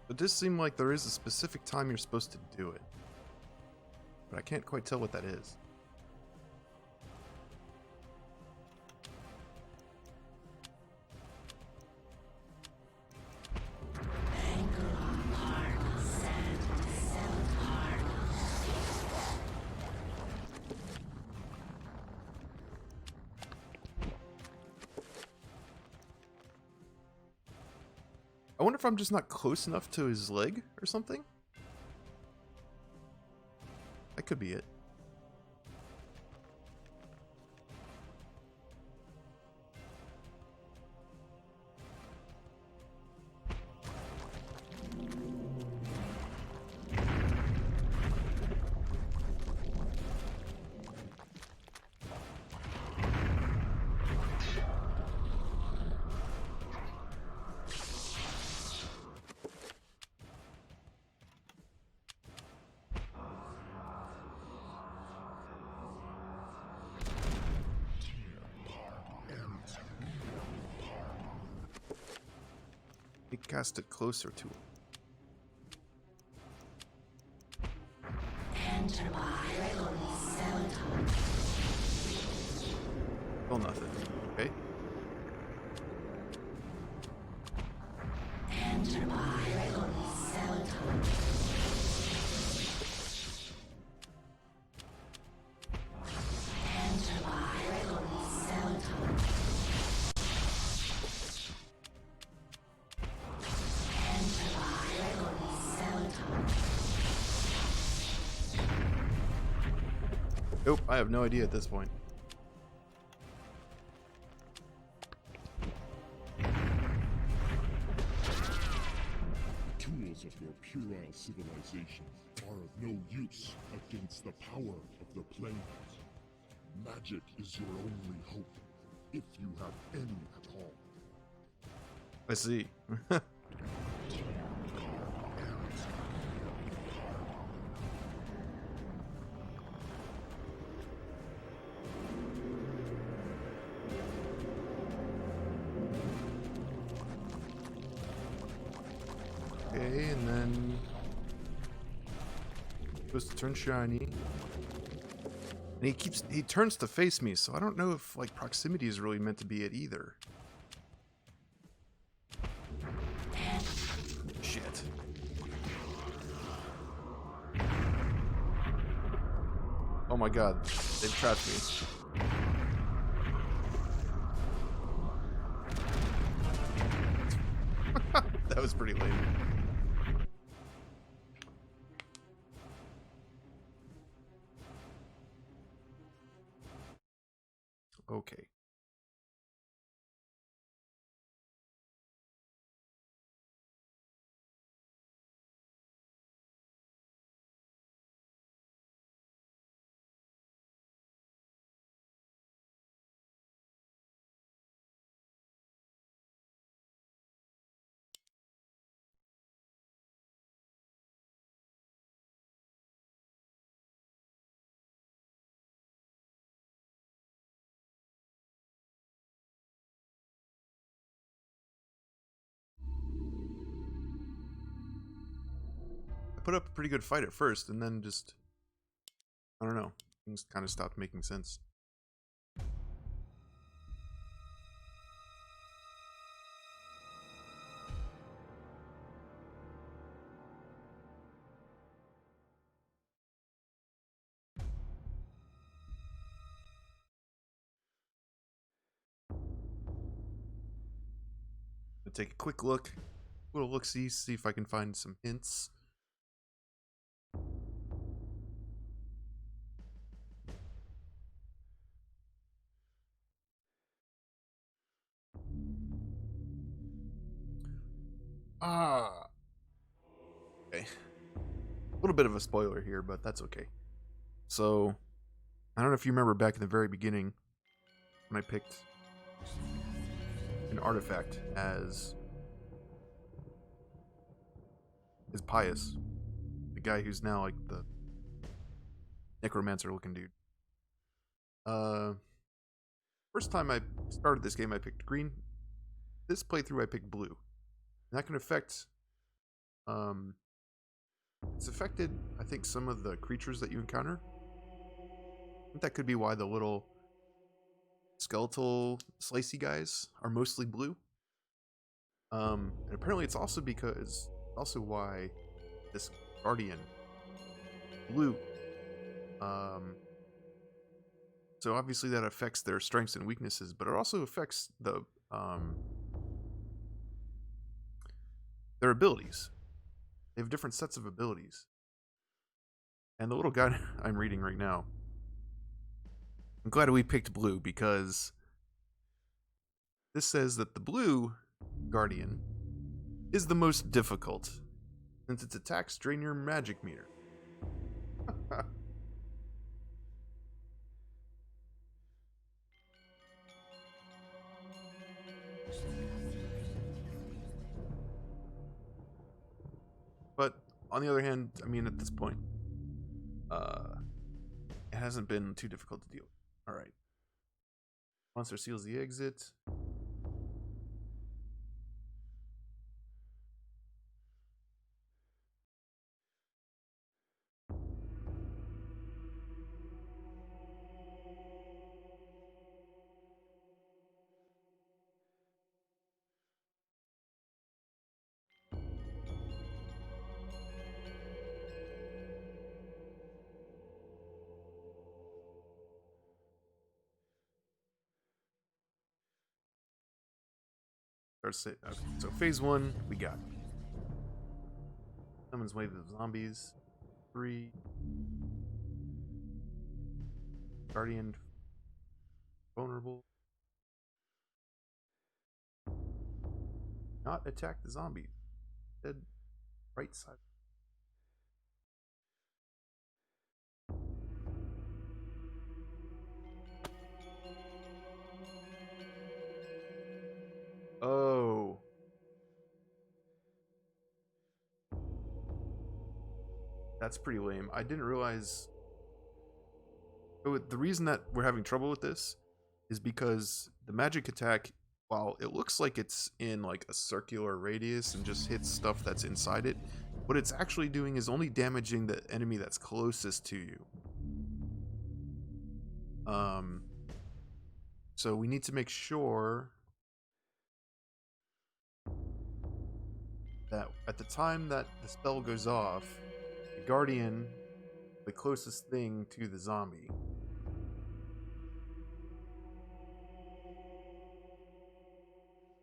It does seem like there is a specific time you're supposed to do it, but I can't quite tell what that is. I wonder if I'm just not close enough to his leg or something? That could be it. He cast it closer to him. Still nothing. Okay. Nope, I have no idea at this point. Tools of your puerile civilization are of no use against the power of the planet. Magic is your only hope, if you have any at all. I see. Okay, and then supposed to turn shiny. And he turns to face me, so I don't know if like proximity is really meant to be it either. Shit. Oh my god, they've trapped me. That was pretty lame. Okay. put up a pretty good fight at first, and then just, I don't know, things kind of stopped making sense. I'll take a quick look, little look-see, see if I can find some hints. Okay. A little bit of a spoiler here, but that's okay. So, I don't know if you remember back in the very beginning when I picked an artifact as Pious, the guy who's now like the necromancer looking dude. First time I started this game I picked green. This playthrough I picked blue. And that can affect it's affected, I think, some of the creatures that you encounter. I think that could be why the little skeletal slicey guys are mostly blue. And apparently it's also why this guardian blue. So obviously that affects their strengths and weaknesses, but it also affects the their abilities. They have different sets of abilities. And the little guide I'm reading right now, I'm glad we picked blue because this says that the blue guardian is the most difficult since its attacks drain your magic meter. But on the other hand, I mean, at this point, it hasn't been too difficult to deal with. All right. Monster seals the exit. Okay, so phase 1, we got summons wave of zombies. 3. Guardian vulnerable. Not attack the zombie. Dead right side. Oh. That's pretty lame. I didn't realize. Oh, the reason that we're having trouble with this is because the magic attack, while it looks like it's in like a circular radius and just hits stuff that's inside it, what it's actually doing is only damaging the enemy that's closest to you. So we need to make sure that at the time that the spell goes off, the guardian, the closest thing to the zombie,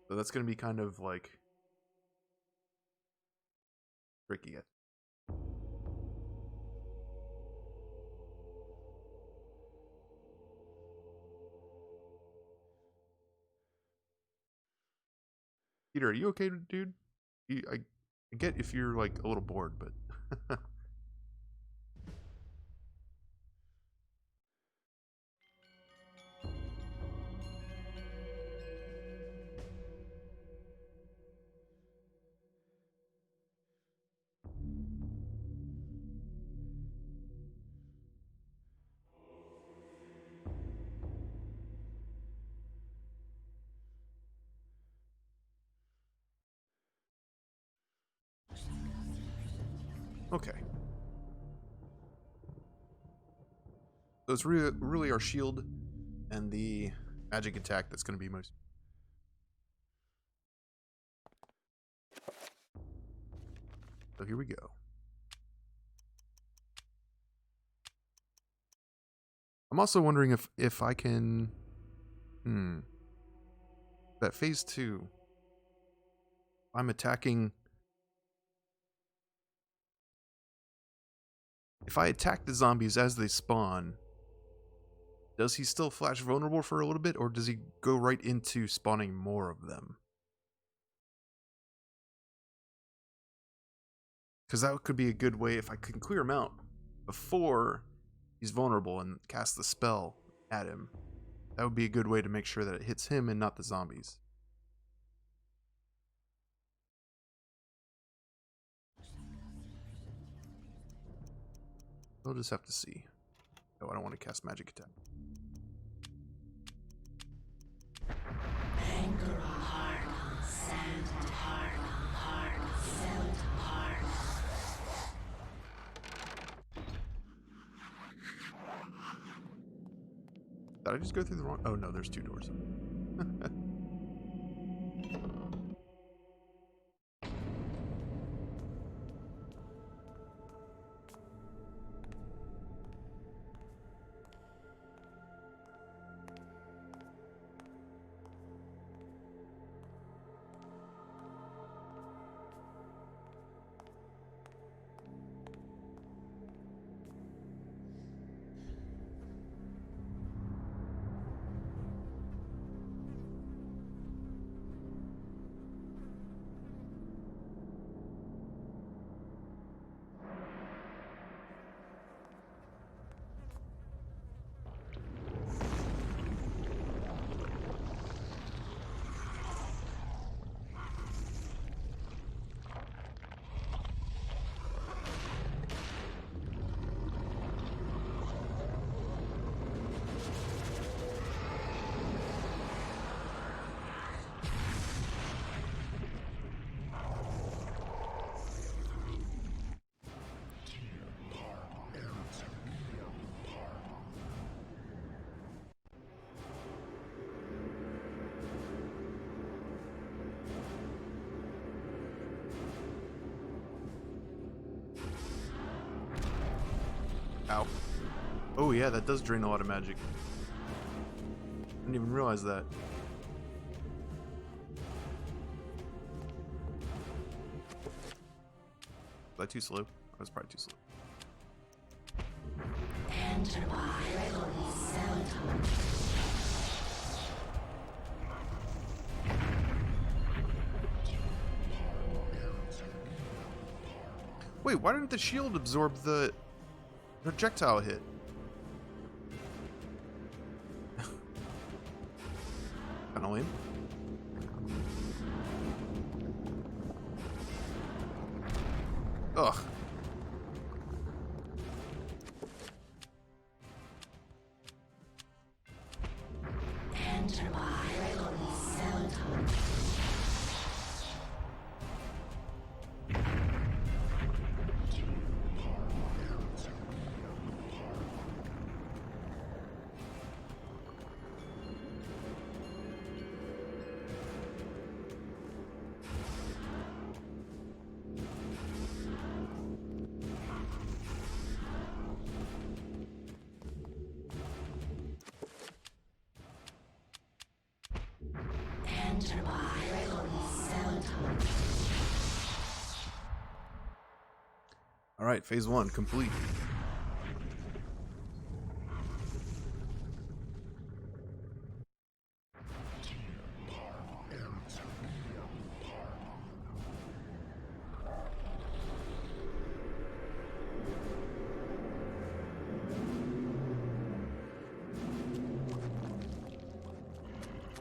so that's going to be kind of like tricky. Peter, are you okay, dude? I get if you're like a little bored, but Okay. So it's really our shield and the magic attack that's going to be most. So here we go. I'm also wondering if I can... That phase 2. I'm attacking... If I attack the zombies as they spawn, does he still flash vulnerable for a little bit, or does he go right into spawning more of them? Because that could be a good way if I can clear him out before he's vulnerable and cast the spell at him. That would be a good way to make sure that it hits him and not the zombies. We'll just have to see. Oh, I don't want to cast magic attack. Anchor hard on sand, hard on felt hard. Did I just go through the wrong... Oh no, there's 2 doors. Ow. Oh yeah, that does drain a lot of magic. Didn't even realize that. Was I too slow? I was probably too slow. Enter by regularly seldom. Wait, why didn't the shield absorb the projectile hit? Kinda lame. Ugh. Enter by regularly seldom. Enter by regularly seldom. Alright, phase 1 complete.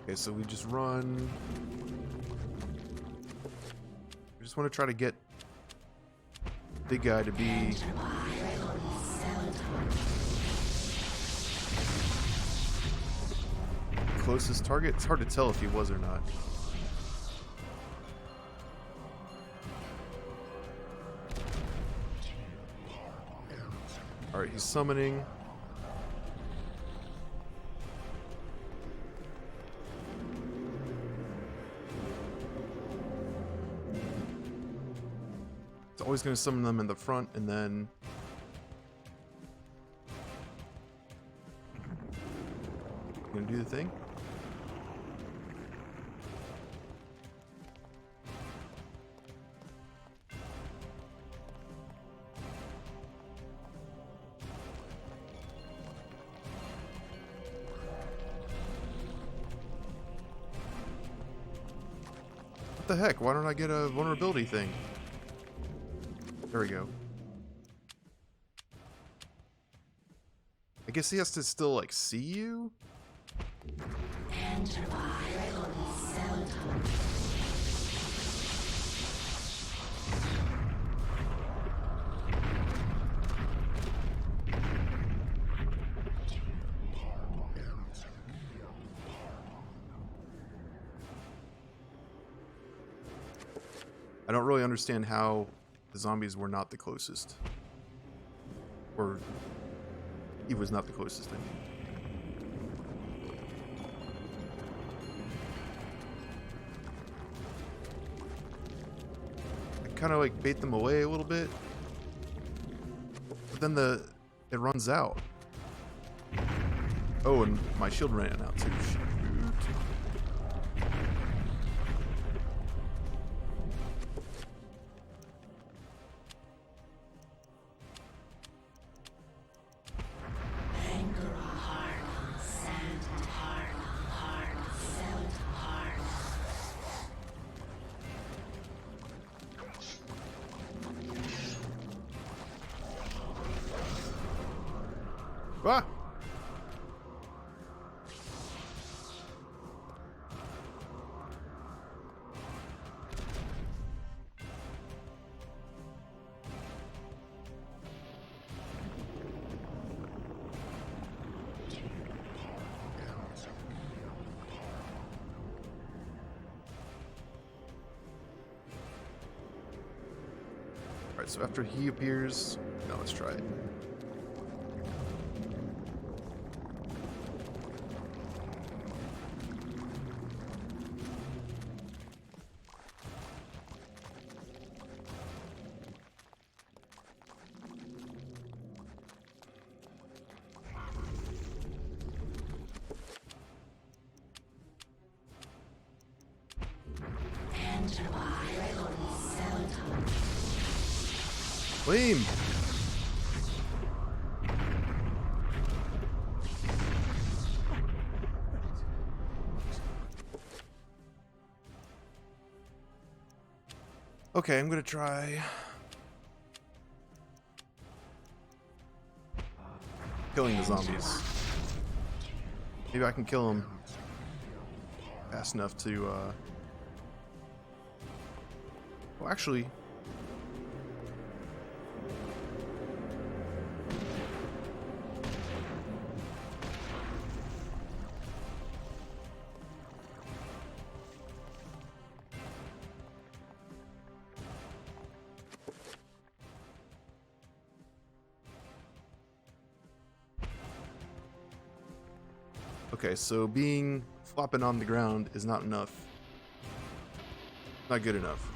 Okay, so we just run. We just want to try to get big guy to be closest target. It's hard to tell if he was or not. Alright, he's summoning. It's always going to summon them in the front and then... Gonna do the thing? What the heck? Why don't I get a vulnerability thing? There we go. I guess he has to still, like, see you? Enter by seldom. I don't really understand how the zombies were not the closest. Or he was not the closest, I mean. Kind of like bait them away a little bit, but then it runs out. Oh, and my shield ran out too. Shoot. Ah! Alright, so after he appears, now let's try it. Flame! Okay, I'm gonna try killing the zombies. Maybe I can kill them fast enough to well, actually, okay, so flopping on the ground is not enough. Not good enough.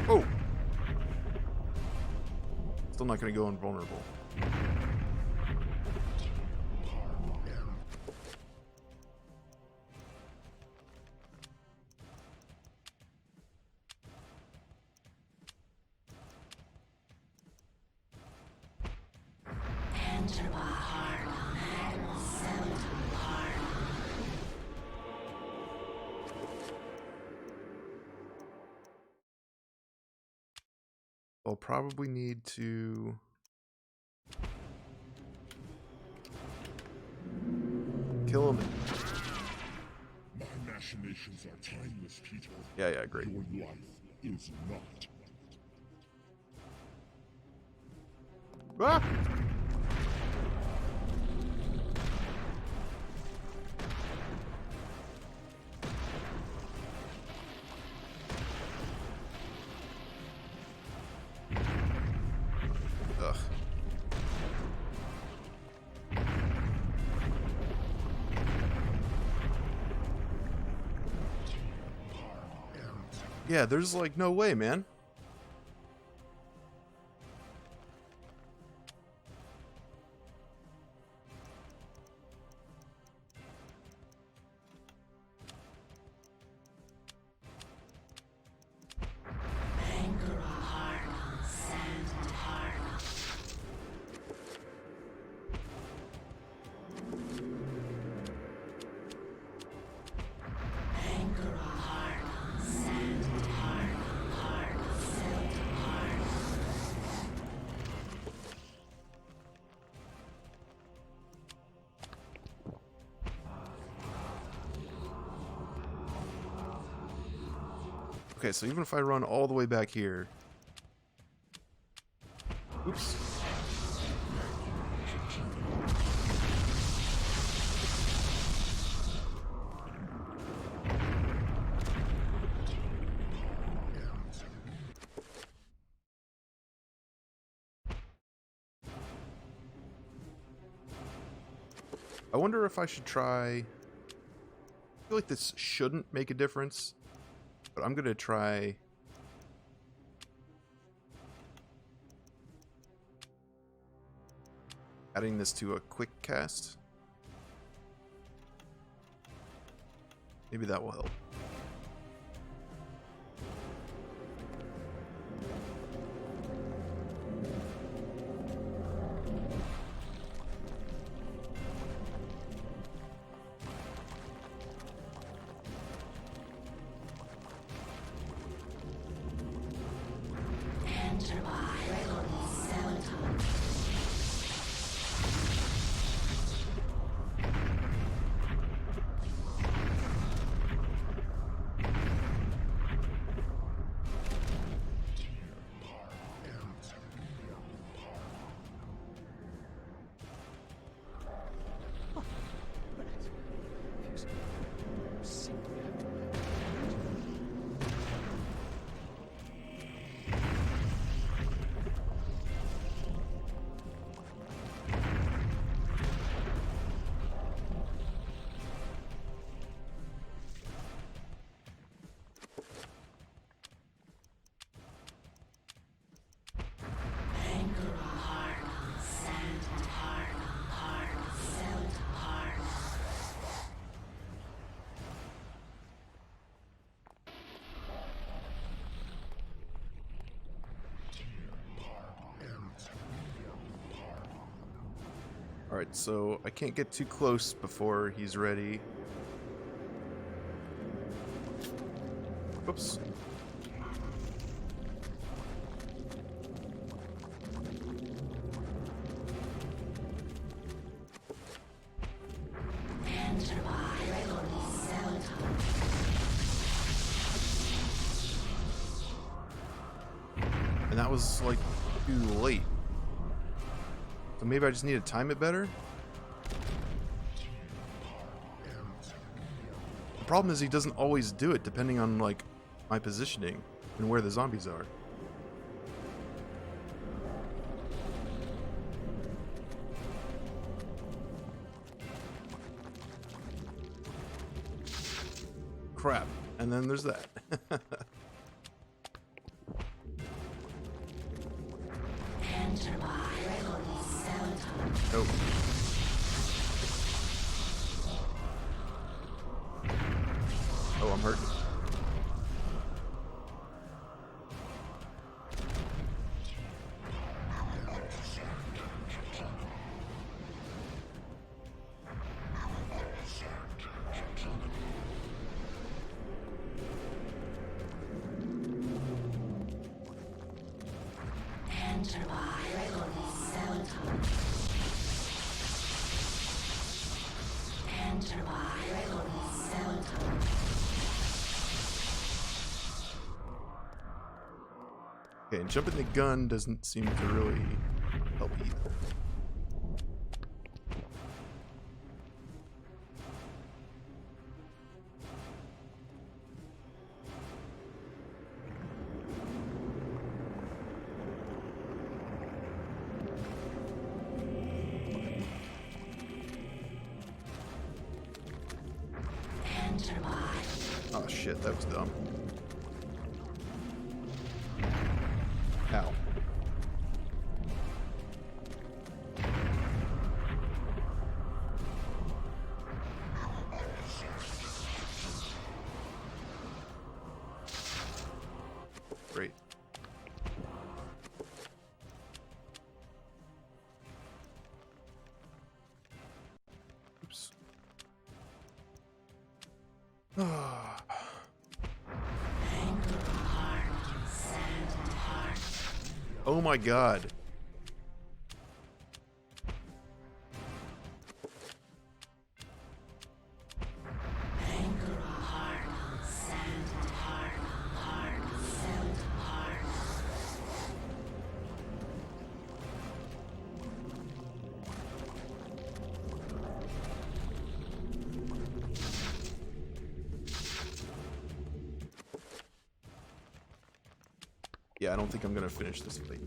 Oh! Still not gonna go invulnerable. I'll probably need to kill him. My machinations are timeless, Peter. Yeah, great. Your life is not. Ah! Yeah, there's like no way, man. Okay, so even if I run all the way back here... Oops. I wonder if I should try... I feel like this shouldn't make a difference, but I'm gonna try... adding this to a quick cast. Maybe that will help. Alright, so I can't get too close before he's ready. Whoops. And that was like too late. So maybe I just need to time it better? The problem is he doesn't always do it depending on like my positioning and where the zombies are. Crap. And then there's that. Nope. Oh, I'm hurt. Okay, and jumping the gun doesn't seem to really help either. Oh shit, that was dumb. Great. Oops. Oh my god. Yeah, I don't think I'm gonna finish this fight.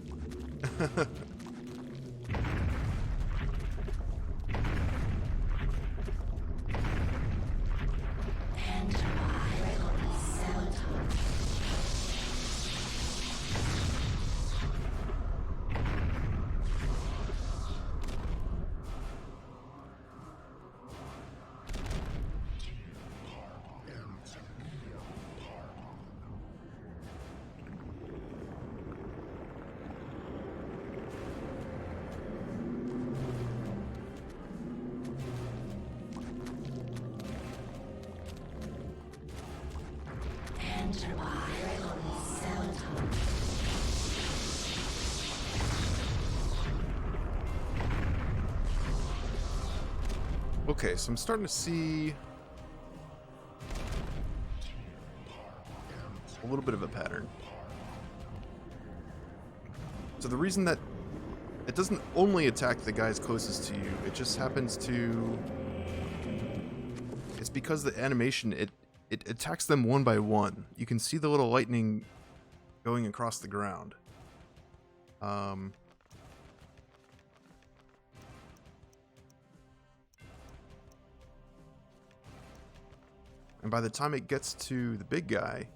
Okay, so I'm starting to see a little bit of a pattern. So the reason that it doesn't only attack the guys closest to you, it just happens to... It's because the animation, it attacks them one by one. You can see the little lightning going across the ground. And by the time it gets to the big guy,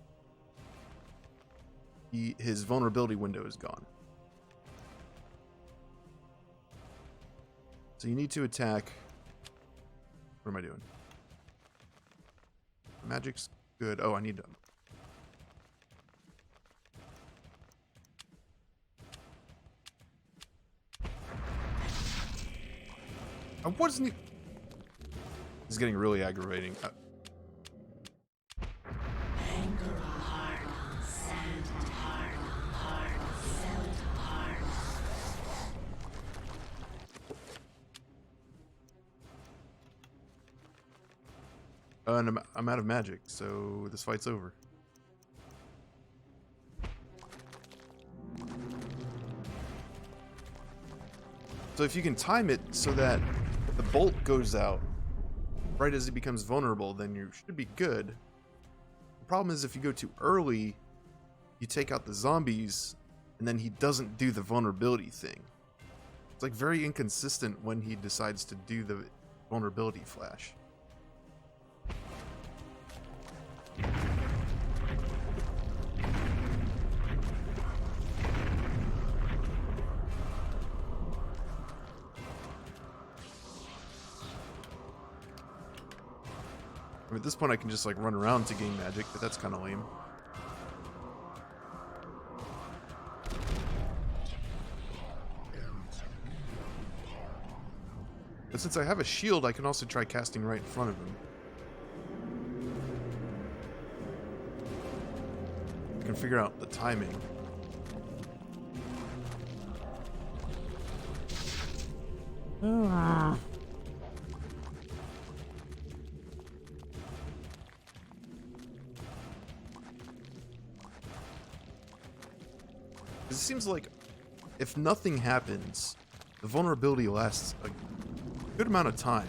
his vulnerability window is gone. So you need to attack... What am I doing? Magic's good. Oh, I need to... I wasn't... This is getting really aggravating. And I'm out of magic, so this fight's over. So if you can time it so that the bolt goes out right as he becomes vulnerable, then you should be good. The problem is if you go too early, you take out the zombies, and then he doesn't do the vulnerability thing. It's like very inconsistent when he decides to do the vulnerability flash. I mean, at this point I can just like run around to gain magic, but that's kind of lame. But since I have a shield, I can also try casting right in front of him. I can figure out the timing. It seems like if nothing happens, the vulnerability lasts a good amount of time.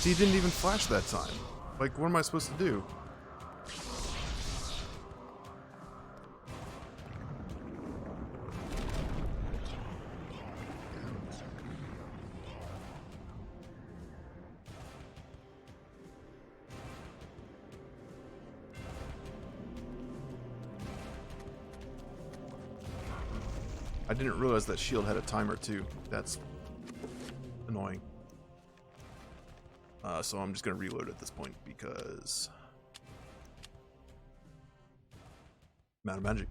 See, he didn't even flash that time. Like, what am I supposed to do? I didn't realize that shield had a timer too. That's annoying. So I'm just gonna reload at this point because I'm out of magic.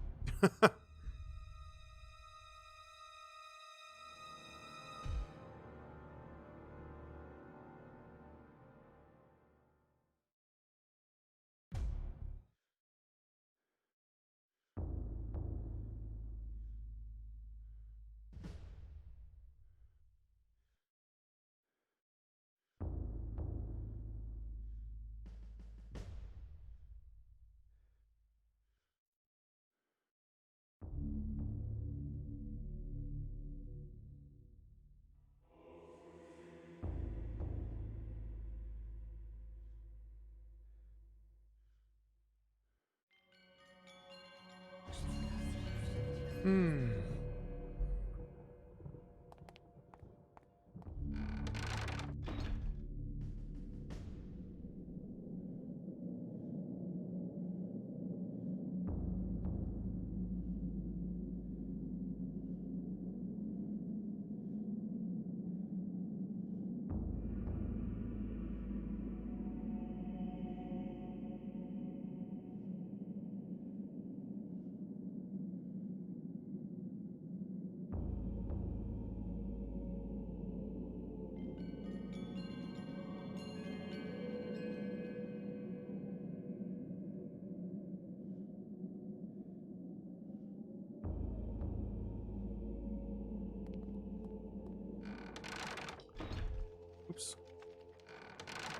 Oops.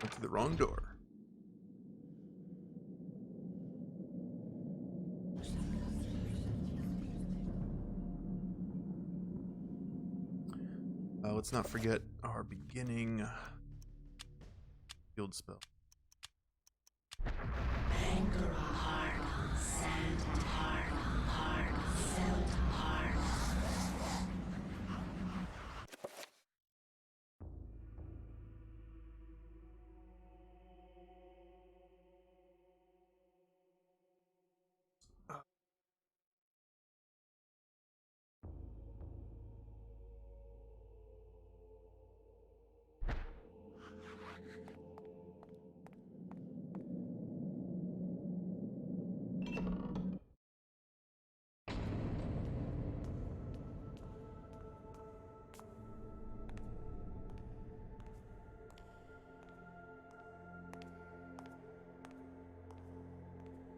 Went to the wrong door. Let's not forget our beginning field spell. Anchor a heart on sand and heart, felt heart.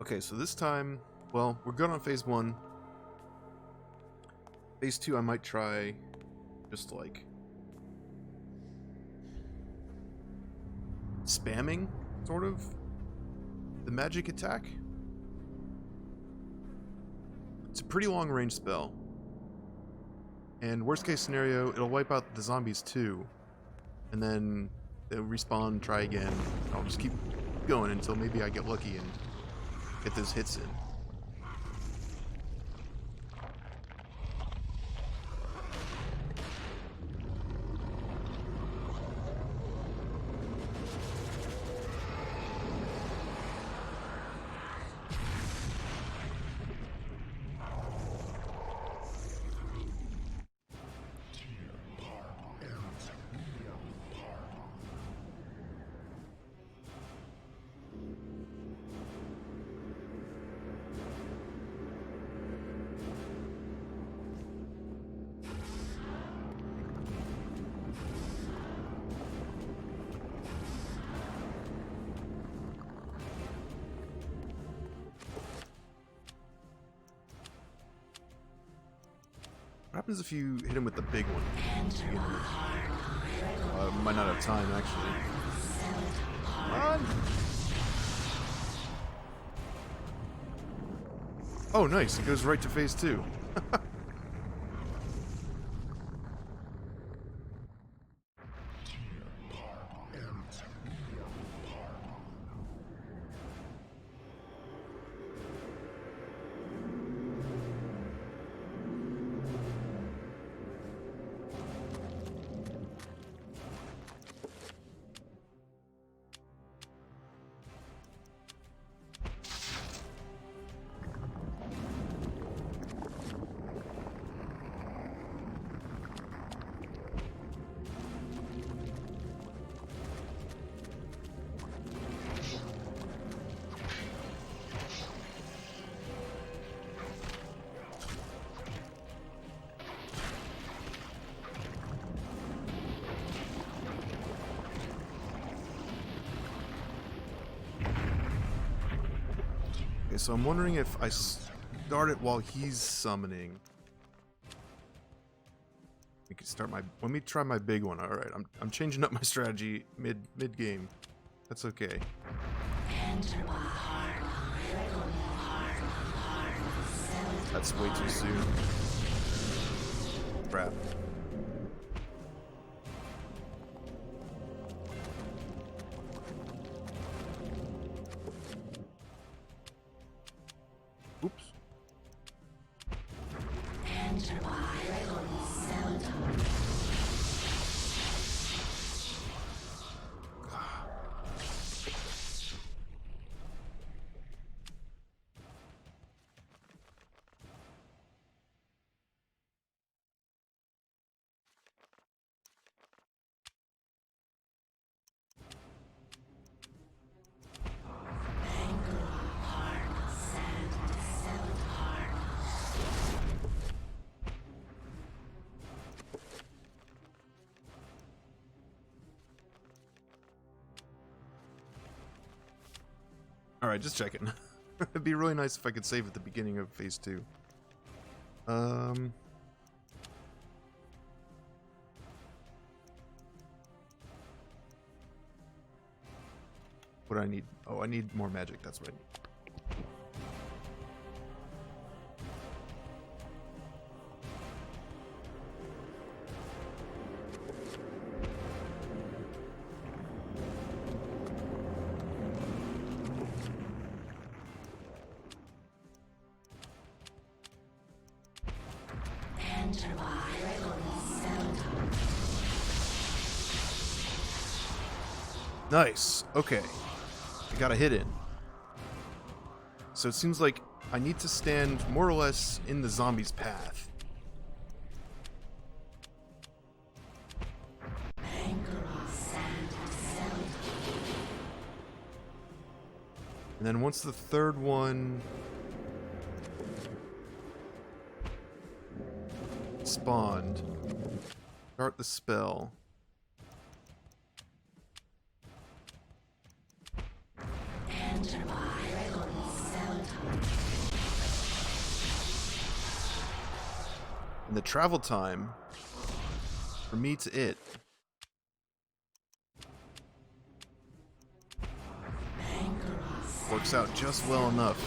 Okay, so this time, well, we're good on phase 1. Phase 2, I might try just like spamming, sort of, the magic attack. It's a pretty long range spell. And worst case scenario, it'll wipe out the zombies too. And then they'll respawn, try again. I'll just keep going until maybe I get lucky and get those hits in. What happens if you hit him with the big one? Might not have time, actually. Run! Oh, nice. It goes right to phase 2. Okay, so I'm wondering if I start it while he's summoning. We can start my. Let me try my big one. All right, I'm changing up my strategy mid game. That's okay. That's way too soon. Crap. Oops. Alright, just checking. It'd be really nice if I could save at the beginning of phase 2. What do I need? Oh, I need more magic. That's what I need. Nice. Okay. I got a hit in. So it seems like I need to stand more or less in the zombie's path. And then once the third one spawned, start the spell. And the travel time from me to it works out just well enough.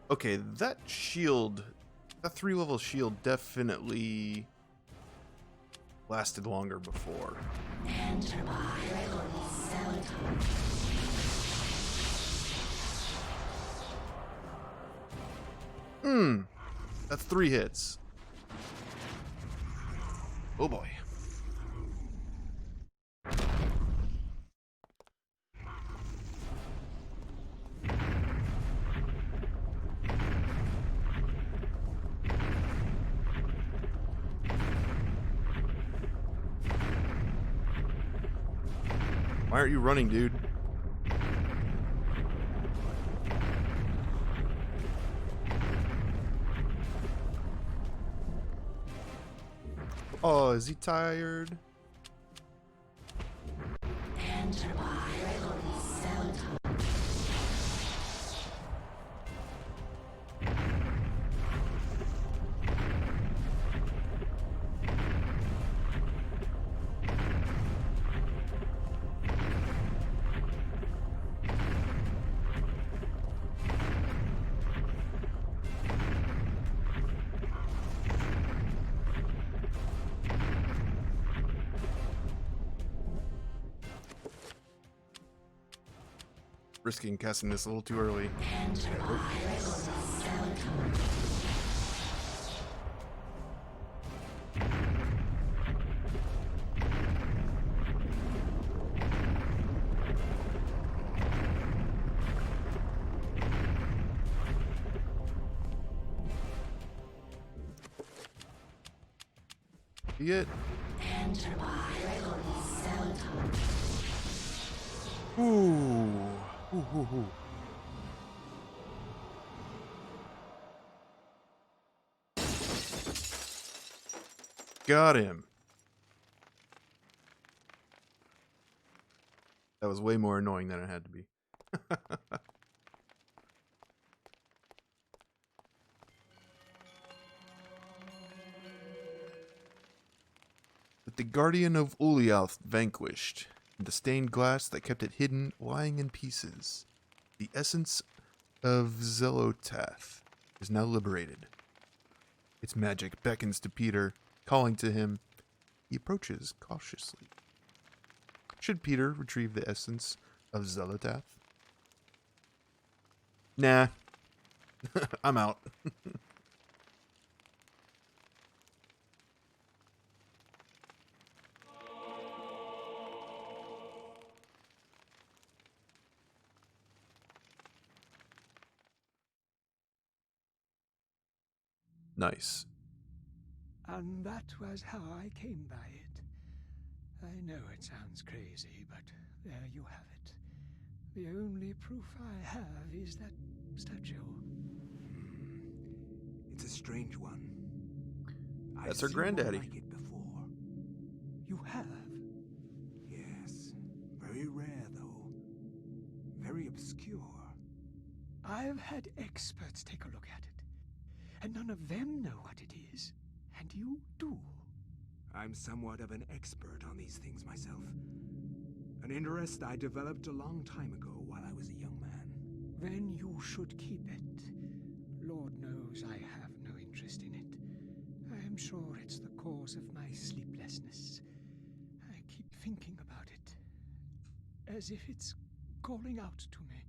Okay, that shield, that 3-level shield definitely lasted longer before. That's 3 hits. Oh boy. Why aren't you running, dude? Oh, is he tired? Risking casting this a little too early. See it? Ooh. Ooh, ooh, ooh. Got him. That was way more annoying than it had to be. With the Guardian of Ulialth vanquished, and the stained glass that kept it hidden lying in pieces, the essence of Zelotath is now liberated. Its magic beckons to Peter, calling to him. He approaches cautiously. Should Peter retrieve the essence of Zelotath? Nah. I'm out. Nice. And that was how I came by it. I know it sounds crazy, but there you have it. The only proof I have is that statue. It's a strange one. That's her I've seen one granddaddy. like it before. You have? Yes. Very rare, though. Very obscure. I've had experts take a look at it, and none of them know what it is. And you do. I'm somewhat of an expert on these things myself. An interest I developed a long time ago while I was a young man. Then you should keep it. Lord knows I have no interest in it. I am sure it's the cause of my sleeplessness. I keep thinking about it, as if it's calling out to me.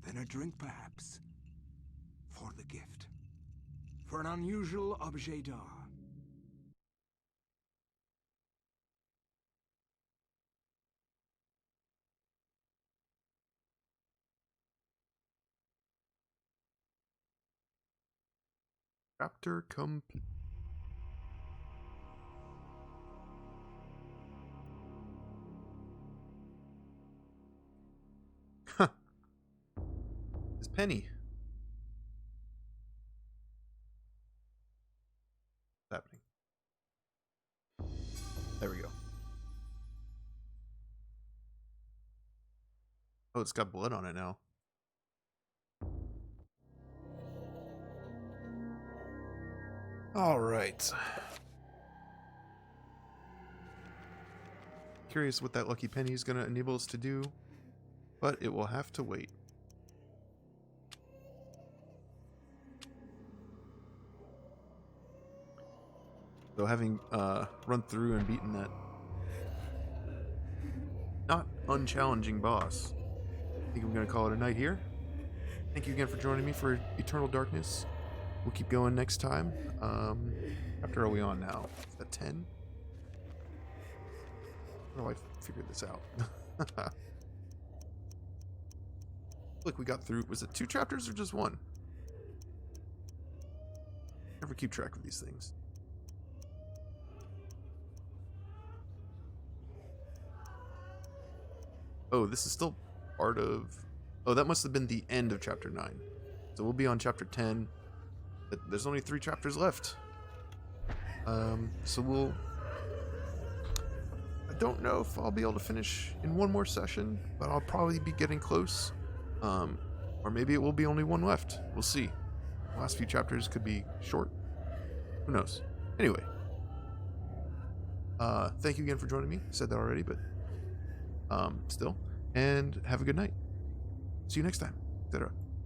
Then a drink, perhaps. For the gift. For an unusual objet d'art. Chapter complete. Huh. It's Penny. What's happening? There we go. Oh, it's got blood on it now. All right. Curious what that lucky penny is going to enable us to do, but it will have to wait. So having run through and beaten that not unchallenging boss, I think I'm going to call it a night here. Thank you again for joining me for Eternal Darkness. We'll keep going next time. Chapter are we on now? Is that 10? How do I figure this out? Look, we got through. Was it 2 chapters or just 1? Never keep track of these things. Oh, this is still part of... Oh, that must have been the end of chapter 9. So we'll be on chapter 10. There's only 3 chapters left. So we'll... I don't know if I'll be able to finish in 1 more session, but I'll probably be getting close. Or maybe it will be only 1 left. We'll see. The last few chapters could be short. Who knows? Anyway. Thank you again for joining me. I said that already, but still. And have a good night. See you next time, etc.